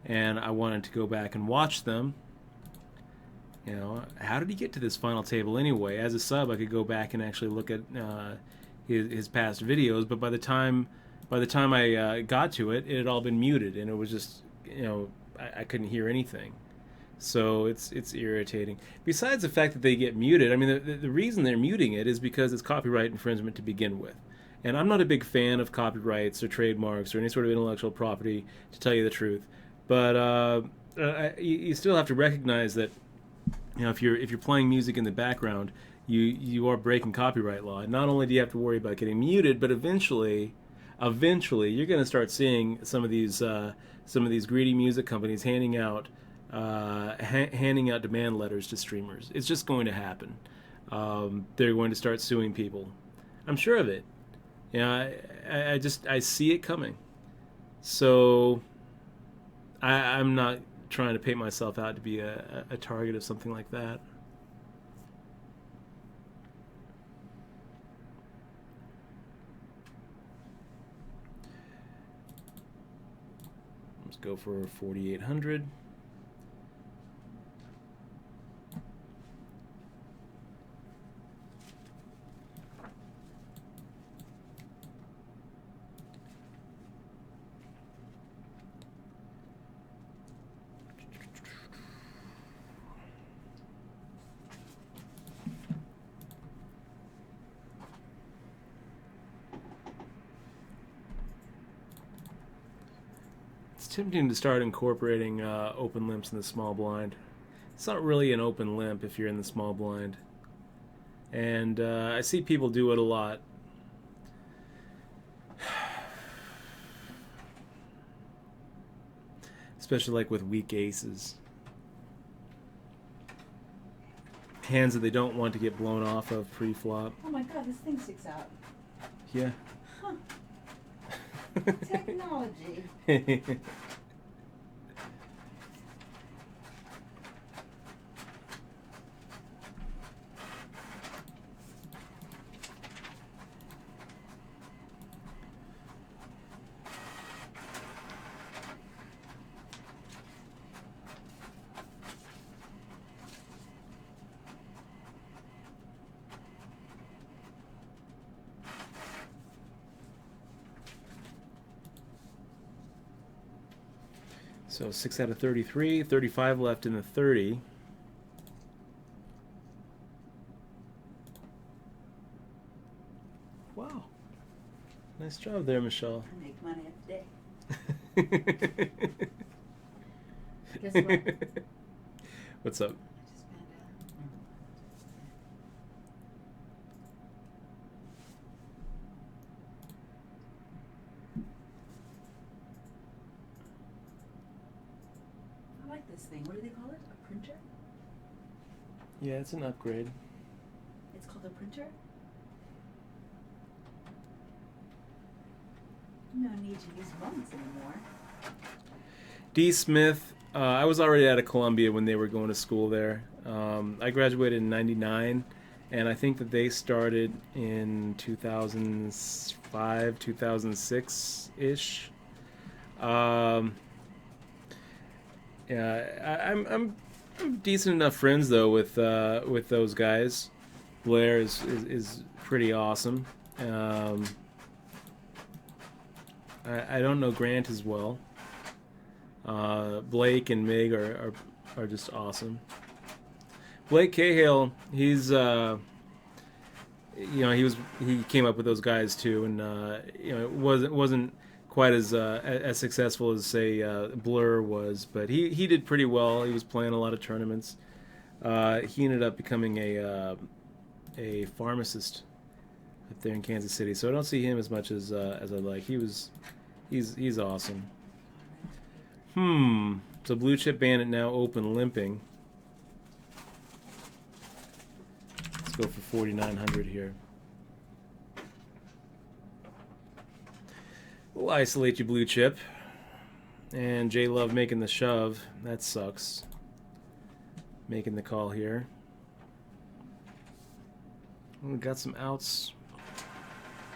[SPEAKER 1] and I wanted to go back and watch them. How did he get to this final table anyway? As a sub, I could go back and actually look at his past videos, but by the time I got to it, it had all been muted, and it was just I couldn't hear anything. So it's irritating. Besides the fact that they get muted, I mean the reason they're muting it is because it's copyright infringement to begin with. And I'm not a big fan of copyrights or trademarks or any sort of intellectual property, to tell you the truth. But you still have to recognize that if you're playing music in the background, you are breaking copyright law. And not only do you have to worry about getting muted, but eventually you're going to start seeing some of these greedy music companies handing out demand letters to streamers. It's just going to happen. They're going to start suing people. I'm sure of it. I see it coming. So I'm not trying to paint myself out to be a target of something like that. Let's go for 4,800. It's tempting to start incorporating open limps in the small blind. It's not really an open limp if you're in the small blind. And I see people do it a lot. Especially like with weak aces. Hands that they don't want to get blown off of pre-flop.
[SPEAKER 2] Oh my god, this thing sticks out.
[SPEAKER 1] Yeah.
[SPEAKER 2] Huh. Technology.
[SPEAKER 1] So 6 out of 33, 35 left in the 30. Wow. Nice job there, Michelle.
[SPEAKER 2] I make money every day. Guess what?
[SPEAKER 1] What's up?
[SPEAKER 2] I just found out. I like this thing. What do they call it? A printer?
[SPEAKER 1] Yeah, it's an upgrade.
[SPEAKER 2] It's called a printer? No need to use phones anymore.
[SPEAKER 1] D. Smith, I was already out of Columbia when they were going to school there. I graduated in 99, and I think that they started in 2005, 2006-ish. Yeah, I'm decent enough friends though with those guys. Blair is pretty awesome. I don't know Grant as well. Blake and Mig are just awesome. Blake Cahill, he's he came up with those guys too, and it wasn't quite as successful as say Blur was, but he did pretty well. He was playing a lot of tournaments. He ended up becoming a pharmacist up there in Kansas City, so I don't see him as much as I'd like. He's awesome. So Blue Chip Bandit now open limping. Let's go for 4,900 here. We'll isolate you, Blue Chip. And J Love making the shove. That sucks. Making the call here. We got some outs.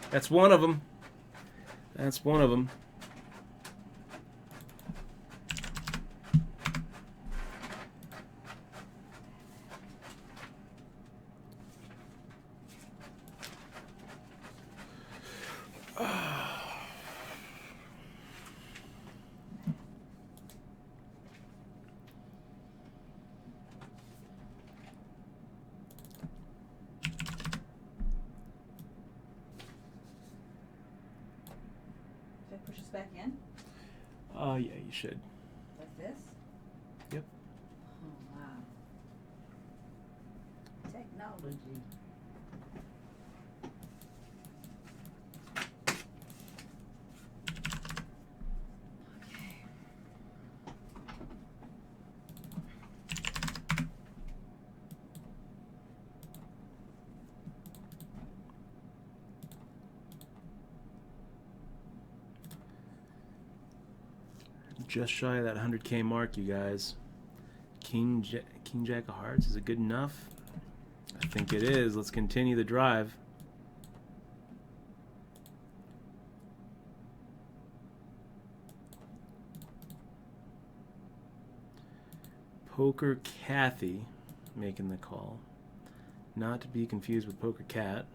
[SPEAKER 1] That's one of them. That's one of them.
[SPEAKER 2] Push us back in?
[SPEAKER 1] Yeah, you should.
[SPEAKER 2] Like this?
[SPEAKER 1] Yep.
[SPEAKER 2] Oh, wow. Technology. Okay.
[SPEAKER 1] Just shy of that 100K mark, you guys. King Jack of Hearts, is it good enough? I think it is. Let's continue the drive. Poker Kathy making the call. Not to be confused with Poker Cat.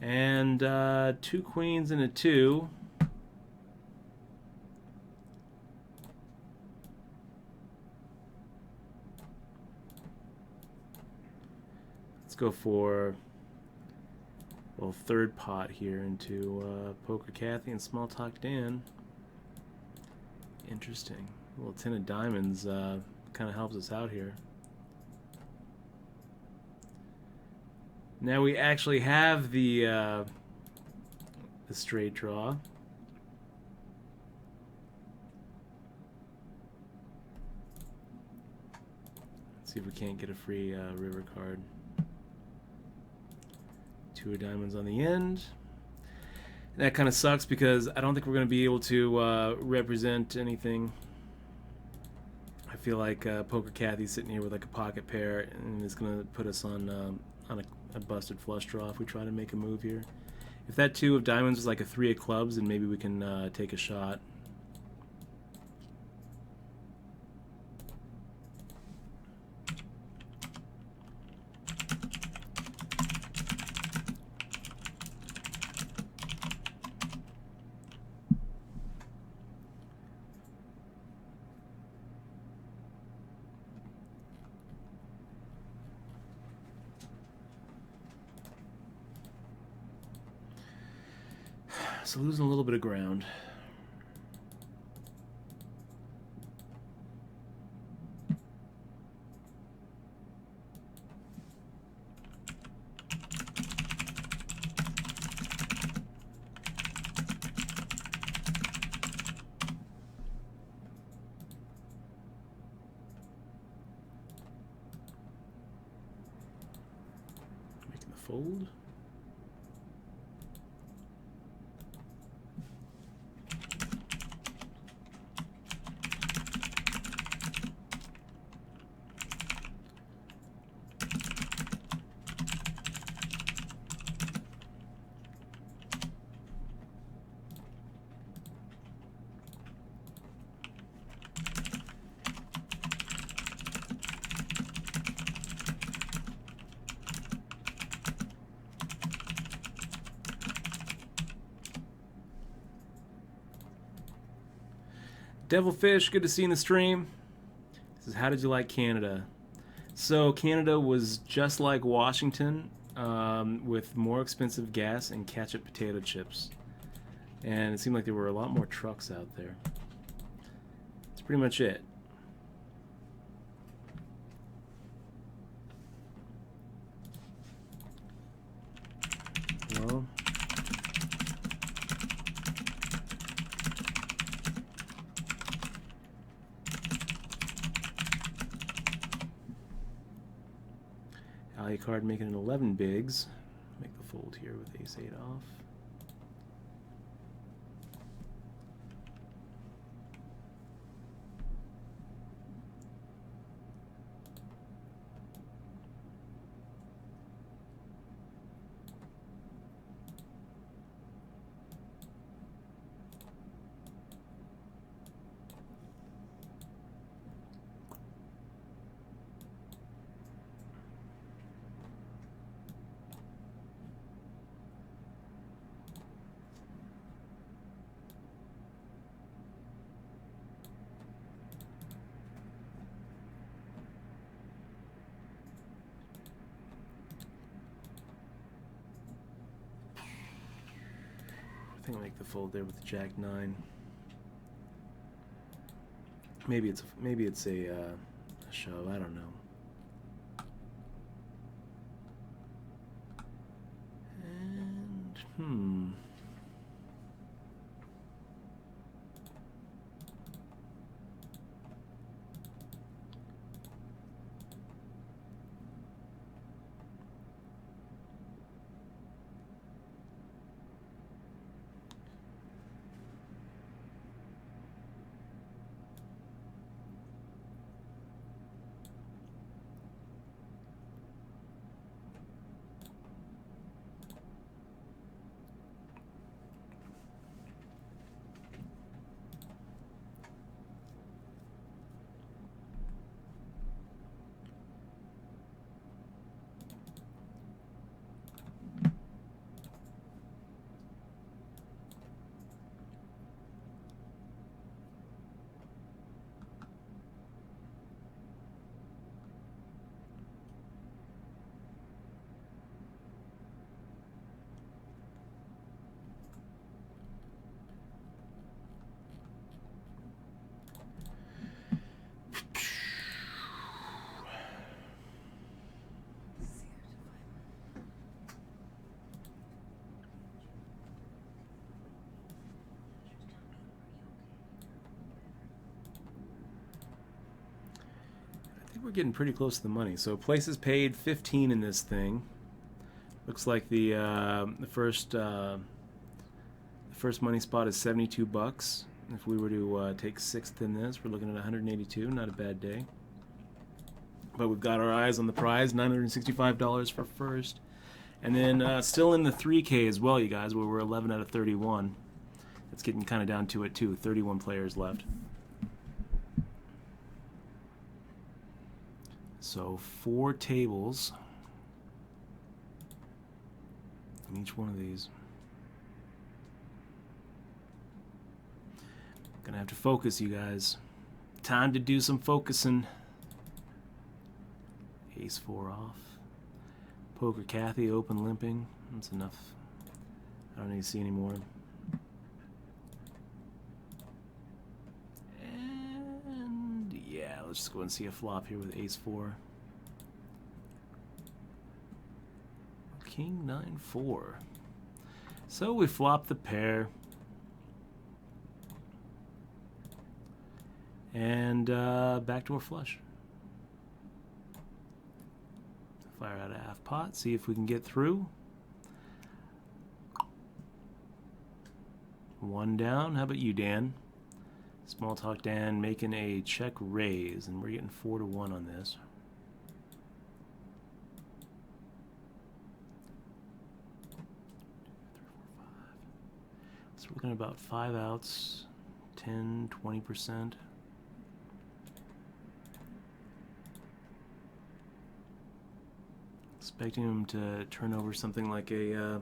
[SPEAKER 1] And 2 queens and a 2. Go for third pot here into Poker Kathy and Small Talk Dan. Interesting. A little 10 of diamonds kind of helps us out here. Now we actually have the straight draw. Let's see if we can't get a free river card. 2 of diamonds on the end. And that kind of sucks because I don't think we're going to be able to represent anything. I feel like Poker Kathy's sitting here with like a pocket pair, and it's going to put us on a busted flush draw if we try to make a move here. If that 2 of diamonds was like a 3 of clubs, then maybe we can take a shot. So losing a little bit of ground. Making the fold. Devilfish, good to see you in the stream. This is how did you like Canada? So Canada was just like Washington, with more expensive gas and ketchup potato chips. And it seemed like there were a lot more trucks out there. That's pretty much it. Well, Alley card making an 11 bigs. Make the fold here with ace-8 off. I think I'll make the fold there with the Jack-9. Maybe it's a shove. I don't know. And I think we're getting pretty close to the money. So places paid 15 in this thing. Looks like the first money spot is 72 bucks. If we were to take sixth in this, we're looking at 182. Not a bad day. But we've got our eyes on the prize, $965 for first. And then still in the 3K as well, you guys, where we're 11 out of 31. It's getting kind of down to it, too. 31 players left. So 4 tables in each one of these. Gonna have to focus, you guys. Time to do some focusing. Ace-4 off. Poker Kathy open limping. That's enough. I don't need to see any more. And yeah, let's just go and see a flop here with Ace-4. King-9-4. So we flop the pair. And backdoor flush. Fire out a half pot, see if we can get through. 1 down. How about you, Dan? Small talk Dan making a check raise, and we're getting 4-1 on this. So we're looking at about 5 outs, 10, 20%. Expecting him to turn over something like a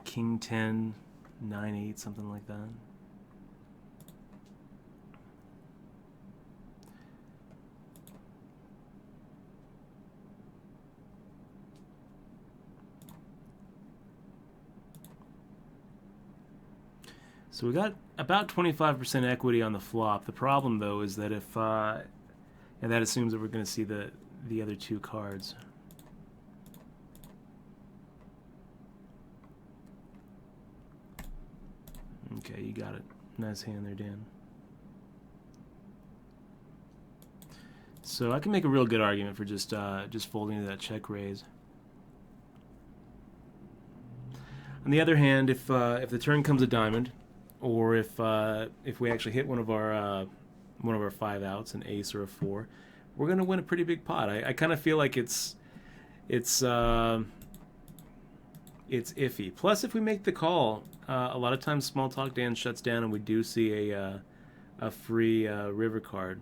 [SPEAKER 1] King 10, 9-8, something like that. So we got about 25% equity on the flop. The problem, though, is that if and that assumes that we're going to see the other two cards. Okay, you got it. Nice hand there, Dan. So I can make a real good argument for just folding to that check raise. On the other hand, if the turn comes a diamond, or if we actually hit one of our 5 outs, an ace or a 4, we're gonna win a pretty big pot. I kind of feel like it's iffy. Plus, if we make the call, a lot of times Small Talk Dan shuts down, and we do see a free river card.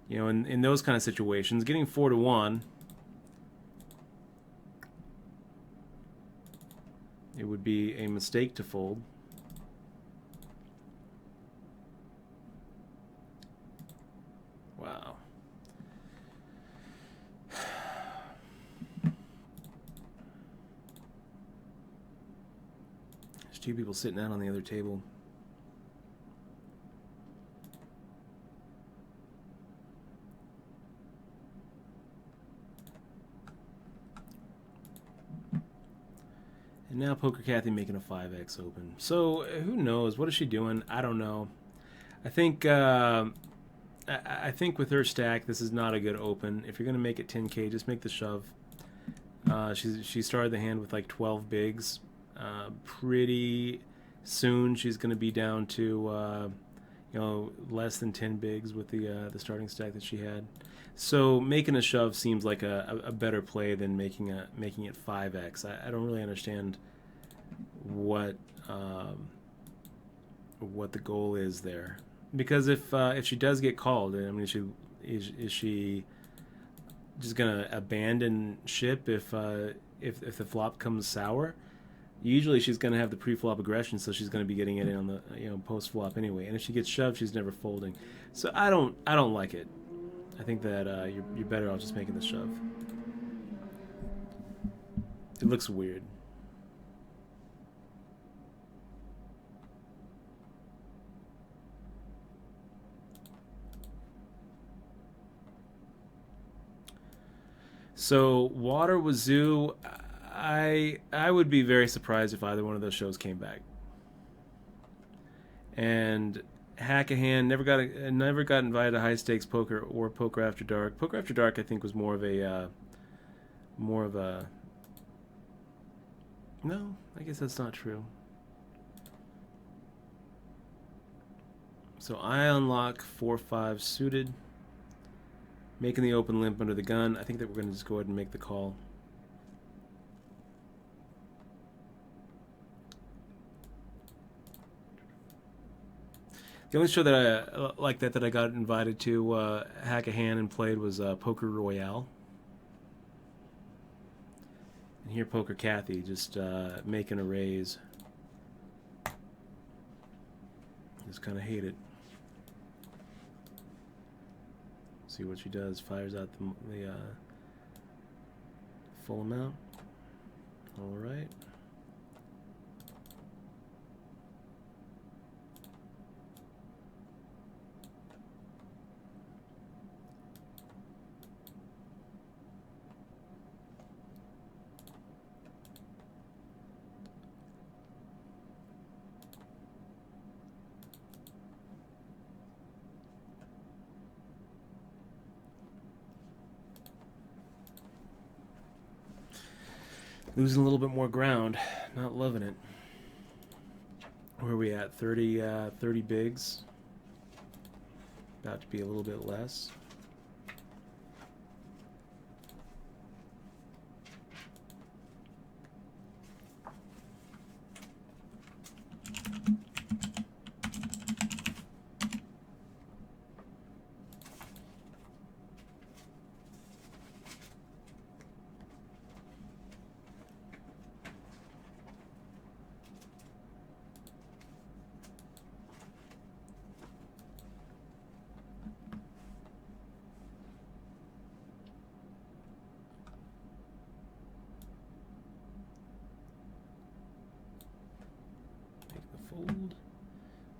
[SPEAKER 1] You know, in those kind of situations, getting 4-1, it would be a mistake to fold. Wow. There's 2 people sitting out on the other table. And now Poker Kathy making a 5x open. So who knows? What is she doing? I don't know. I think with her stack, this is not a good open. If you're gonna make it 10K, just make the shove. She started the hand with like 12 bigs. Pretty soon she's gonna be down to less than 10 bigs with the starting stack that she had. So making a shove seems like a better play than making it 5x. I don't really understand what the goal is there, because if she does get called, I mean, is she just gonna abandon ship if the flop comes sour? Usually she's gonna have the pre-flop aggression, so she's gonna be getting it in on the post-flop anyway. And if she gets shoved, she's never folding. So I don't like it. I think that you're better off just making the shove. It looks weird. So Water Wazoo, I would be very surprised if either one of those shows came back. And Hack a Hand never got invited to High Stakes Poker or Poker After Dark. Poker After Dark, I think, was more of a no, I guess that's not true. So I unlock 4-5 suited, making the open limp under the gun. I think that we're going to just go ahead and make the call. The only show that I like that I got invited to Hack a Hand and played was Poker Royale. And here Poker Kathy just making a raise. Just kind of hate it. See what she does. Fires out the full amount. All right. Losing a little bit more ground. Not loving it. Where are we at? 30 bigs. About to be a little bit less.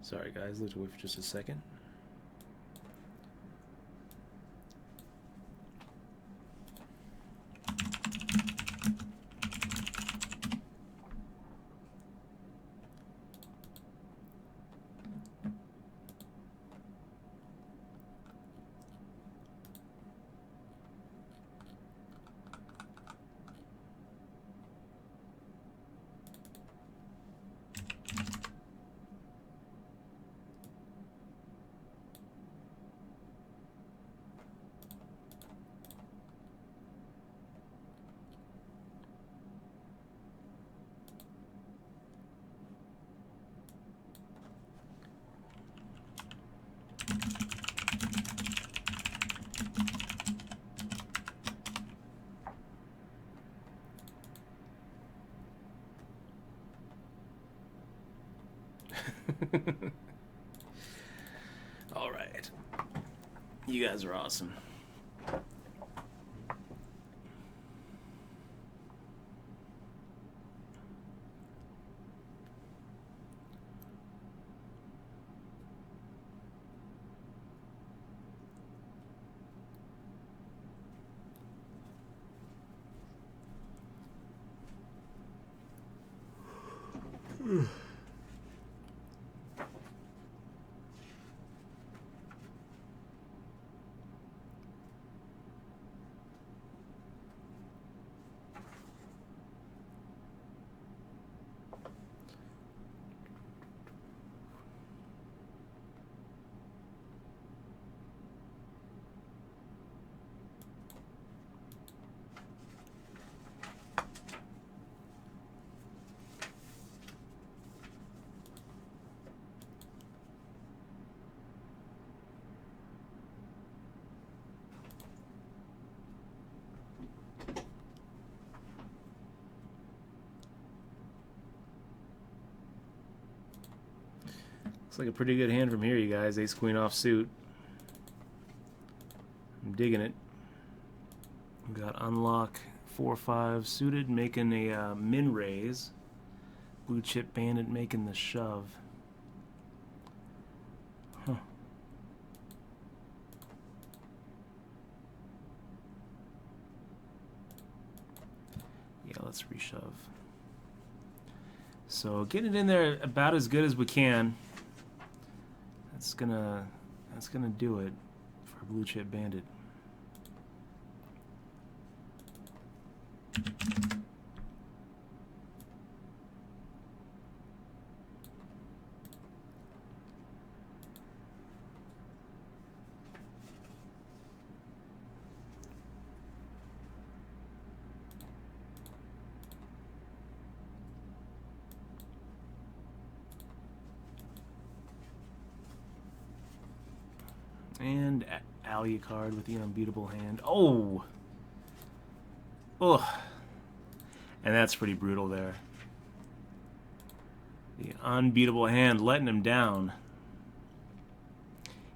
[SPEAKER 1] Sorry, guys. Let's wait for just a second. All right. You guys are awesome. Looks like a pretty good hand from here, you guys. Ace queen off suit. I'm digging it. We got unlock 4-5 suited, making a min raise. Blue chip bandit making the shove. Huh. Yeah, let's reshove. So getting it in there about as good as we can. That's gonna do it for Blue Chip Bandit. And Alucard with the unbeatable hand. Oh! Ugh. And that's pretty brutal there. The unbeatable hand letting him down.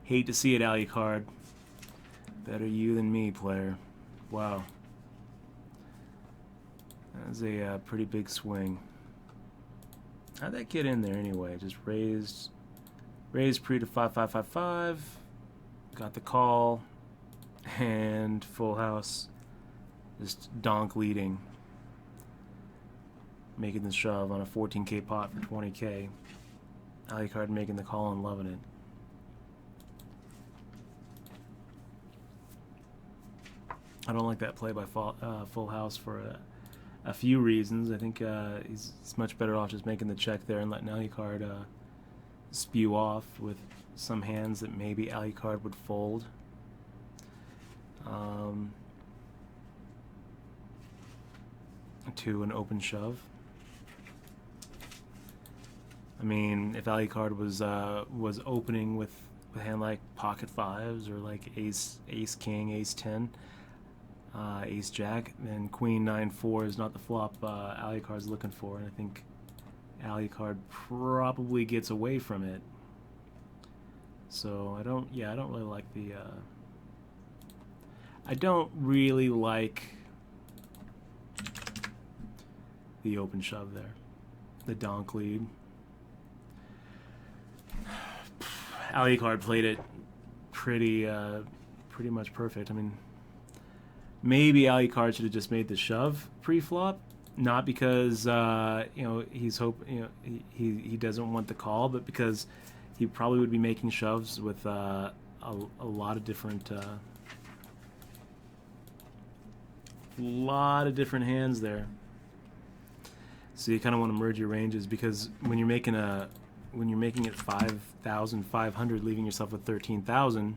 [SPEAKER 1] Hate to see it, Alucard. Better you than me, player. Wow. That was a pretty big swing. How'd that get in there anyway? Just raised pre to 5-5-5-5. Got the call, and full house, just donk leading, making the shove on a 14k pot for 20k. Alucard making the call and loving it. I don't like that play by full house for a few reasons. I think he's much better off just making the check there and letting Alucard spew off with some hands that maybe Alucard would fold. To an open shove. I mean, if Alucard was opening with a hand like pocket fives or like ace king, ace 10, ace jack, then queen 9-4 is not the flop Alucard's looking for, and I think Alucard probably gets away from it. So I don't really like the I don't really like the open shove there. The donk lead. Alucard played it pretty much perfect. I mean, maybe Alucard should have just made the shove pre-flop, not because he doesn't want the call, but because he probably would be making shoves with a lot of different hands there. So you kind of want to merge your ranges, because when you're making it 5,500, leaving yourself with 13,000,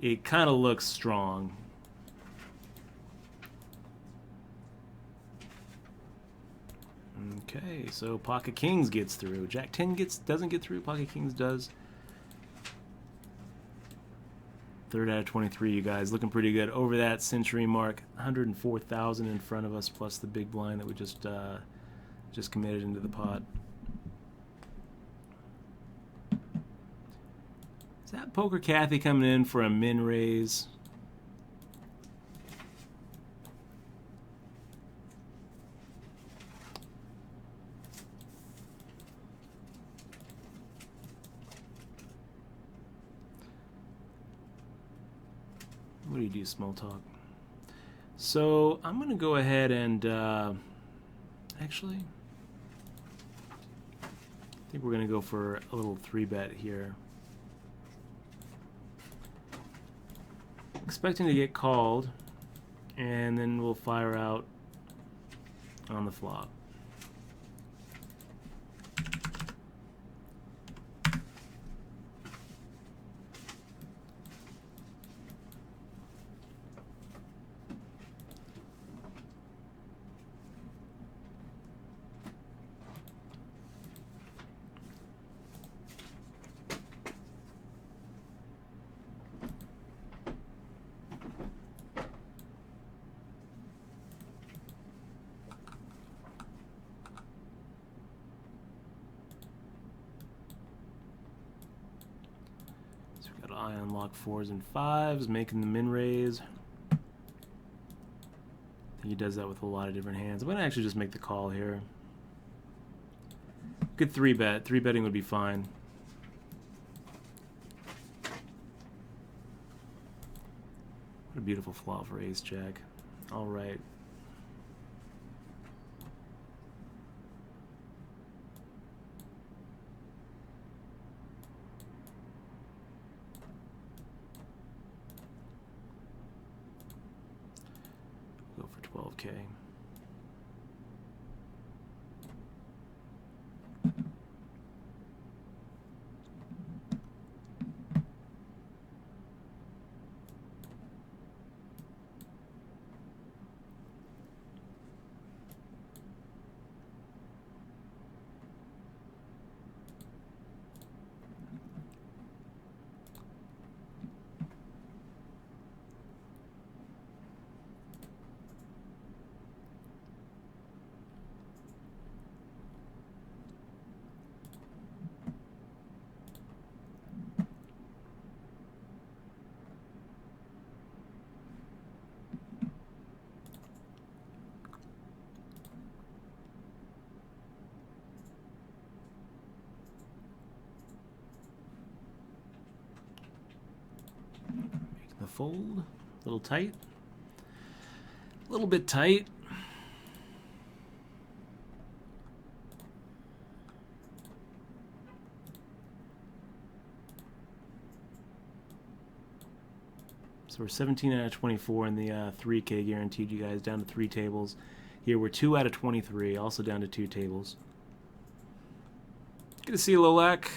[SPEAKER 1] it kind of looks strong. Okay, so Pocket Kings gets through. Jack 10 doesn't get through. Pocket Kings does. 3rd out of 23, you guys. Looking pretty good. Over that century mark. 104,000 in front of us, plus the big blind that we just committed into the pot. Is that Poker Kathy coming in for a min raise? What do you do, small talk? So I'm going to go ahead and actually, I think we're going to go for a little 3-bet here. Expecting to get called, and then we'll fire out on the flop. Eye on lock 4s and 5s, making the min raise. I think he does that with a lot of different hands. I'm going to actually just make the call here. Good 3-bet. 3-betting would be fine. What a beautiful flop for ace jack. All right. Go for 12K. The fold, a little tight, a little bit tight. So we're 17 out of 24 in the 3K guaranteed, you guys, down to 3 tables. Here we're 2 out of 23, also down to 2 tables. Good to see you, Lolak.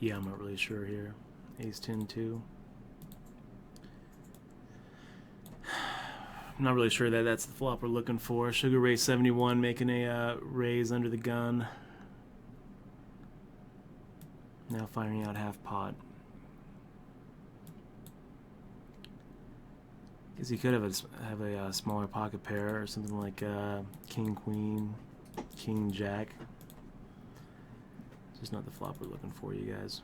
[SPEAKER 1] Yeah, I'm not really sure here. Ace 10 2. I'm not really sure that that's the flop we're looking for. Sugar Ray 71 making a raise under the gun. Now firing out half pot. Guess he could have a smaller pocket pair or something like King Queen, King Jack. Just not the flop we're looking for, you guys.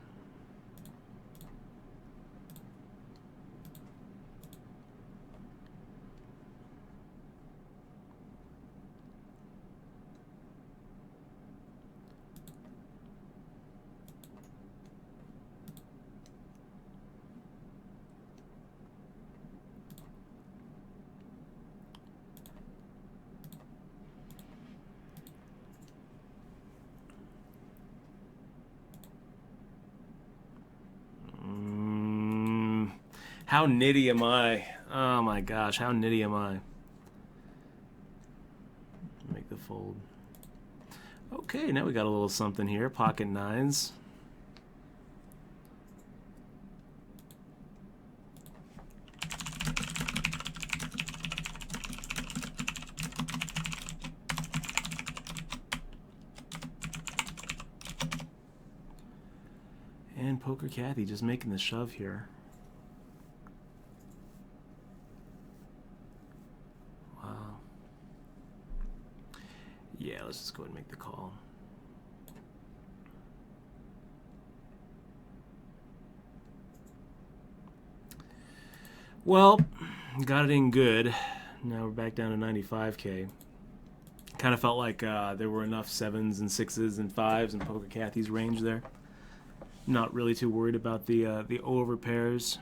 [SPEAKER 1] How nitty am I? Oh my gosh, how nitty am I? Make the fold. Okay, now we got a little something here. Pocket nines. And Poker Kathy just making the shove here. Yeah, let's just go ahead and make the call. Well, got it in good. Now we're back down to 95K. Kind of felt like there were enough 7s and 6s and 5s in Poker Kathy's range there. Not really too worried about the over pairs.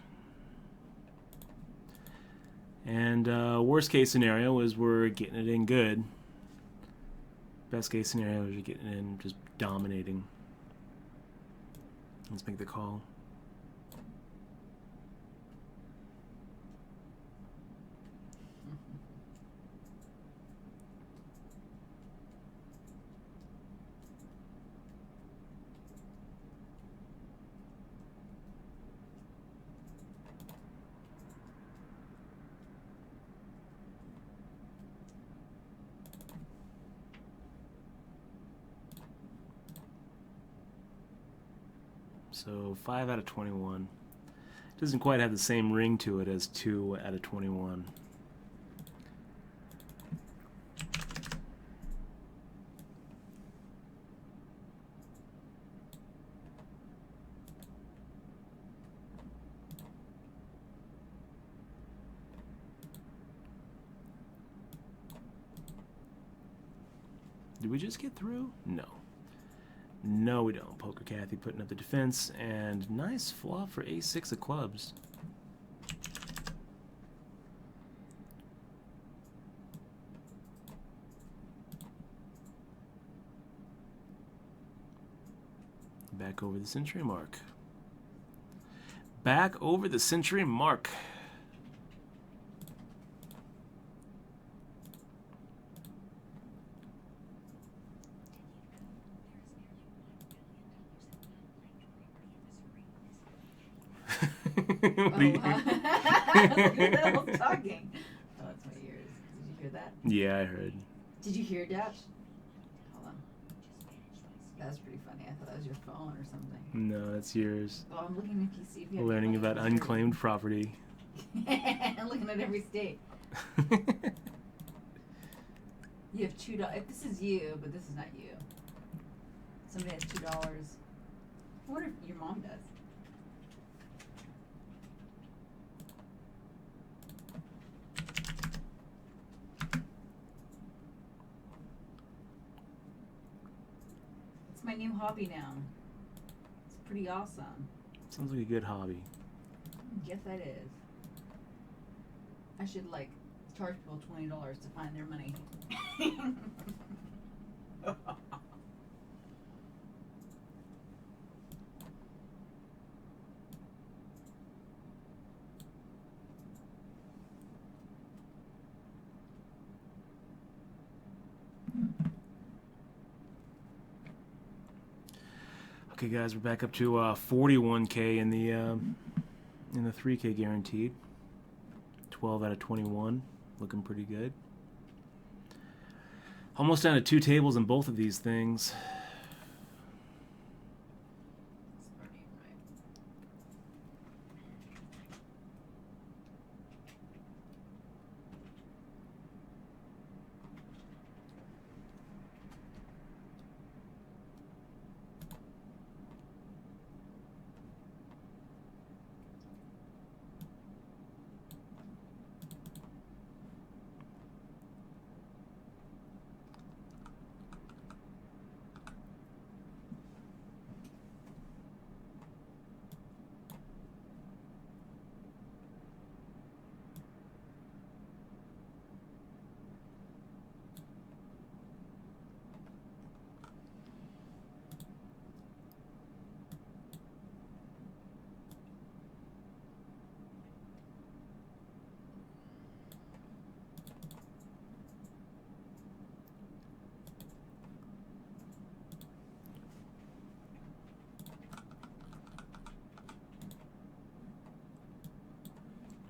[SPEAKER 1] And worst case scenario is we're getting it in good. Best case scenario is you're getting in, just dominating. Let's make the call. So 5 out of 21. Doesn't quite have the same ring to it as 2 out of 21. Did we just get through? No. No, we don't. Poker Kathy putting up the defense, and nice flop for ace-6 of clubs. Back over the century mark. Back over the century mark.
[SPEAKER 2] Oh, wow. Who the hell's talking? Oh, that's my ears. Did you hear that?
[SPEAKER 1] Yeah, I heard.
[SPEAKER 2] Did you hear Dash? Hold on. That was pretty funny. I thought that was your phone or something.
[SPEAKER 1] No, that's yours.
[SPEAKER 2] Oh, I'm looking if you see if you have
[SPEAKER 1] Learning
[SPEAKER 2] money
[SPEAKER 1] about
[SPEAKER 2] in the
[SPEAKER 1] unclaimed property.
[SPEAKER 2] I'm looking at every state. You have $2. If this is you, but this is not you. Somebody has $2. I wonder if your mom does. It's my new hobby now. It's pretty awesome.
[SPEAKER 1] Sounds like a good hobby.
[SPEAKER 2] Yes, that is. I should like charge people $20 to find their money.
[SPEAKER 1] Okay, guys, we're back up to 41K in the 3K guaranteed. 12 out of 21, looking pretty good. Almost down to 2 tables in both of these things.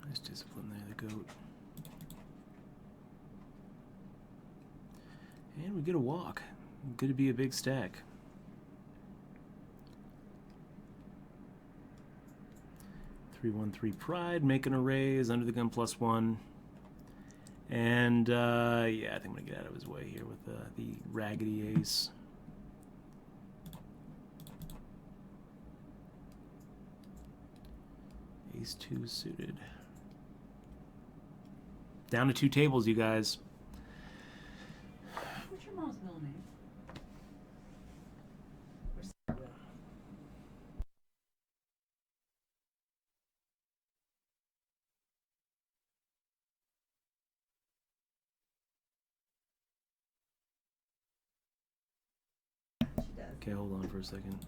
[SPEAKER 1] Nice discipline there, the goat. And we get a walk. Good to be a big stack. $313 Pride, making a raise, under the gun +1. And, yeah, I think I'm going to get out of his way here with the Raggedy Ace. Ace 2 suited. Down to 2 tables, you guys.
[SPEAKER 2] What's your mom's middle name? She does.
[SPEAKER 1] Okay, hold on for a second.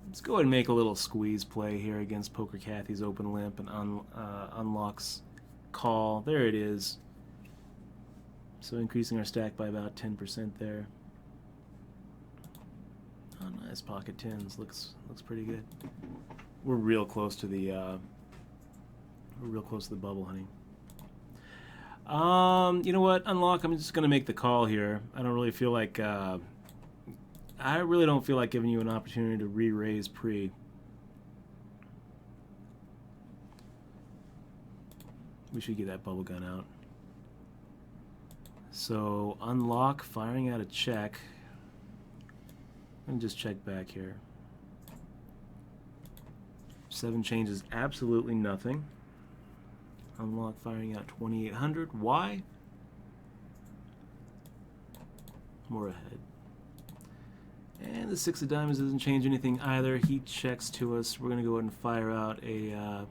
[SPEAKER 1] Let's go ahead and make a little squeeze play here against Poker Kathy's open limp and unlocks call. There it is. So increasing our stack by about 10% there. Oh, nice pocket tens. Looks pretty good. We're real close to the bubble, honey. You know what? Unlock. I'm just gonna make the call here. I don't really feel like. I really don't feel like giving you an opportunity to re-raise pre. We should get that bubble gun out. So unlock, firing out a check. And just check back here. 7 changes absolutely nothing. Unlock, firing out 2800. Why? More ahead. And the 6 of diamonds doesn't change anything either. He checks to us. We're going to go ahead and fire out a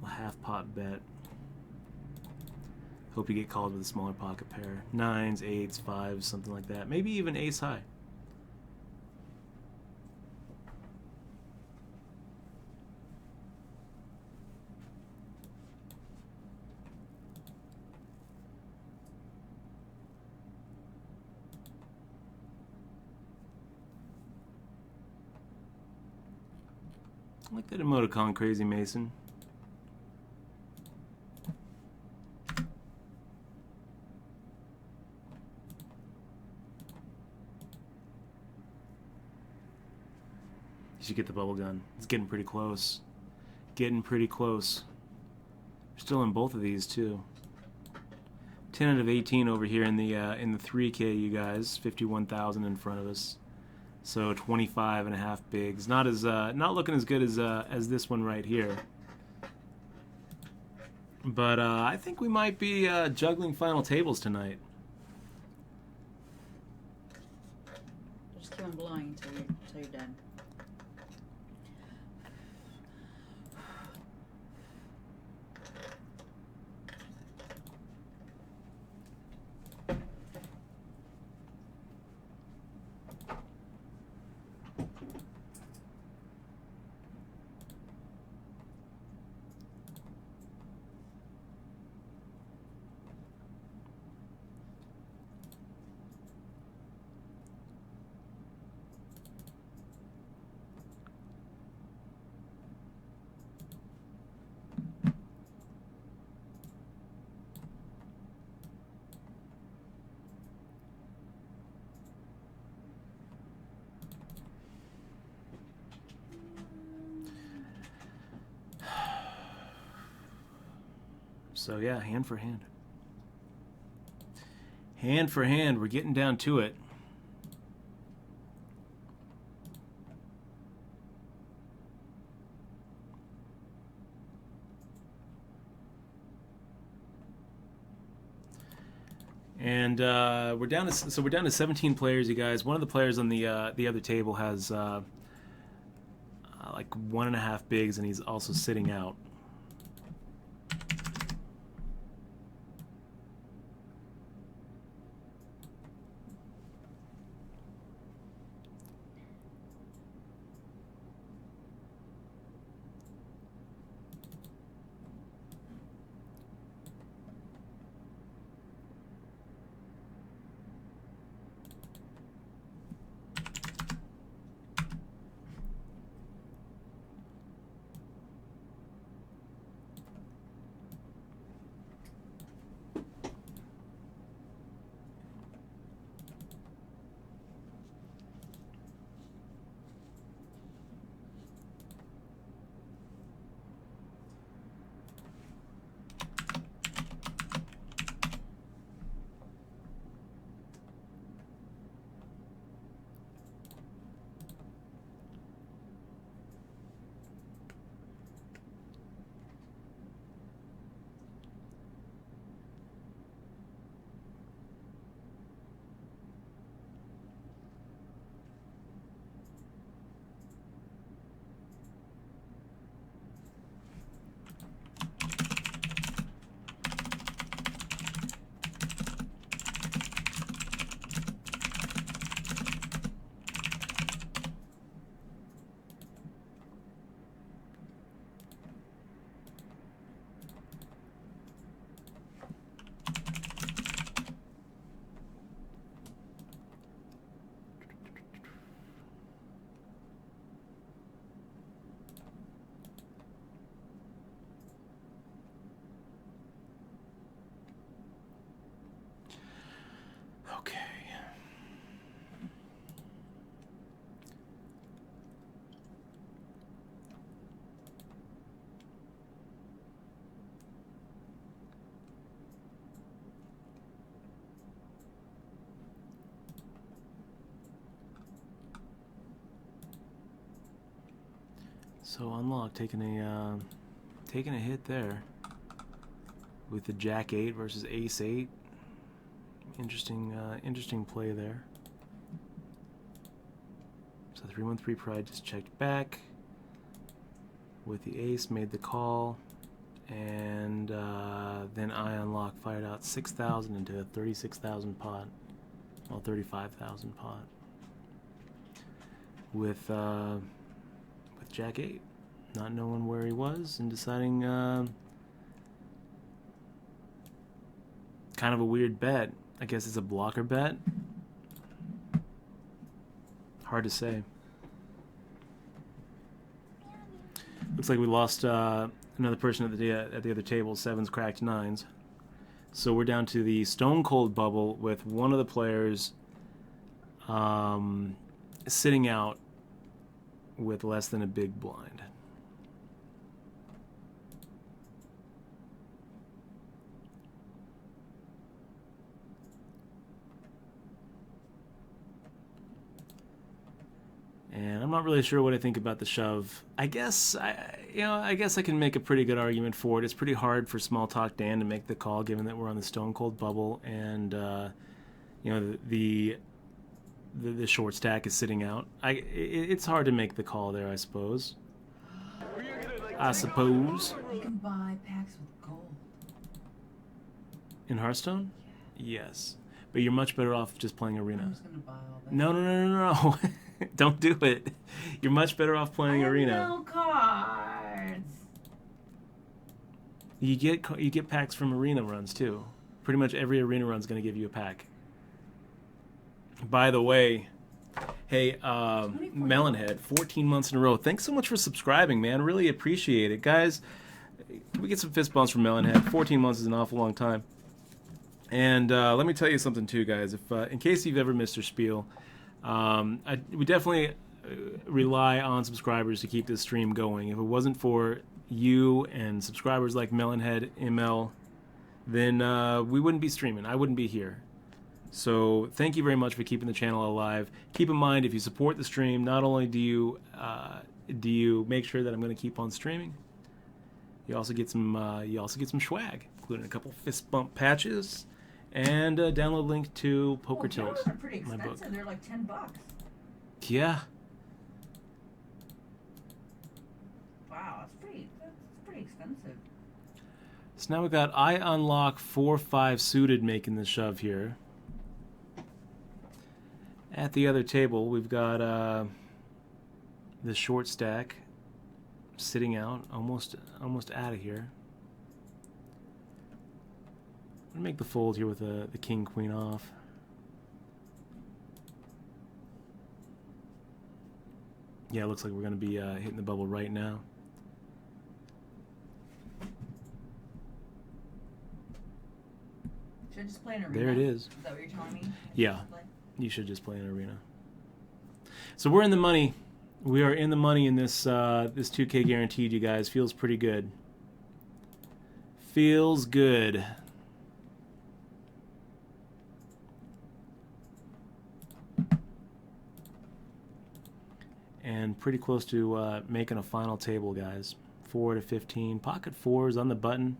[SPEAKER 1] half pot bet. Hope you get called with a smaller pocket pair. 9s, 8s, 5s, something like that. Maybe even ace high. I like that emoticon, Crazy Mason. You should get the bubble gun. It's getting pretty close. Getting pretty close. We're still in both of these too. 10 out of 18 over here in the 3K, you guys. 51,000 in front of us. So 25.5 bigs. Not looking as good as this one right here. But I think we might be juggling final tables tonight.
[SPEAKER 2] Just keep on blowing until you're done.
[SPEAKER 1] So yeah, hand for hand. Hand for hand, we're getting down to it. And we're down to 17 players, you guys. One of the players on the other table has like 1.5 bigs, and he's also sitting out. Okay. So unlock taking a hit there with the Jack 8 versus Ace 8. Interesting play there. So 313 Pride just checked back with the ace, made the call, and then I unlock fired out 6,000 into a 36,000 pot, well 35,000 pot with Jack 8, not knowing where he was and deciding kind of a weird bet. I guess it's a blocker bet. Hard to say. Looks like we lost another person at the other table. Sevens cracked nines. So we're down to the stone cold bubble with one of the players sitting out with less than a big blind. And I'm not really sure what I think about the shove. I guess I can make a pretty good argument for it. It's pretty hard for Small Talk Dan to make the call, given that we're on the stone cold bubble, and the short stack is sitting out. It's hard to make the call there, I suppose.
[SPEAKER 2] You can buy packs with gold.
[SPEAKER 1] In Hearthstone? Yes. But you're much better off just playing Arena.
[SPEAKER 2] I'm just gonna buy all that.
[SPEAKER 1] No. Don't do it. You're much better off playing Arena.
[SPEAKER 2] No cards.
[SPEAKER 1] You get packs from Arena runs too. Pretty much every Arena run's going to give you a pack. By the way, hey, Melonhead, 14 months in a row. Thanks so much for subscribing, man. Really appreciate it. Guys, can we get some fist bumps from Melonhead? 14 months is an awful long time. And let me tell you something too, guys. If in case you've ever missed our spiel, we definitely rely on subscribers to keep this stream going. If it wasn't for you and subscribers like Melonhead, ML, then we wouldn't be streaming. I wouldn't be here. So thank you very much for keeping the channel alive. Keep in mind, if you support the stream, not only do you make sure that I'm going to keep on streaming, you also get some swag, including a couple fist bump patches and a download link to Poker Tilt.
[SPEAKER 2] Those are pretty
[SPEAKER 1] my book.
[SPEAKER 2] expensive. They're like $10.
[SPEAKER 1] Yeah.
[SPEAKER 2] Wow, that's pretty expensive.
[SPEAKER 1] So now we got I unlock 4-5 suited making the shove here. At the other table, we've got the short stack sitting out, almost out of here. I'm gonna make the fold here with the king queen off. Yeah, it looks like we're gonna be hitting the bubble right now.
[SPEAKER 2] Should I just play an arena?
[SPEAKER 1] There it is.
[SPEAKER 2] Is that what you're telling me?
[SPEAKER 1] Yeah. You should just play an arena. So we're in the money. We are in the money in this this 2K guaranteed, you guys. Feels pretty good. Feels good. And pretty close to making a final table, guys. 4 to 15. Pocket fours on the button.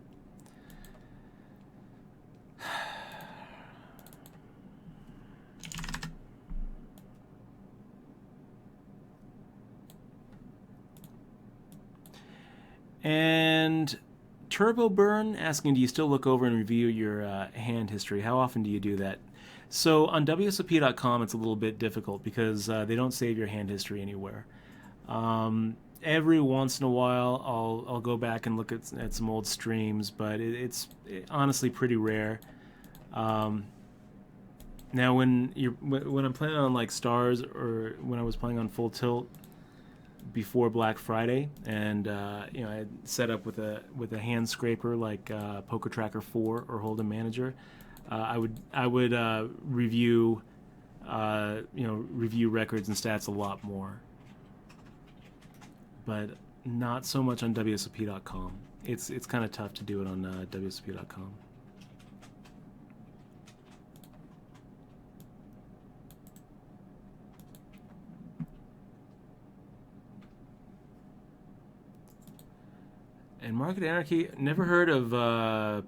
[SPEAKER 1] And Turbo Burn asking, do you still look over and review your hand history? How often do you do that? So on wsop.com, it's a little bit difficult because they don't save your hand history anywhere. Every once in a while, I'll go back and look at some old streams, but it's honestly pretty rare. Now, when I'm playing on like Stars, or when I was playing on Full Tilt before Black Friday, and you know, I had set up with a hand scraper like Poker Tracker 4 or Hold'em Manager, I would review review records and stats a lot more, but not so much on wsop.com. It's kind of tough to do it on wsop.com. And Market Anarchy, never heard of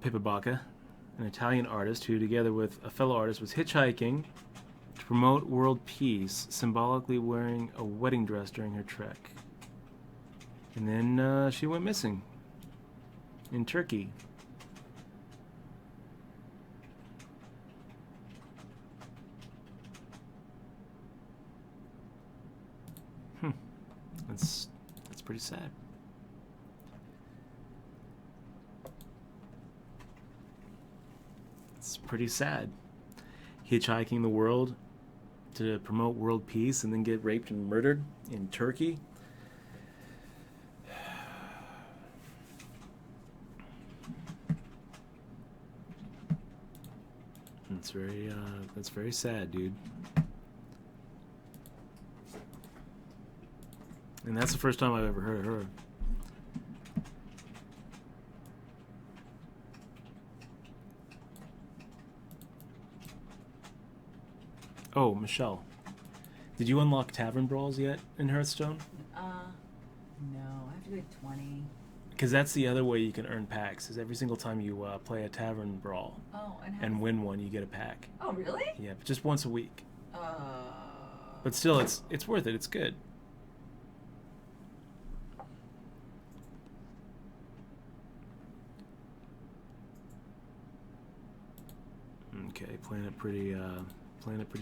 [SPEAKER 1] Pippa Bacca, an Italian artist who, together with a fellow artist, was hitchhiking to promote world peace, symbolically wearing a wedding dress during her trek. And then she went missing in Turkey. That's pretty sad. It's pretty sad. Hitchhiking the world to promote world peace and then get raped and murdered in Turkey. That's very sad, dude. And that's the first time I've ever heard of her. Oh, Michelle, did you unlock Tavern Brawls yet in Hearthstone?
[SPEAKER 2] No, I have to go to 20.
[SPEAKER 1] Because that's the other way you can earn packs, is every single time you play a Tavern Brawl and win one, you get a pack.
[SPEAKER 2] Oh, really?
[SPEAKER 1] Yeah, but just once a week. But still, it's worth it. It's good. Okay, playing it pretty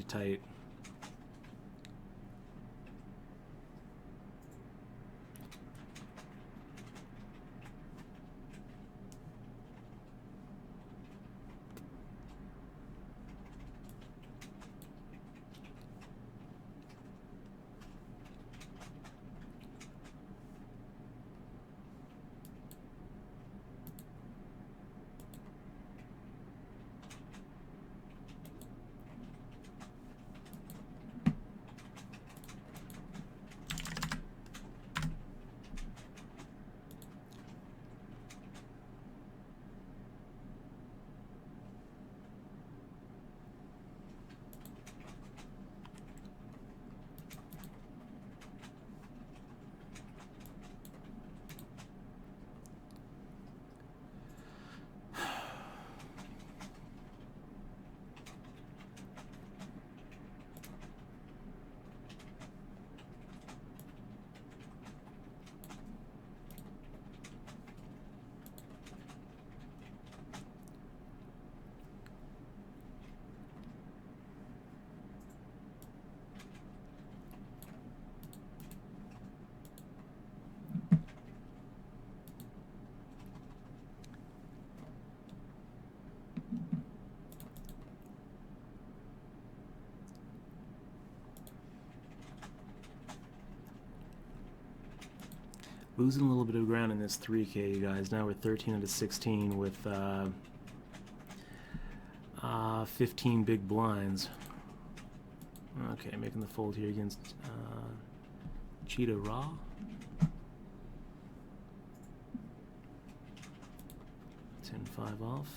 [SPEAKER 1] tight. losing a little bit of ground in this 3K, you guys. Now we're 13 out of 16 with 15 big blinds. Okay, making the fold here against Cheetah Raw. Ten five off.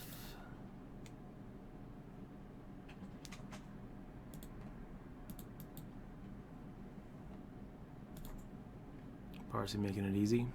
[SPEAKER 1] Parsi making it easy.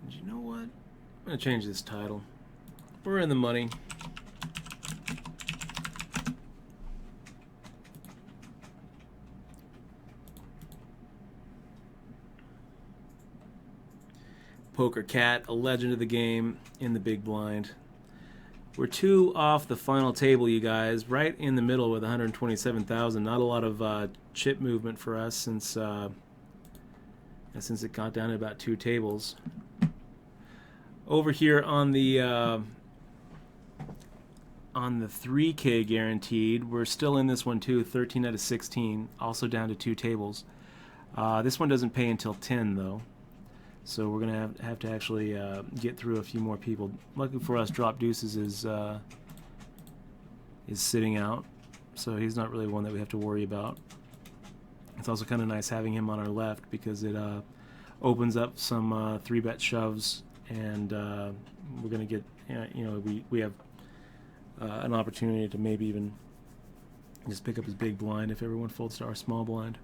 [SPEAKER 1] You know what? I'm gonna change this title. We're in the money. Poker Cat, a legend of the game in the big blind. We're 2 off the final table, you guys. Right in the middle with 127,000. Not a lot of chip movement for us since it got down to about 2 tables. Over here on the 3K guaranteed, we're still in this one too, 13 out of 16, also down to 2 tables. This one doesn't pay until 10 though, so we're gonna have to actually get through a few more people. Lucky for us, Drop Deuces is sitting out, so he's not really one that we have to worry about. It's also kind of nice having him on our left because it opens up some 3-bet shoves. And we're going to get, we have an opportunity to maybe even just pick up his big blind if everyone folds to our small blind.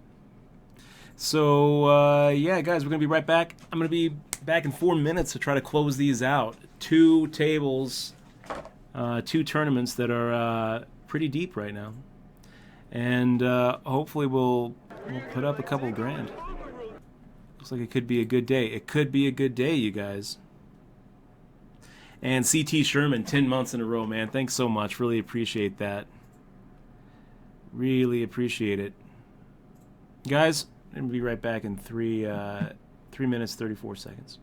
[SPEAKER 1] So, yeah, guys, we're going to be right back. I'm going to be back in 4 minutes to try to close these out. 2 tables, 2 tournaments that are pretty deep right now. And hopefully we'll put up a couple grand. Looks like it could be a good day. It could be a good day, you guys. And CT Sherman, 10 months in a row, man. Thanks so much. Really appreciate that. Really appreciate it. Guys, I'm going to be right back in 3 minutes, 34 seconds.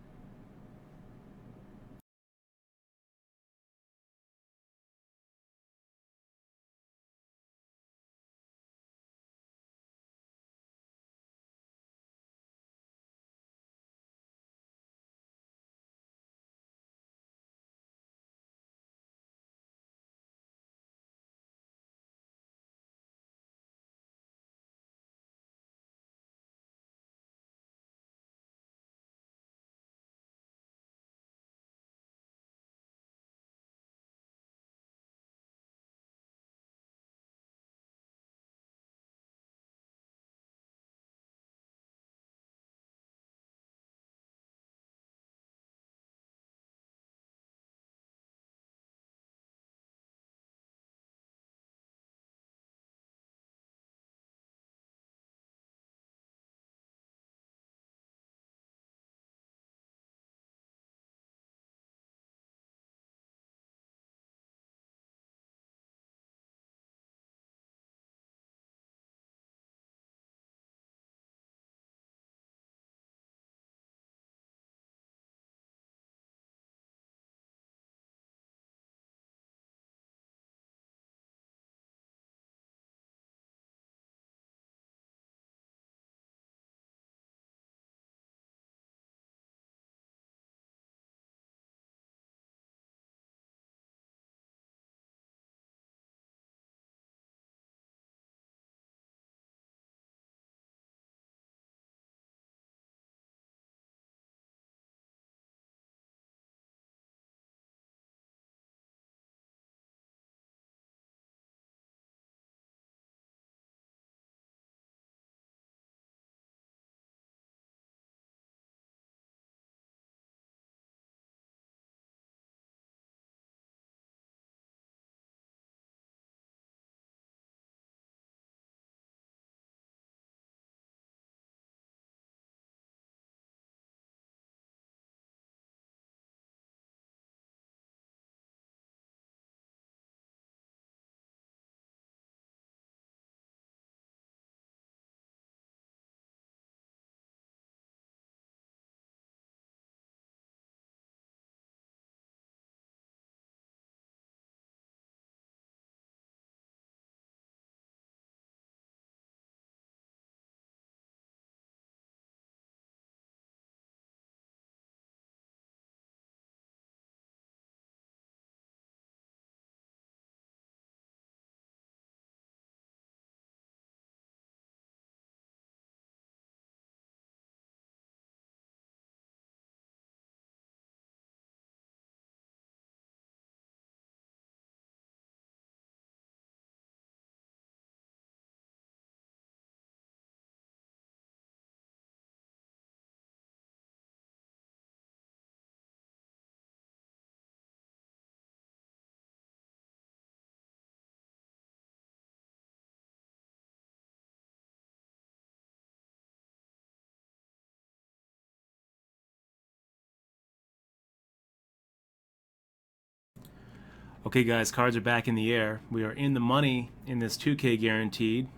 [SPEAKER 1] Okay, guys, cards are back in the air. We are in the money in this 2K guaranteed,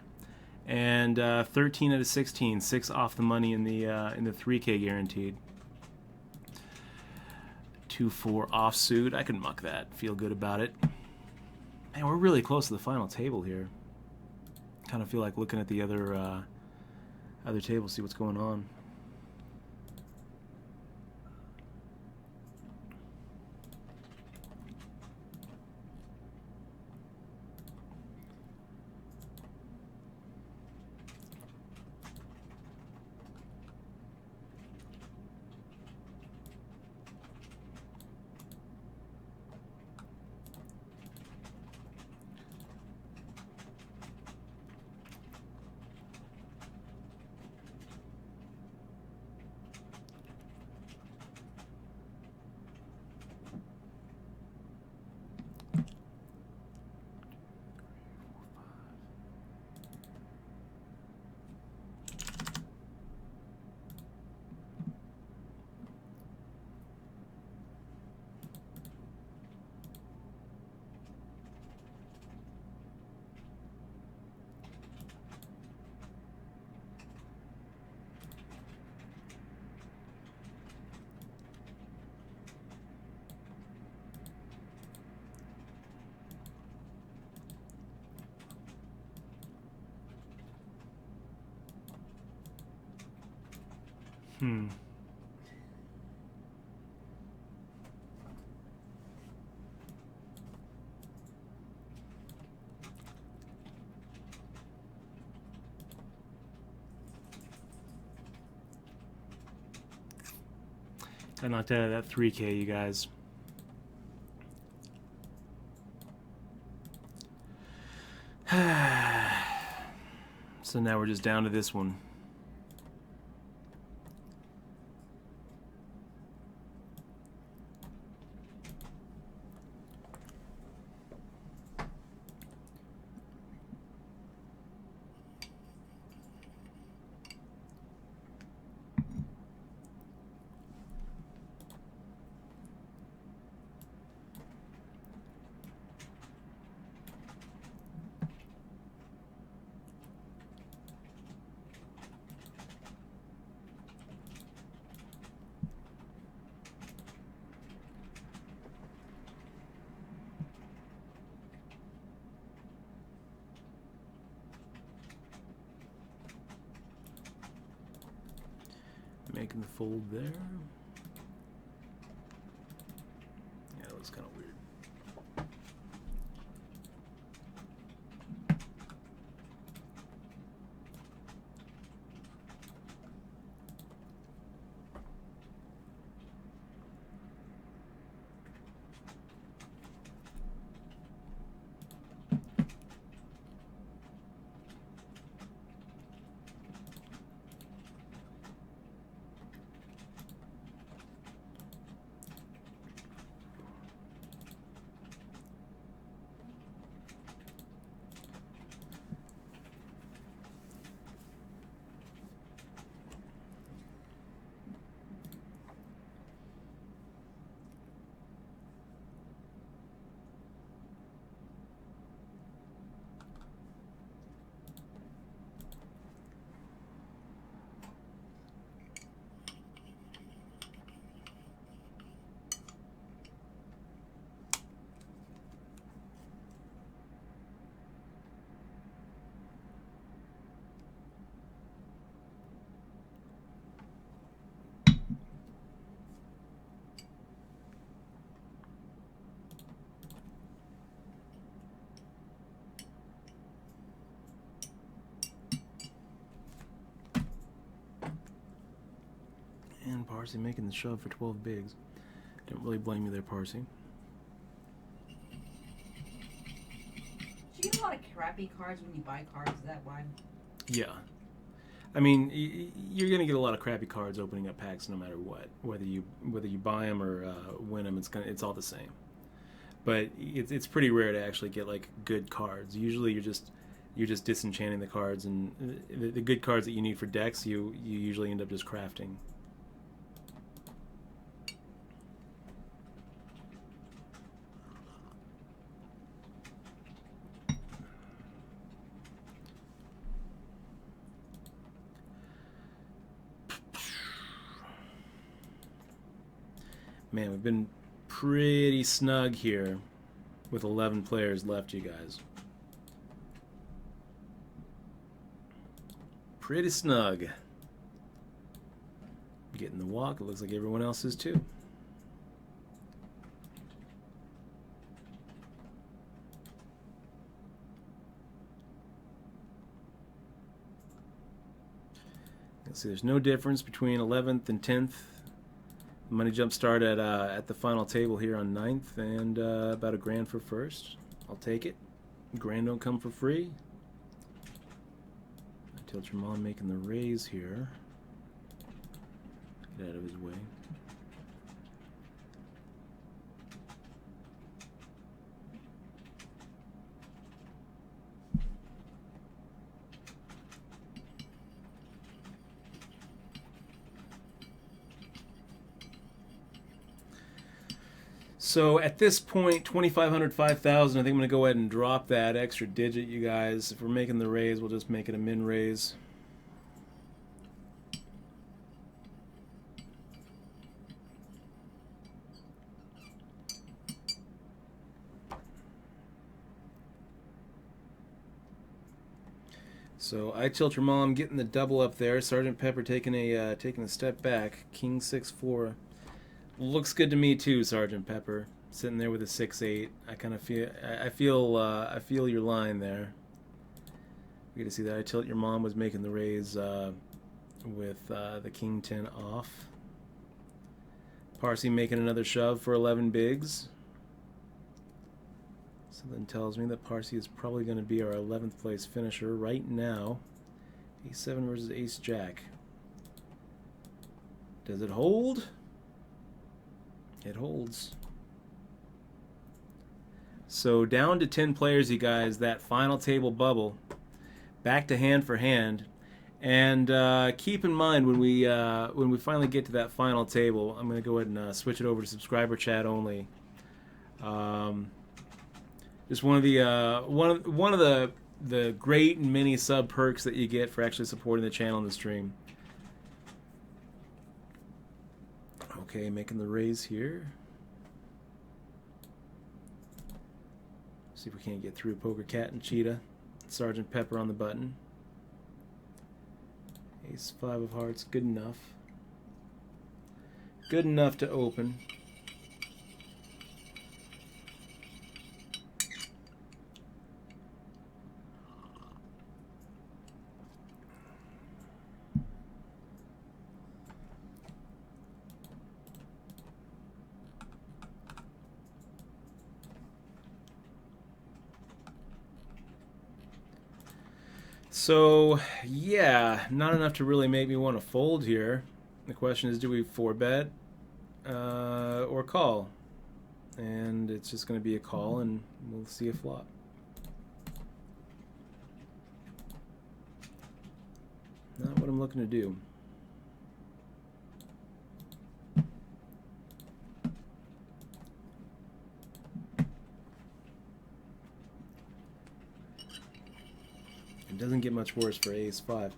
[SPEAKER 1] and 13 out of 16, 6 off the money in the 3K guaranteed. 2-4 offsuit. I can muck that. Feel good about it. Man, we're really close to the final table here. Kind of feel like looking at the other table, see what's going on. I knocked out of that 3K, you guys. So now we're just down to this one. Making the fold there. Yeah, that looks kind of weird. And Parsi making the shove for 12 bigs. Don't really blame you there, Parsi.
[SPEAKER 2] Do you get a lot of crappy cards when you buy cards? Is that why?
[SPEAKER 1] Yeah. I mean, you're gonna get a lot of crappy cards opening up packs no matter what. Whether you buy them or win them, it's all the same. But it's pretty rare to actually get like good cards. Usually you're just disenchanting the cards, and the good cards that you need for decks, you usually end up just crafting. Man, we've been pretty snug here with 11 players left, you guys. Pretty snug. Getting the walk. It looks like everyone else is too. Let's see, there's no difference between 11th and 10th. Money jump start at the final table here on 9th, and about a grand for first. I'll take it. Grand don't come for free. Tilt your mom making the raise here. Get out of his way. So at this point, 2,500, 5,000, I think I'm going to go ahead and drop that extra digit, you guys. If we're making the raise, we'll just make it a min raise. So I tilt your mom, getting the double up there. Sergeant Pepper taking a step back. King 6-4. Looks good to me too, Sergeant Pepper. Sitting there with a 6-8. I kind of I feel your line there. You get to see that I tilt your mom was making the raise with the King 10 off. Parsi making another shove for 11 bigs. Something tells me that Parsi is probably going to be our 11th place finisher right now. Ace-7 versus Ace-Jack. Does it hold? It holds. So down to 10 players, you guys. That final table bubble. Back to hand for hand. And keep in mind when we finally get to that final table, I'm going to go ahead and switch it over to subscriber chat only. Just one of the great and many sub perks that you get for actually supporting the channel and the stream. Okay, making the raise here. See if we can't get through Poker Cat and Cheetah. Sergeant Pepper on the button. Ace-5 of hearts, good enough. Good enough to open. So, yeah, not enough to really make me want to fold here. The question is, do we 4-bet or call? And it's just going to be a call, and we'll see a flop. Not what I'm looking to do. It doesn't get much worse for Ace-5.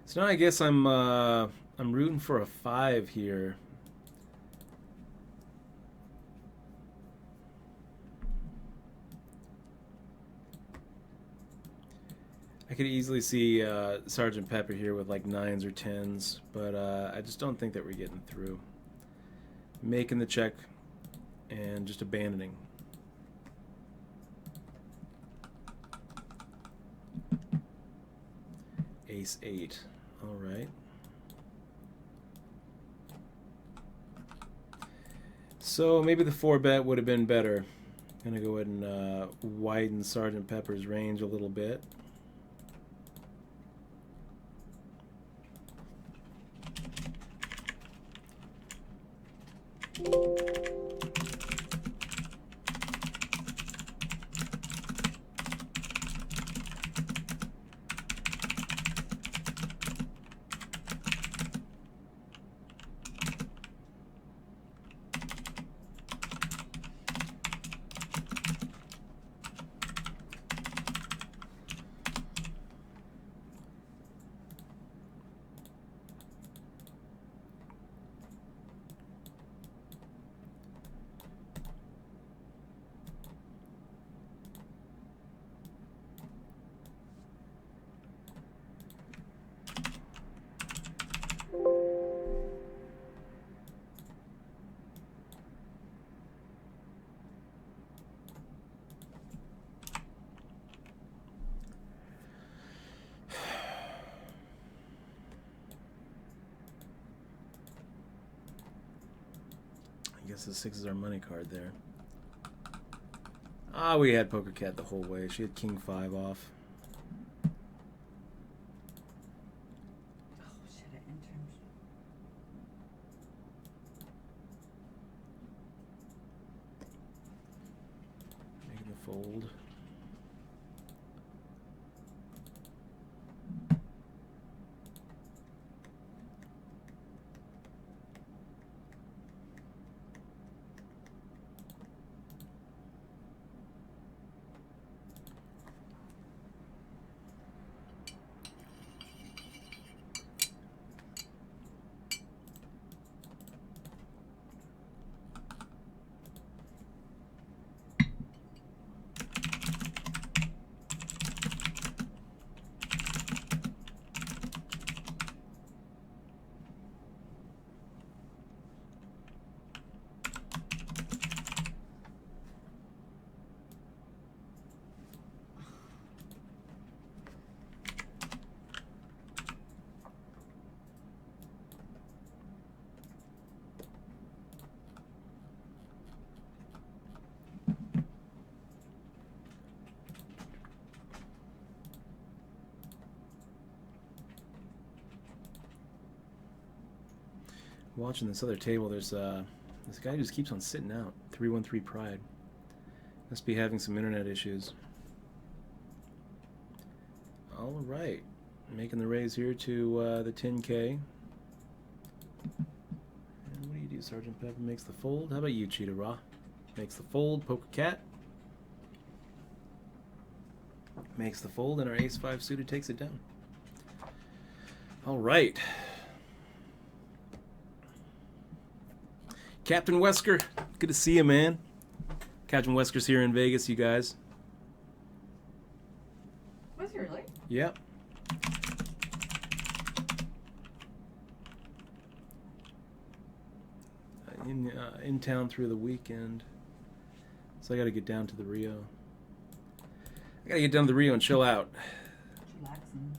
[SPEAKER 1] So now I guess I'm rooting for a 5 here. I could easily see Sergeant Pepper here with like 9s or 10s, but I just don't think that we're getting through. Making the check and just abandoning. Ace-8. All right. So maybe the 4-bet would have been better. Gonna go ahead and widen Sergeant Pepper's range a little bit. guess the 6 is our money card there. Ah, we had Poker Cat the whole way. She had King 5 off.
[SPEAKER 2] Oh shit! I entered.
[SPEAKER 1] Making the fold. Watching this other table, there's this guy who just keeps on sitting out. 313 Pride. Must be having some internet issues. All right, making the raise here to the 10K. And what do you do, Sergeant Pepper? Makes the fold. How about you, Cheetah Raw? Makes the fold. Poker Cat makes the fold, and our Ace 5 suited takes it down. All right. Captain Wesker, good to see you, man. Captain Wesker's here in Vegas, you guys.
[SPEAKER 2] Was he really?
[SPEAKER 1] Yep. In town through the weekend. So I got to get down to the Rio. I got to get down to the Rio and chill out.
[SPEAKER 2] Relaxing.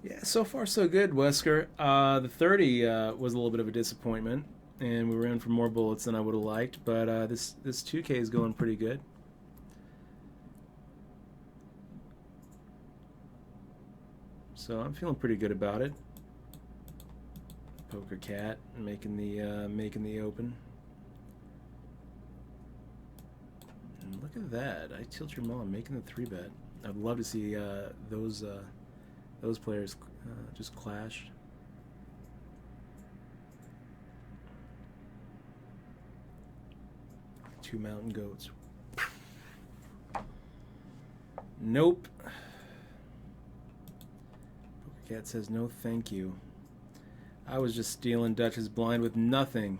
[SPEAKER 1] Yeah, so far so good, Wesker. The 30 was a little bit of a disappointment, and we were in for more bullets than I would have liked, but this 2K is going pretty good. So I'm feeling pretty good about it. Poker Cat making the open. And look at that! I tilt your mom making the 3-bet. I'd love to see those players just clash. Two mountain goats. Nope. Poker Cat says no thank you. I was just stealing Dutch's blind with nothing.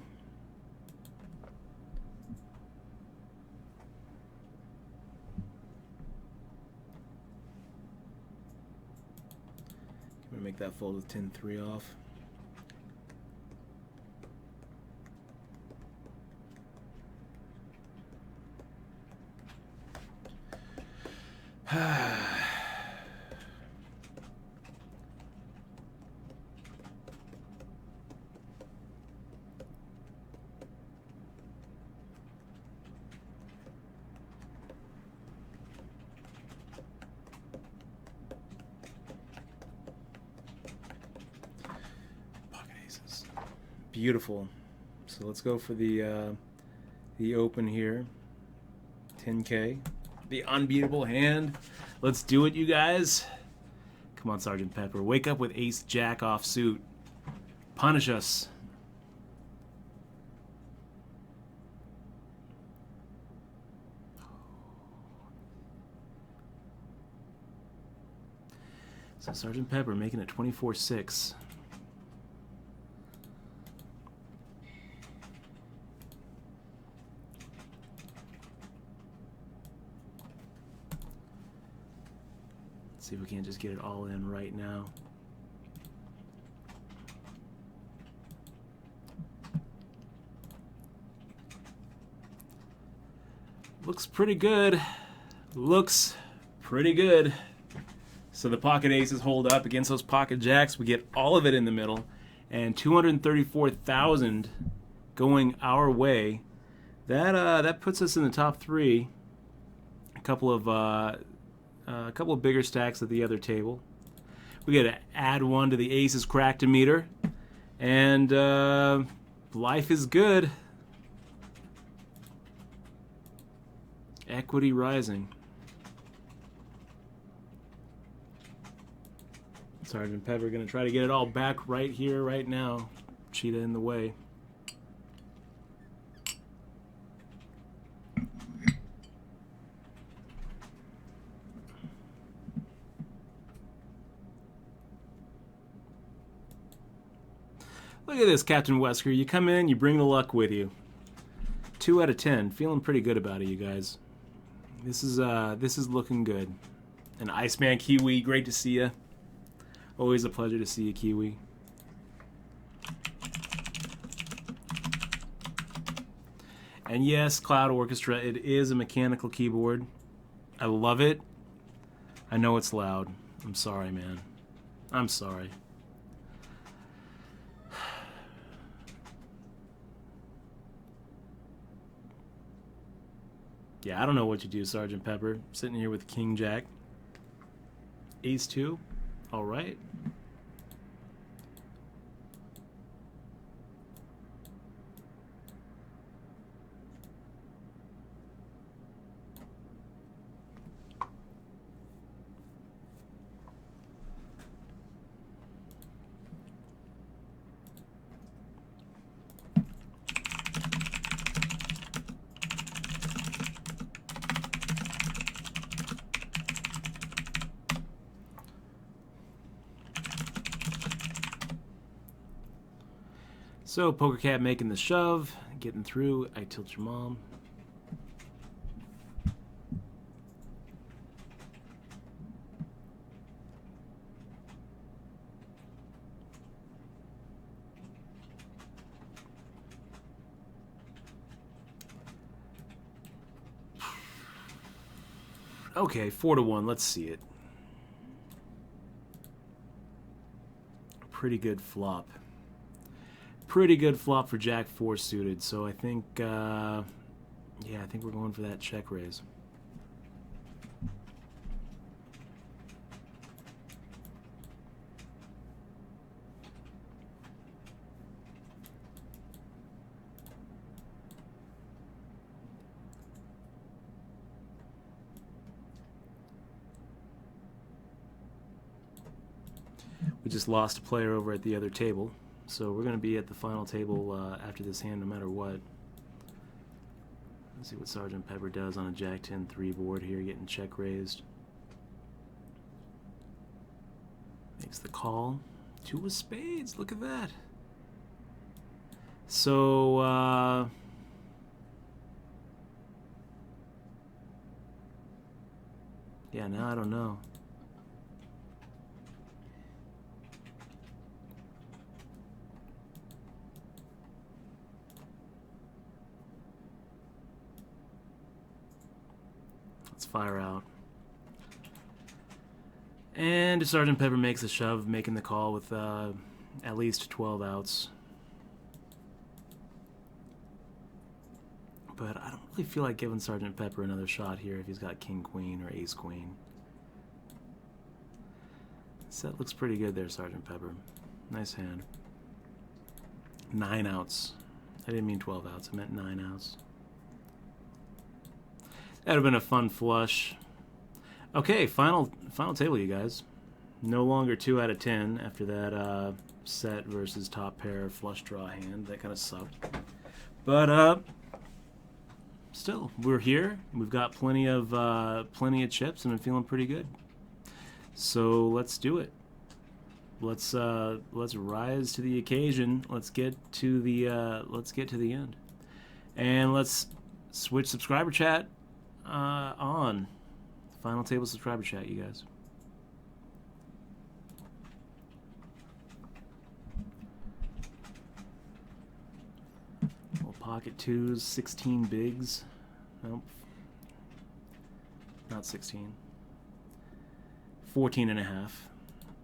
[SPEAKER 1] I'm gonna make that fold with 10-3 off. Beautiful. So let's go for the open here. 10K. The unbeatable hand. Let's do it, you guys. Come on, Sergeant Pepper. Wake up with Ace Jack off suit. Punish us. So Sergeant Pepper making it 24-6. See if we can't just get it all in right now. Looks pretty good. Looks pretty good. So the pocket aces hold up against those pocket jacks. We get all of it in the middle. And 234,000 going our way. That puts us in the top three. A couple of bigger stacks at the other table. We got to add one to the aces crack-to-meter. And life is good. Equity rising. Sergeant Pepper going to try to get it all back right here, right now. Cheetah in the way. Look at this, Captain Wesker. You come in, you bring the luck with you. 2 out of 10. Feeling pretty good about it, you guys. This is looking good. And Iceman Kiwi, great to see you. Always a pleasure to see you, Kiwi. And yes, Cloud Orchestra, it is a mechanical keyboard. I love it. I know it's loud. I'm sorry, man. I'm sorry. Yeah, I don't know what you do, Sergeant Pepper. Sitting here with King Jack. Ace 2. All right. So, Poker Cat making the shove, getting through. I tilt your mom. Okay, 4-1. Let's see it. Pretty good flop. Pretty good flop for Jack 4 suited, so I think, yeah, I think we're going for that check raise. We just lost a player over at the other table. So we're going to be at the final table after this hand no matter what. Let's see what Sergeant Pepper does on a Jack 10-3 board here, getting check raised. Makes the call. 2 of spades, look at that. So, yeah, now I don't know. Let's fire out. And Sergeant Pepper makes a shove, making the call with at least 12 outs. But I don't really feel like giving Sergeant Pepper another shot here if he's got King-Queen or Ace-Queen. Set looks pretty good there, Sergeant Pepper. Nice hand. 9 outs. I didn't mean 12 outs, I meant 9 outs. That would have been a fun flush. Okay, final table, you guys. No longer 2 out of 10 after that set versus top pair flush draw hand. That kind of sucked. But still, we're here. We've got plenty of chips, and I'm feeling pretty good. So let's do it. Let's rise to the occasion. Let's get to the end, and let's switch subscriber chat on. Final table subscriber chat, you guys. Little pocket twos, 16 bigs. Nope. not 16. 14.5.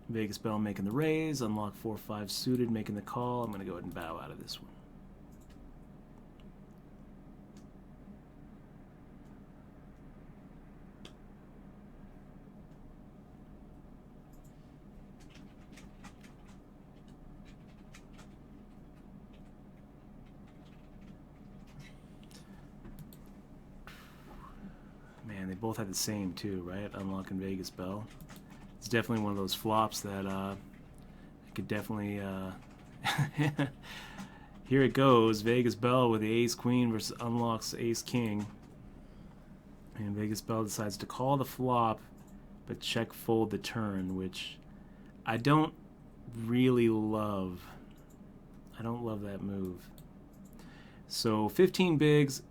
[SPEAKER 1] Vegas Bell making the raise. Unlock 4-5 suited, making the call. I'm going to go ahead and bow out of this one. Man, they both had the same too, right? Unlocking Vegas Bell. It's definitely one of those flops that I could definitely... Here it goes. Vegas Bell with the Ace Queen versus unlocks Ace King. And Vegas Bell decides to call the flop, but check fold the turn, which I don't really love. I don't love that move. So 15 bigs,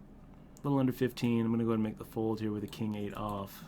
[SPEAKER 1] a little under 15. I'm going to go ahead and make the fold here with the King 8 off.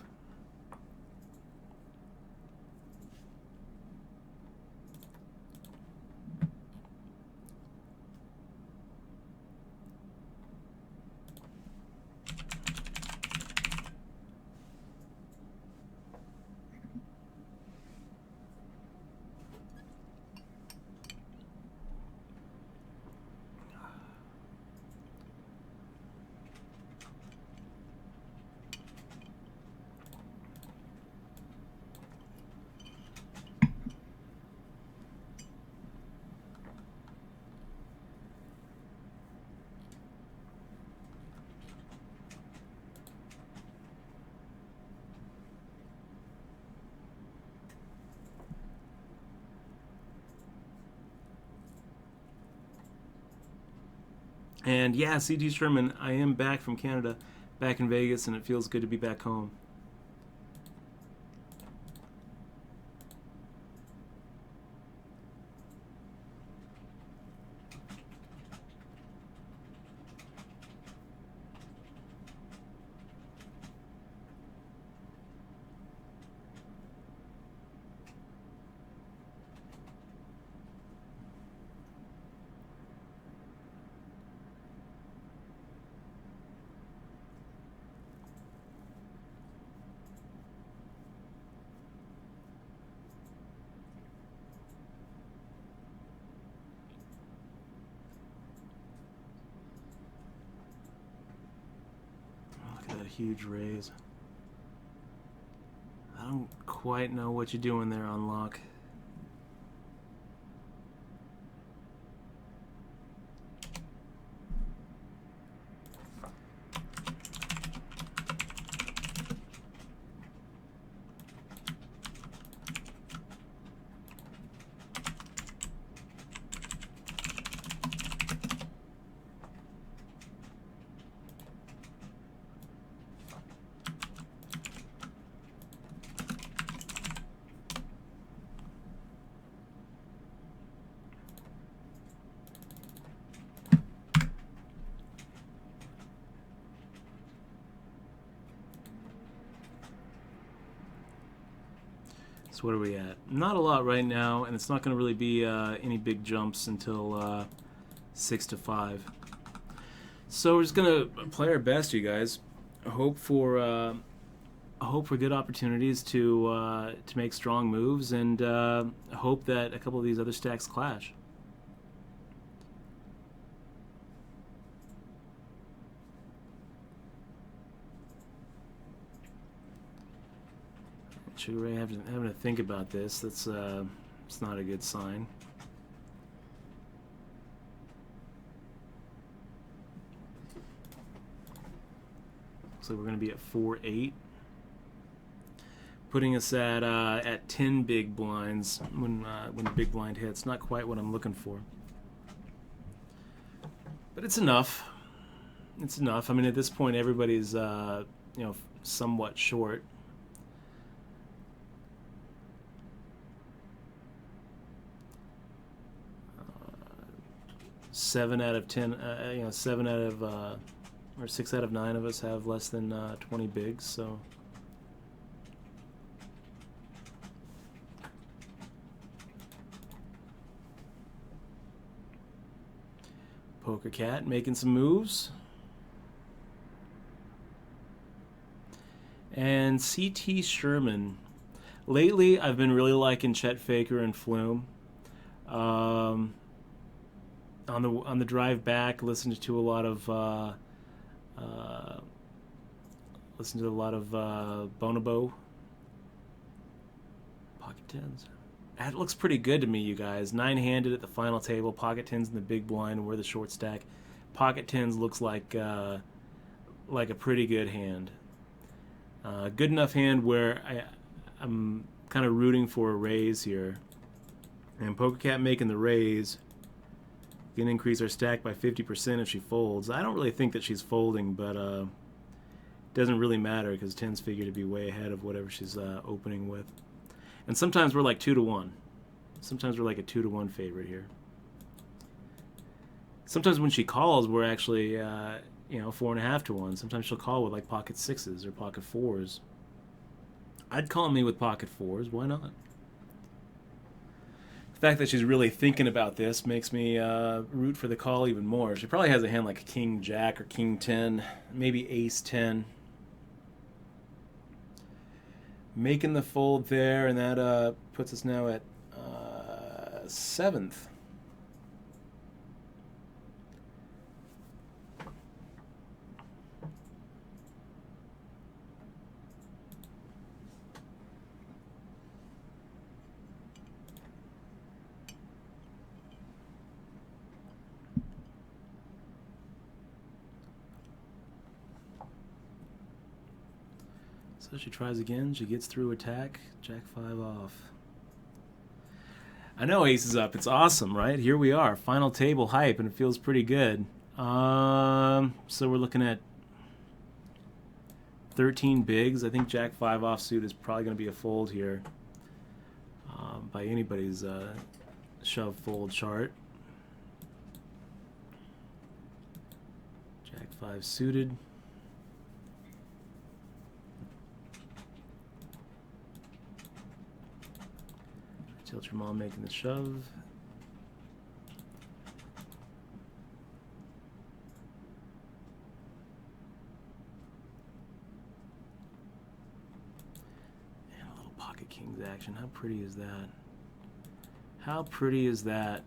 [SPEAKER 1] And yeah, C.T. Sherman, I am back from Canada, back in Vegas, and it feels good to be back home. Huge raise. I don't quite know what you're doing there, Unlock. So what are we at? Not a lot right now, and it's not going to really be any big jumps until 6 to 5. So we're just going to play our best, you guys. Hope for good opportunities to make strong moves, and hope that a couple of these other stacks clash. Sugar Ray having to think about this. That's it's not a good sign. So we're going to be at 4-8, putting us at 10 big blinds when the big blind hits. Not quite what I'm looking for, but it's enough. It's enough. I mean, at this point, everybody's somewhat short. 7 out of 10, 7 out of, or 6 out of 9 of us have less than 20 bigs, so. Poker Cat making some moves. And C.T. Sherman. Lately, I've been really liking Chet Faker and Flume. On the drive back, listened to a lot of Bonobo. Pocket tens. That looks pretty good to me, you guys. 9-handed at the final table. Pocket tens in the big blind where the short stack. Pocket tens looks like a pretty good hand. Good enough hand where I'm kind of rooting for a raise here. And PokerCat making the raise. Can increase our stack by 50% if she folds. I don't really think that she's folding, but it doesn't really matter because tens figure to be way ahead of whatever she's opening with. And sometimes we're like 2-1. Sometimes we're like a 2-1 favorite here. Sometimes when she calls, we're actually 4.5-1. Sometimes she'll call with like pocket sixes or pocket fours. I'd call me with pocket fours. Why not? The fact that she's really thinking about this makes me root for the call even more. She probably has a hand like King Jack or King 10, maybe Ace 10. Making the fold there, and that puts us now at 7th. So she tries again. She gets through attack. Jack 5 off. I know ace is up. It's awesome, right? Here we are. Final table hype, and it feels pretty good. So we're looking at 13 bigs. I think Jack 5 offsuit is probably going to be a fold here by anybody's shove fold chart. Jack 5 suited. Tilt your mom making the shove. And a little pocket kings action. How pretty is that? How pretty is that?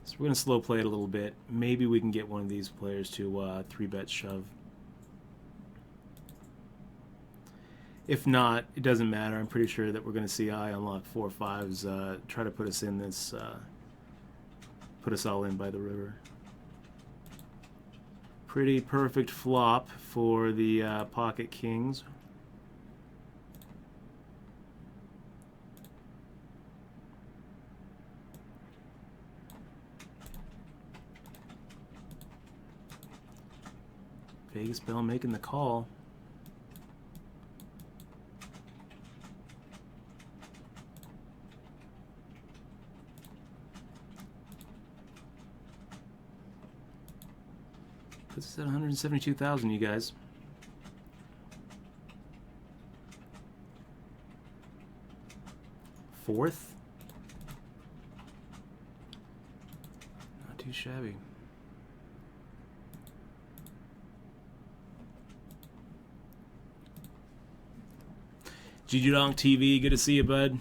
[SPEAKER 1] So we're going to slow play it a little bit. Maybe we can get one of these players to 3-bet shove. If not, it doesn't matter. I'm pretty sure that we're going to see I unlock 4-5s try to put us in this, put us all in by the river. Pretty perfect flop for the pocket kings. Vegas Bell making the call. Puts us at 172,000, you guys. Fourth. Not too shabby. GG Donk TV, good to see you, bud.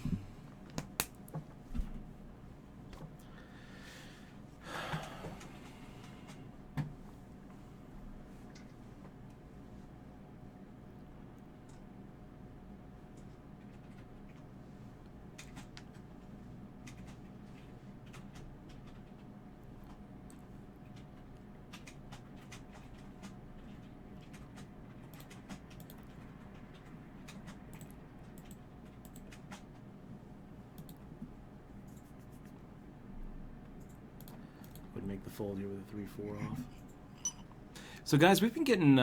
[SPEAKER 1] Would make the fold here with a 3-4 off. So guys, we've been getting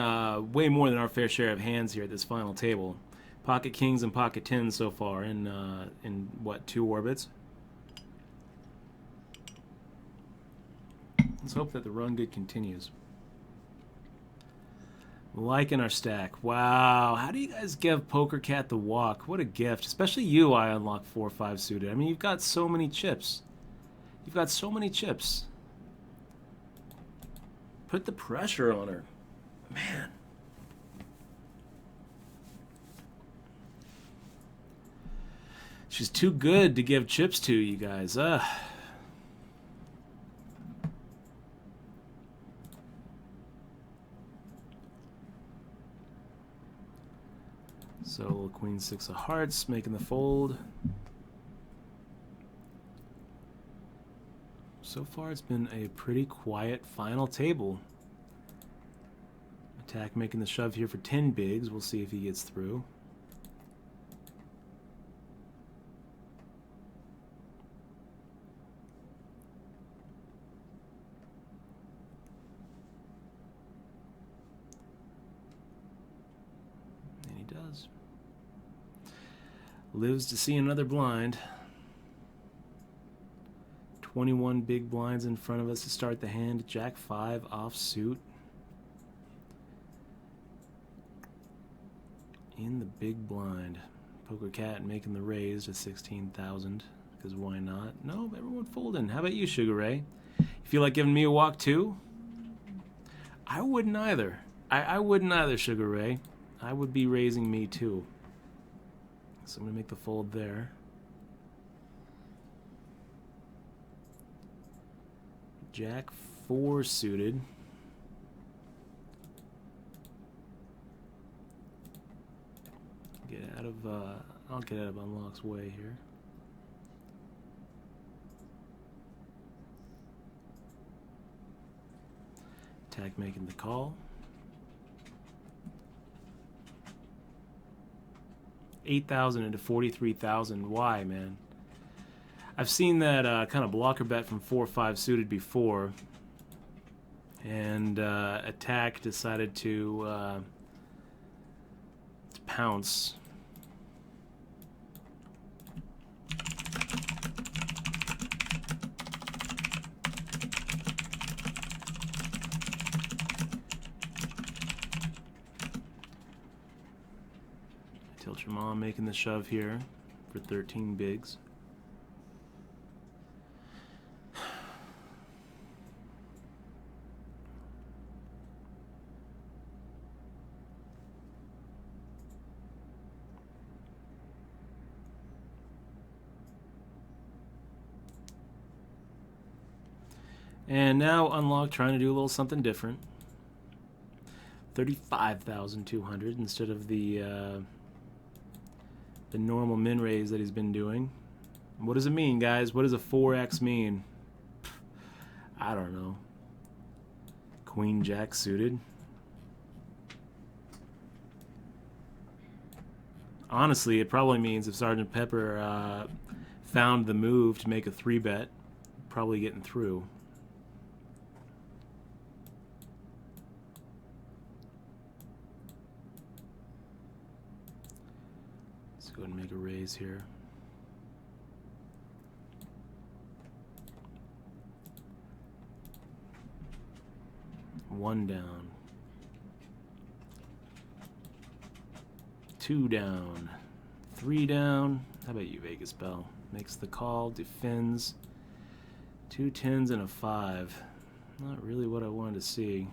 [SPEAKER 1] way more than our fair share of hands here at this final table. Pocket kings and pocket tens so far in what, 2 orbits? Let's hope that the run good continues. Liking our stack. Wow, how do you guys give PokerCat the walk? What a gift, especially you. I unlock 4-5 suited. I mean, you've got so many chips. You've got so many chips. Put the pressure on her. Man. She's too good to give chips to, you guys. So queen six of hearts, making the fold. So far it's been a pretty quiet final table. Attack making the shove here for 10 bigs. We'll see if he gets through. And he does. Lives to see another blind. 21 big blinds in front of us to start the hand. Jack 5 offsuit. In the big blind. Poker Cat making the raise to 16,000. Because why not? No, everyone folding. How about you, Sugar Ray? You feel like giving me a walk too? I wouldn't either. I wouldn't either, Sugar Ray. I would be raising me too. So I'm going to make the fold there. Jack 4 suited. Get out of, I'll get out of Unlock's way here. Attack making the call. 8,000 into 43,000. Why, man? I've seen that kind of blocker bet from 4-5 suited before, and Attack decided to pounce. Tilt your mom making the shove here for 13 bigs. And now Unlock trying to do a little something different. 35,200 instead of the normal min raise that he's been doing. What does it mean, guys? What does a 4x mean? I don't know. Queen Jack suited. Honestly, it probably means if Sergeant Pepper found the move to make a 3-bet, probably getting through. Go ahead and make a raise here. One down. 2 down. 3 down. How about you, Vegas Bell? Makes the call, defends. 2 10s and a 5. Not really what I wanted to see.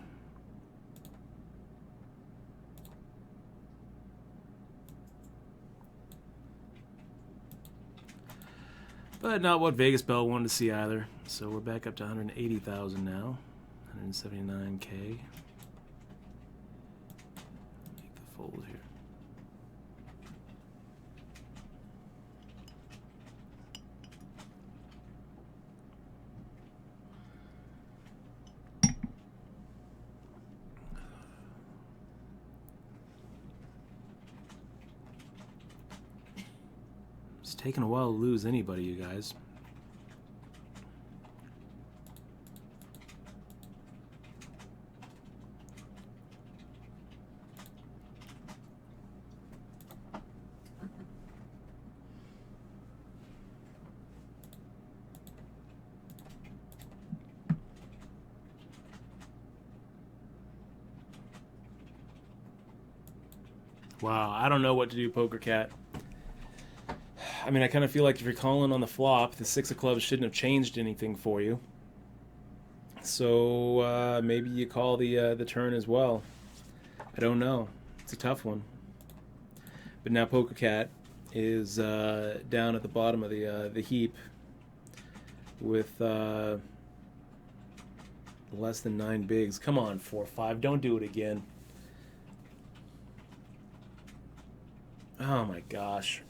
[SPEAKER 1] But not what Vegas Bell wanted to see either. So we're back up to 180,000 now. 179K. Make the fold here. It's taking a while to lose anybody, you guys. Wow, I don't know what to do, Poker Cat. I mean, I kind of feel like if you're calling on the flop, the 6 of clubs shouldn't have changed anything for you. So maybe you call the turn as well. I don't know. It's a tough one. But now Poker Cat is down at the bottom of the heap with less than 9 bigs. Come on, 4-5. Don't do it again. Oh my gosh.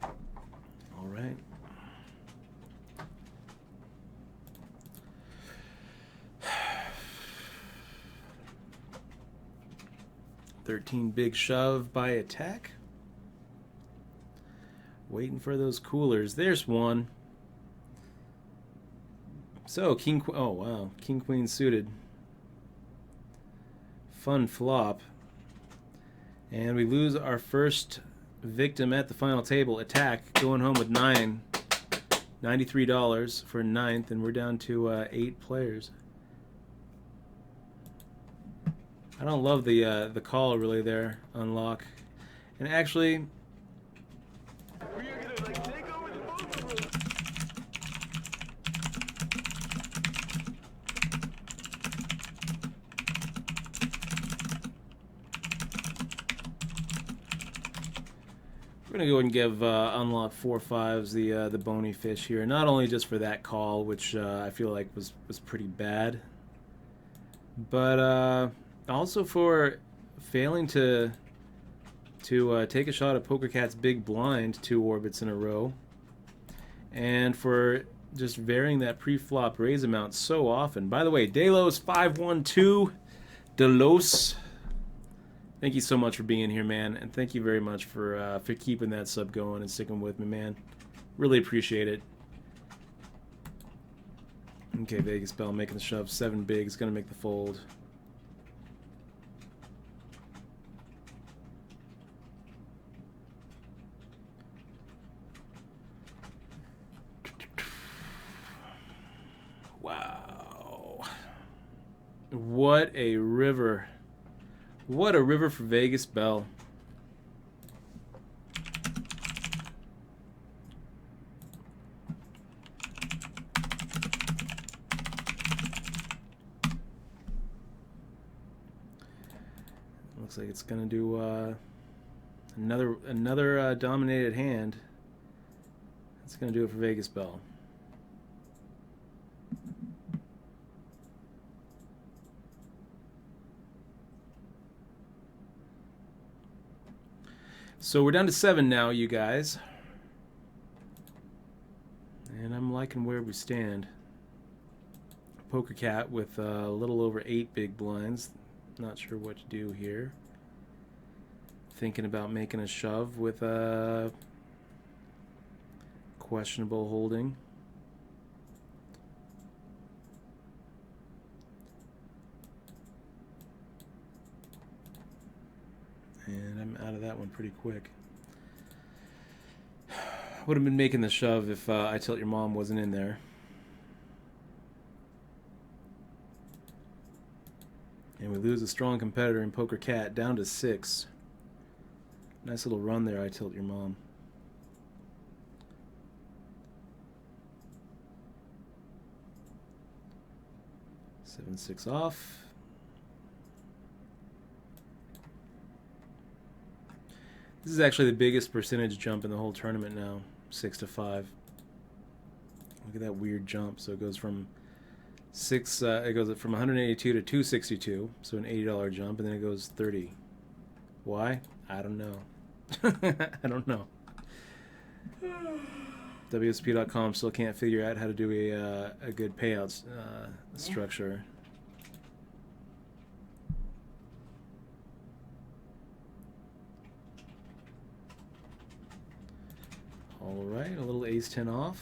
[SPEAKER 1] All right. $13 big shove by attack. Waiting for those coolers. There's one. So king. Oh wow, king queen suited. Fun flop. And we lose our first victim at the final table. Attack going home with 9. $93 for 9th, and we're down to 8 players. I don't love the call really there, unlock. And actually, we're gonna go ahead and give unlock 4-5s the bony fish here. Not only just for that call, which I feel like was pretty bad, but also for failing to take a shot at Poker Cat's big blind 2 orbits in a row, and for just varying that pre-flop raise amount so often. By the way, Delos512, Delos, thank you so much for being here, man, and thank you very much for keeping that sub going and sticking with me, man. Really appreciate it. Okay, Vegas Bell making the shove. 7 big is gonna make the fold. Wow. What a river. What a river for Vegas Bell. Looks like it's gonna do another dominated hand. It's gonna do it for Vegas Bell. So we're down to 7 now, you guys. And I'm liking where we stand. Poker Cat with a little over 8 big blinds. Not sure what to do here. Thinking about making a shove with a questionable holding. And I'm out of that one pretty quick. Would have been making the shove if I Tilt Your Mom wasn't in there. And we lose a strong competitor in Poker Cat down to 6. Nice little run there, I Tilt Your Mom. Seven, 6 off. This is actually the biggest percentage jump in the whole tournament now, 6 to 5. Look at that weird jump. So it goes from 182 to 262, so an $80 jump, and then it goes 30. Why? I don't know. I don't know. wsop.com still can't figure out how to do a good payout structure. All right, a little ace-10 off.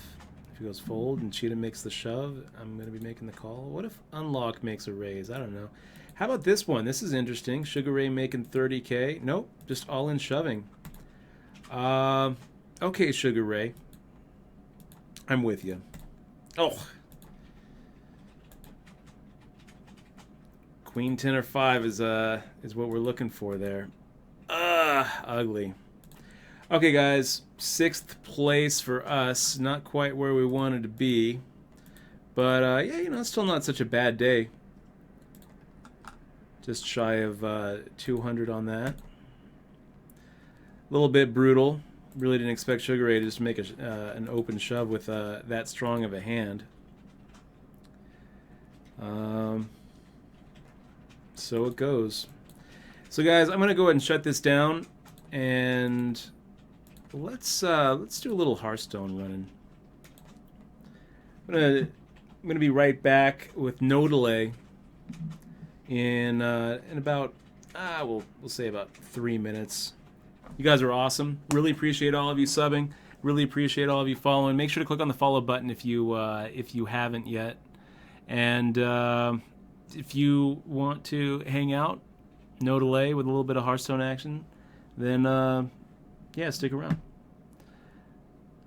[SPEAKER 1] If he goes fold and Cheetah makes the shove, I'm going to be making the call. What if Unlock makes a raise? I don't know. How about this one? This is interesting. Sugar Ray making 30K. Nope, just all-in shoving. Okay, Sugar Ray. I'm with you. Oh. Queen 10 or 5 is what we're looking for there. Ugly. Okay, guys, 6th place for us. Not quite where we wanted to be, But yeah, it's still not such a bad day. Just shy of 200 on that. A little bit brutal. Really didn't expect Sugar Ray to just make an open shove with that strong of a hand. So it goes. So guys, I'm gonna go ahead and shut this down, and let's do a little Hearthstone running. I'm gonna be right back with no delay in about we'll say about 3 minutes. You guys are awesome. Really appreciate all of you subbing. Really appreciate all of you following. Make sure to click on the follow button if you haven't yet. And if you want to hang out, no delay, with a little bit of Hearthstone action, then yeah, stick around.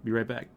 [SPEAKER 1] Be right back.